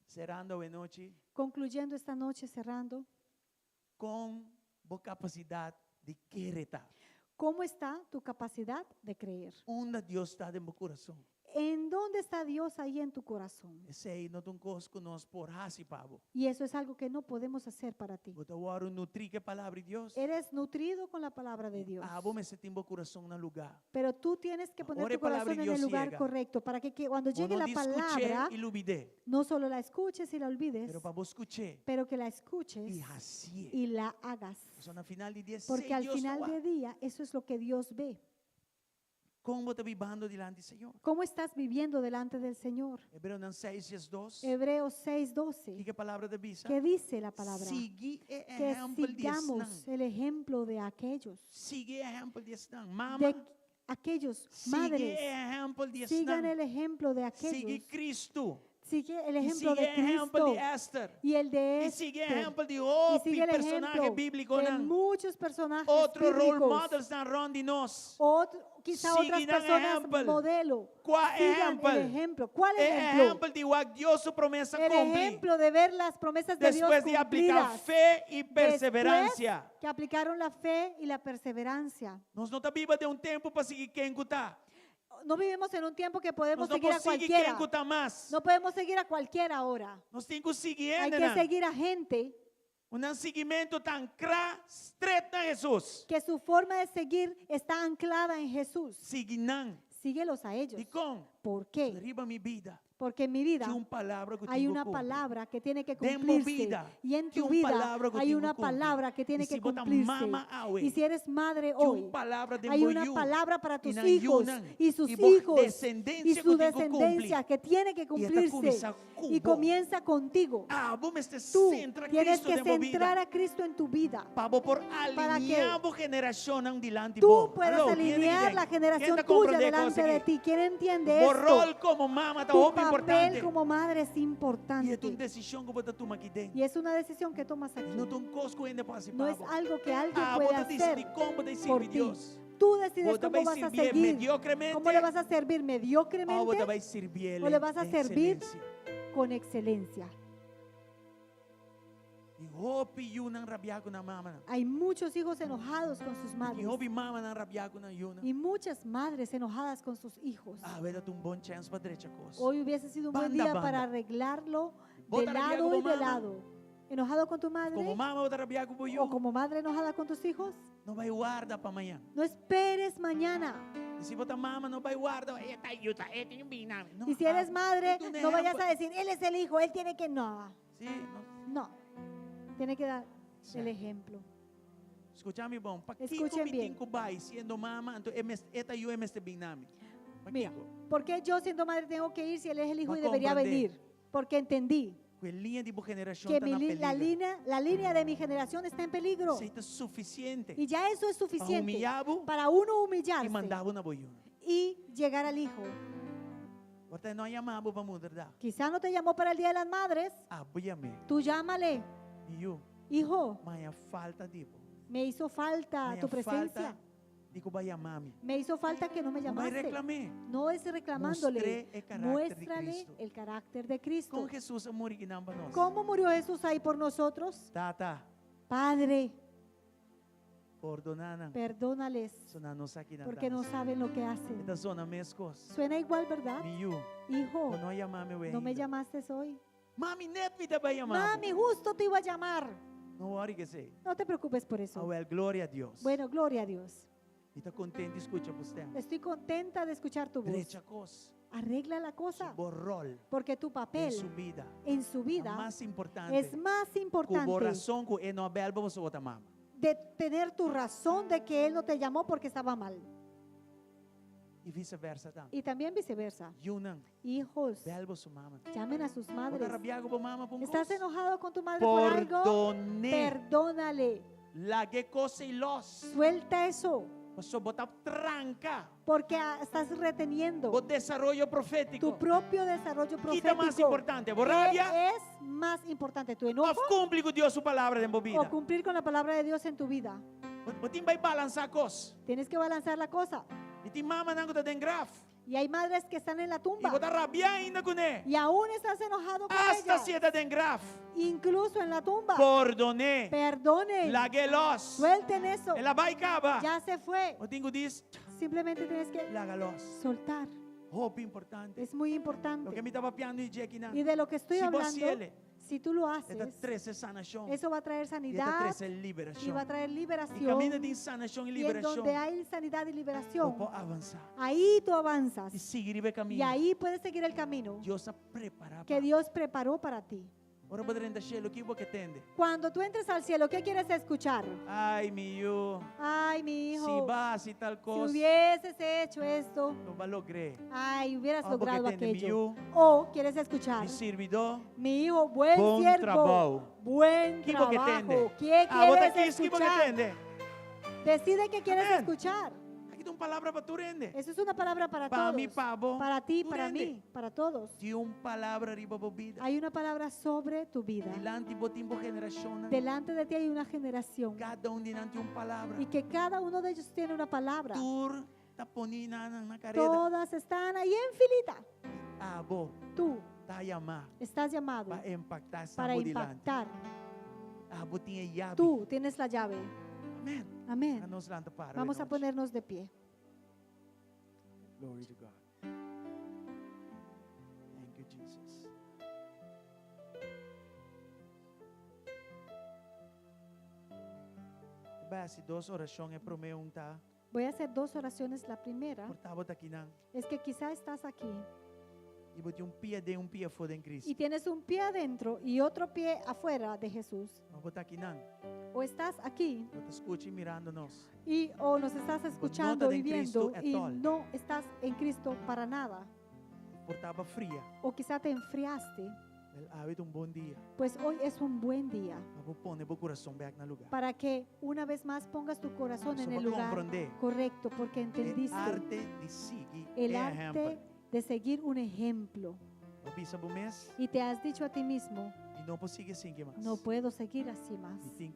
Cerrando a noite Concluyendo esta noche, cerrando, com boa capacidade de querer. ¿cómo está tu capacidad de creer? Onde Deus está em meu coração. ¿En dónde está Dios ahí en tu corazón? Esse aí não tem coisa que nós por assim, pavo. Y eso es algo que no podemos hacer para ti. Botar o aro nutrir que a palavra de Deus. Eres nutrido con la palabra de Dios. Ah, vou me sentir meu coração no lugar. Pero tú tienes que poner Ore tu corazón palabra de en el Dios lugar llega. correcto para que cuando llegue la Não escutei palabra, e olvidei. no solo la escuches y la olvides, Pero para vos escuchar pero que la escuches e assim. y la hagas. Só no final de dia, Porque al Deus final está de día, eso es lo que Dios ve. Como está vivendo diante do Senhor. ¿Cómo estás viviendo delante del Señor? Hebreus 6:2. Hebreos 6:12. Que a palavra de Bisa. ¿Qué dice la palabra? Sigue Que exemplo de sigamos el ejemplo de aquellos, Sigue exemplo de Mama. de aquellos Sigue madres. exemplo de Sigan el ejemplo de Sigue aquellos. Cristo. Sigue el E ejemplo sigue de exemplo Cristo de Esther. y el de E sigue Esther. exemplo de Y outro sigue el personagem ejemplo bíblico. de muchos personajes Outro role bíblicos. models na ronda de nós. Quizá Sigue otras el personas ejemplo. modelo. Qual Sigan ejemplo? el ejemplo. ¿Cuál É ejemplo? exemplo de o Deus sua promessa El cumprir. ejemplo de ver las promesas de Dios Después de aplicar cumplidas. fé e perseverancia. Después que aplicaron la fe y la perseverancia. Nós não estamos vivendo de um tempo para seguir quem está. No vivimos en un tiempo que podemos Nós não seguir a podemos seguir cualquiera. quem está mais. No podemos seguir a cualquiera ahora. Nós temos que seguir Hay que seguir a gente seguimento tan estreito a Jesus. que su forma de seguir está anclada en Jesús. Seguinan. síguelos a ellos. Di con, ¿Por qué? arriba mi vida. Porque en mi vida Tinha palavra que eu hay tenho una que cumprir. palabra que tiene que Dentro cumplirse. vida, Y en tinha tu uma vida palavra que eu hay tenho una que cumprir. palabra que tiene E que se botar cumplirse. mama awe, Y si eres madre tinha hoy, palavra de hay una boiú, palabra para tus e na hijos yunan, y sus e bo hijos descendência y que su eu tenho que descendencia cumplir. que tiene que esta cumplirse começa com y vos. comienza contigo. Vamos te Tú centra tienes Cristo que dentro centrar vida. a Cristo en tu vida Para por Para que alinhar a generação dilante tú vos. puedas Alô, alinear quem la generación está tuya compreendendo delante coisa de aqui? ti. ¿Quién entiende O esto? rol como mama está Tu muito papel importante. como madre es E é uma importante. decisão que você toma aqui dentro. Y es una decisión que tomas aquí. Não tem um cosco ainda para se No es algo que alguien puede você hacer decide como você por serve ti. Deus. Tú decides Ou cómo vai vas a servir seguir. mediocremente. ¿Cómo le vas a servir Ou mediocremente você vai servir Ele o le vas a em servir? excelência. con excelencia? E hopi yunang rabiago na mama. Hay muchos hijos enojados con sus E madres hopi mama nang rabiago na yuna. y muchas madres enojadas con sus hijos. Veda um bom chance para direita coisa. Hoy hubiese sido un buen Banda, día banda. para arreglarlo de Bota lado rabiago y mo, de mama. lado. ¿Enojado con tu Como madre? mama o rabiago po ¿O yun. como madre enojada con tus hijos? Não vai guarda pa amanhã. No esperes mañana. E se bota mama não vai guarda. Eta yuta, eta yung binami. No, Y si eres madre, tu no vayas ejemplo. a decir, él es el hijo, él tiene que... No, Sí, no. no. Tiene que dar Sí. el ejemplo. Escúchame bom. Pa Escuchen kiko bien. miting ko bay siendo mama, anto eta yu este binami. Pa Mira, kiko. ¿por qué yo siendo madre tengo que ir si él es el hijo Va y a debería comprender. venir? Porque entendí Que linha de generação que tá na la peligro. línea de mi generación está en peligro. Isso é suficiente. Y ya eso es Para suficiente humilhar-vos para uno e humillarse mandar na boiuna. y llegar al hijo. Portanto, não chamava para mudar. Quizá no te llamó para el Día de las Madres, Apoia-me. tú llámale, E eu, hijo, mas falta de me hizo falta tu presencia. Digo, vai amar-me. Me hizo falta que no me Não vai llamaste. reclamar. No es reclamándole. Mostré el carácter de Muéstrale Cristo. el carácter de Cristo. Com Jesus amor e não para nós. ¿Cómo murió Jesús ahí por nosotros? Tata, Padre, perdonar. perdónales Sonanos aqui na porque no saben lo que hacen. Esta zona mescos. Suena igual, ¿verdad? Miu, Hijo, não chamar-me no me llamaste hoy. Mami, net me vai chamar. Mami, justo te iba a llamar. Não worry que sei. No te preocupes por eso. Well, glória a Deus. Bueno, gloria a Dios. E está contente, escucha você. Estoy contenta de escuchar tu voz. Derecha cosa. Arregla la cosa, Su rol porque tu em papel sua vida. en su É vida mais importante. es más Com importante razão que não é para você outra mama. de tener tu razón de que Él no te llamó porque estaba mal. E vice-versa também. Y también viceversa. Yunan, Hijos, belbo su mama. llamen a sus Bota madres. rabiago por mama por ¿Estás enojado con tu madre por algo? Perdone. Perdónale. La que cosa y los. Suelta eso, Você bota tranca. porque estás reteniendo O desarrollo tu profético. propio desarrollo ¿Qué es más profético. importante? ¿Qué ¿Rabia? es más importante, tu O enojo cumplir con Dios su palabra en o vida? cumplir con la palabra de Dios en tu vida? O tem vai balançar cos. Tienes que balancear la cosa. E tem mama não está den graf. Y hay madres que están en la E tumba bota rabia ainda com ele. y aún estás enojado con Hasta ellas, se está den graf. incluso en la tumba. Perdone. Perdonen, La que los. suelten eso. Ela vai acabar. Ya se fue. O tengo diz. Simplemente tienes que La galos. soltar. Hope importante. Es muy Lo que importante. me estava piando e aqui na. Y de lo que estoy Si vos hablando, ciele. si tú lo Esta haces, 13 sanação. eso va a traer Esta sanidad 13 y va a liberação. traer E liberación. caminho de sanação e Y en liberação. donde hay sanidad y Eu liberación, posso avançar. ahí tú avanzas. E seguir o Y caminho. ahí puedes seguir el camino Deus a preparar. que Dios preparó para ti. Ora poderem deixar o que vou que tende. Cuando tú entres al cielo, ¿qué quieres escuchar? Ai, meu. Ay, mi Se hijo, vas e tal si coisa. hubieses hecho esto, Eu vou lograr. ay, hubieras Ah, porque logrado tiene aquello. mío. O quieres escuchar, Me servidor. mi hijo, buen Bom siervo, trabalho. buen Que vou que trabajo. tende. ¿Qué Ah, bota quieres aqui, que vou que escuchar? tende. Decide qué quieres Amén. escuchar. Aqui tem uma palavra para tu rende. Eso es una palabra para Para todos. mim, pavo. Para ti, tu para rende. mí, para todos. Tem uma palavra arriba para vida. Hay una palabra sobre tu vida. Delante de tempo geração. Delante de ti hay una generación. Cada um delante uma palavra. Y que cada uno de ellos tiene una palabra. Tur tá ponindo na careta. Todas están ahí en filita. Ah, bo. Tú Tá chamar estás llamado para impactar essa para delante. impactar. Ah, bo tinha llave. Tú tienes la llave. Amém. Amén. A nos lanta para. Vamos a ponernos de pie. Glory to God. Thank you, Jesus. Basi 2 orações é para mim tá. Voy a hacer 2 oraciones. La primera Portabo takinan. es que quizá estás aquí Ibut yung pia de un pia fo den Cristo. y tienes un pie adentro y otro pie afuera de Jesús. Mabo takinan. O estás aquí Te escuche mirándonos. y o nos estás escuchando te y en viendo Cristo y at all. no estás en Cristo para nada. Portaba fría. O quizá te enfriaste. El habit un buen día. Pues hoy es un buen día Mabo pone bo corazón back na lugar. para que una vez más pongas tu corazón en So el mo lugar comprende. correcto, porque El entendiste arte de sigi el é arte ejemplo. de seguir un ejemplo Obisa bo mes. y te has dicho a ti mismo, E não posso seguir mais. no puedo seguir así más. E tem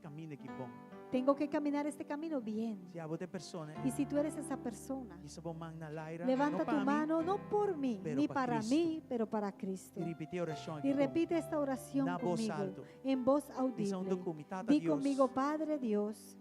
caminho que bom. Tengo que caminar este camino bien. Se a outra pessoa, Y si tú eres esa persona, isso bom man na laira. levanta não tu para mim, mano, no por mí, pero ni pa para Cristo. mí, pero para Cristo. E repetir a oração Y repite esta oración Na voz conmigo, alto. en voz Diz audible. onde comi, tata Di Deus. conmigo, Padre Dios,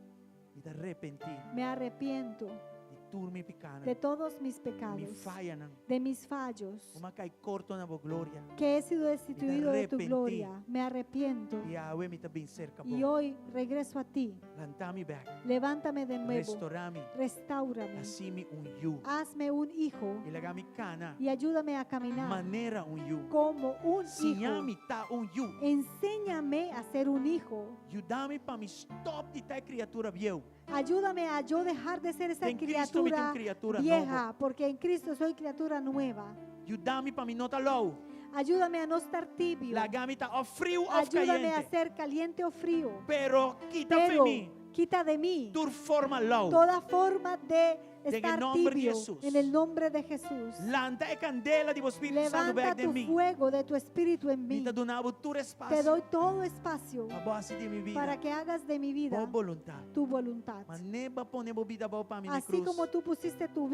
E de arrepentir. me arrepiento De turme picana. de todos mis Me pecados, falha não. de mis fallos, Uma cai corto na boa glória. que he sido destituido de tu arrepentí. gloria. Me arrepiento E a me também cerca y bom. hoy regreso a ti. Lantami back. Levántame de nuevo, Restaurami. restáurame, Assim un you. hazme un hijo E legami cana. y ayúdame a caminar Maneira un you. como un hijo. Sinhami tá un you. Enséñame a ser un hijo. Ajudame para me stop de ter criatura viu. Ayúdame a yo dejar de ser esa En Cristo me criatura tengo criatura vieja, porque en Cristo soy criatura nueva. Ajudame para me não tá low. Ayúdame a no estar tibio. Lagami tá o frio of Ayúdame a caliente. ser caliente o frío. Pero quita Pero fe mí. quita de mí Tu forma low. toda forma de el estar nombre de tibio Jesús. en el nombre de Jesús. Lanta e candela de Espírito Santo Levanta back de tu mim. fuego de tu espíritu en mí. Me tá donando tu Te espaço. doy todo espacio A base de minha vida. para que hagas de mi vida Boa voluntade. tu voluntad. Mas neba pone vida boa para mim na Así cruz. como tú pusiste tu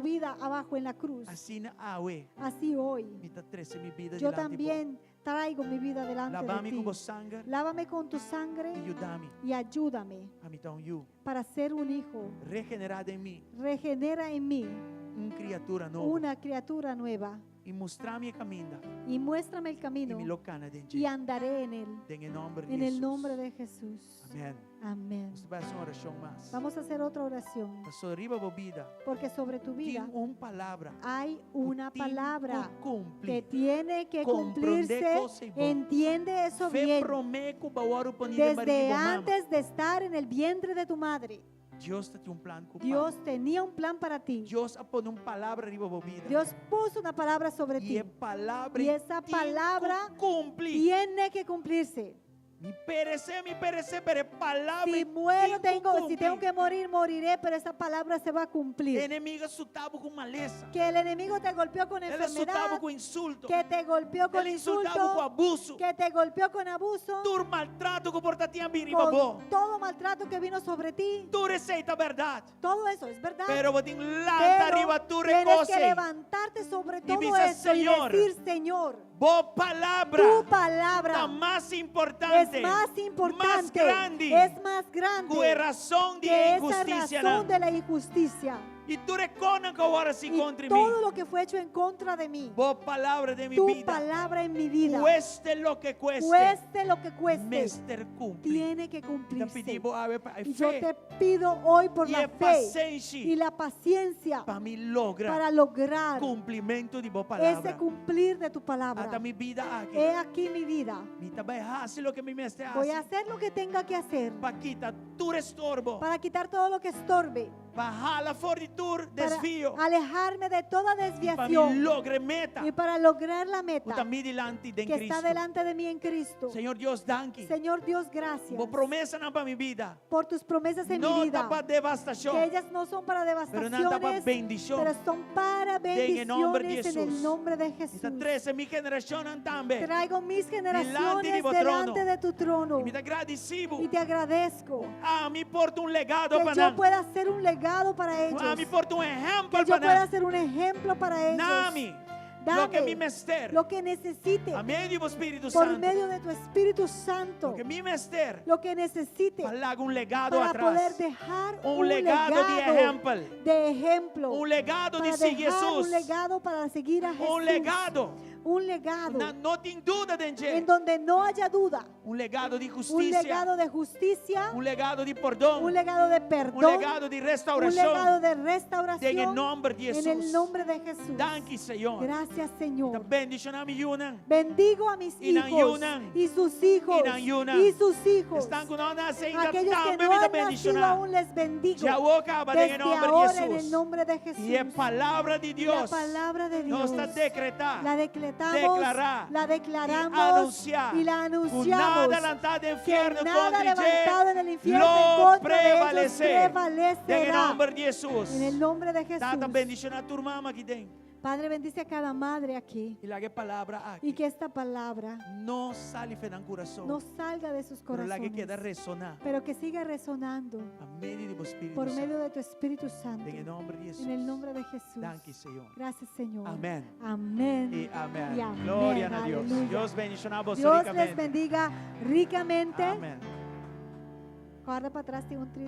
vida abajo en la cruz, Assim na awe. así hoy Me tá trece minha vida yo delante de también traigo mi vida delante Lavame de com ti. o sangue Lávame con tu sangre e ajudame y ayúdame a me dar you. para ser un hijo. Regenerado em mim. Regenera en mí Criatura nova. una criatura nueva E mostrar-me caminho. y muéstrame el E camino me locana de y andaré en él. Em nome de En Jesus. el nombre de Jesús. Amém. Amén. Você vai fazer uma oração mais. Vamos a hacer otra oración, Pastor, arriba a vida. porque sobre tu vida Tem uma palavra. hay una Tem palabra que cumprir. que tiene que Comprender cumplirse. cosa y bon. Entiende eso Fe bien. prometo bawaro panide Desde marido mama. antes de estar en el vientre de tu madre, Deus tem plano com Dios tenía un plan para ti. Deus pone uma palavra arriba a vida. Dios puso una palabra sobre E ti. é palavra Y esa palabra cumpre. tiene que cumplirse. Me perecer, pero é palavra Si muero, si tengo que morir, moriré, pero esa palabra se va a cumplir. Enemigo sutavo com maleza. Que el enemigo te golpeó con Ele sutavo enfermedad, com insulto. que te golpeó con Ele insultava com insulto, abuso. que te golpeó con abuso, Tu maltrato que portatinha biriba bo. con todo maltrato que vino sobre ti. Tu receita a verdade. Todo eso es verdad. Pero botin lanta Pero arriba tu tienes que recoce. levantarte sobre todo dice, eso y Señor, decir, Señor, Bo palavra. tu palabra Está más importante. es más importante, Más grande. es más grande Que razão de que esa injusticia. razón de la injusticia E tu reconas que agora se y contra mim. todo lo que fue hecho en contra de mí. Bo palavra de mi Tu vida. palabra en mi vida, Cueste lo que cueste. cueste lo que cueste, Mester cumpre. tiene que Te cumplirse. pedimos a ver para Y yo fe te pido hoy por e la a fe y paciência la paciencia para me lograr para lograr cumprimento de boa ese palavra. cumplir de tu palabra. Hasta mi vida aqui. He aquí mi vida. Me também hace lo que mi mestre Voy a hace. hacer lo que tenga que hacer Para quitar tu estorbo. para quitar todo lo que estorbe, Para jalar fora de tu para desvio. alejarme de toda Para me desviación logre meta. y para lograr la meta Puta mi delante de que Cristo. está delante de mí en Cristo. Señor Dios, danke. Señor Dios, gracias Bo promessa não para mi vida. por tus promesas en mi Não vida, está para devastação. que ellas no son para Pero não está para devastaciones, bendição. pero son para En el nombre de bendiciones en el Jesús. nombre de Jesús. Esta 13 mi generação também. Traigo mis Delante generaciones de tu delante trono. de tu trono E me agradecido. y te agradezco Me porta legado que para yo nós. pueda hacer un legado para ellos, Me porta ejemplo que yo para pueda nós. ser un ejemplo para ellos. Dame lo que mi mester. lo que necesite A meio do Espírito por Santo. medio de tu Espíritu Santo, Lo que mi mester. lo que necesite Para legado para atrás. poder dejar Un legado de ejemplo. de ejemplo, Un legado de para seguir dejar Jesús. un legado para seguir a Jesús, Un legado un legado No tem dúvida en de donde no haya duda, um legado de un justiça, legado de justicia, um legado de perdão, un legado de um perdón, legado de un restauração. legado de Em restauración nome de en el Jesus. nombre de Jesús. Danke, Senhor. Gracias, Señor. Bendicionamos Yunan. Bendigo a mis Inan hijos Yunan. y sus hijos Inan Yunan. y sus hijos. Estão com nós ainda Aquellos que também no vida han nacido bendicionar. aún les bendigo. Já o acaba em Desde nome ahora de en el Jesus. nombre de Jesús. E a palavra de La Deus palabra de nos Dios está decretar, la decretamos, declarar la e declaramos anunciar y la que anunciamos. nada levantado em Que inferno nada contra levantado en el infierno en lo contra de ellos prevalecer. Em prevalecerá. nome de Jesus. En el nombre de Jesús. Tata bendicionar a tua irmã aqui dentro. Padre, bendice a cada madre aquí E lá que palavra y aqui que esta palabra não sale no coração, no salga de sus pero lá que queda corazones, ressonar pero que siga resonando a meio do Espírito por Santo. medio de tu Espíritu Santo. Em nome de Jesus. En el nombre de Jesús. Danke, Senhor. Gracias, Señor. Amén. Amén. E amém. Y amén. Glória a Deus. Aleluya. Deus bendicionar você Dios les ricamente. bendiga ricamente. Amém. Guarda para atrás, tiene un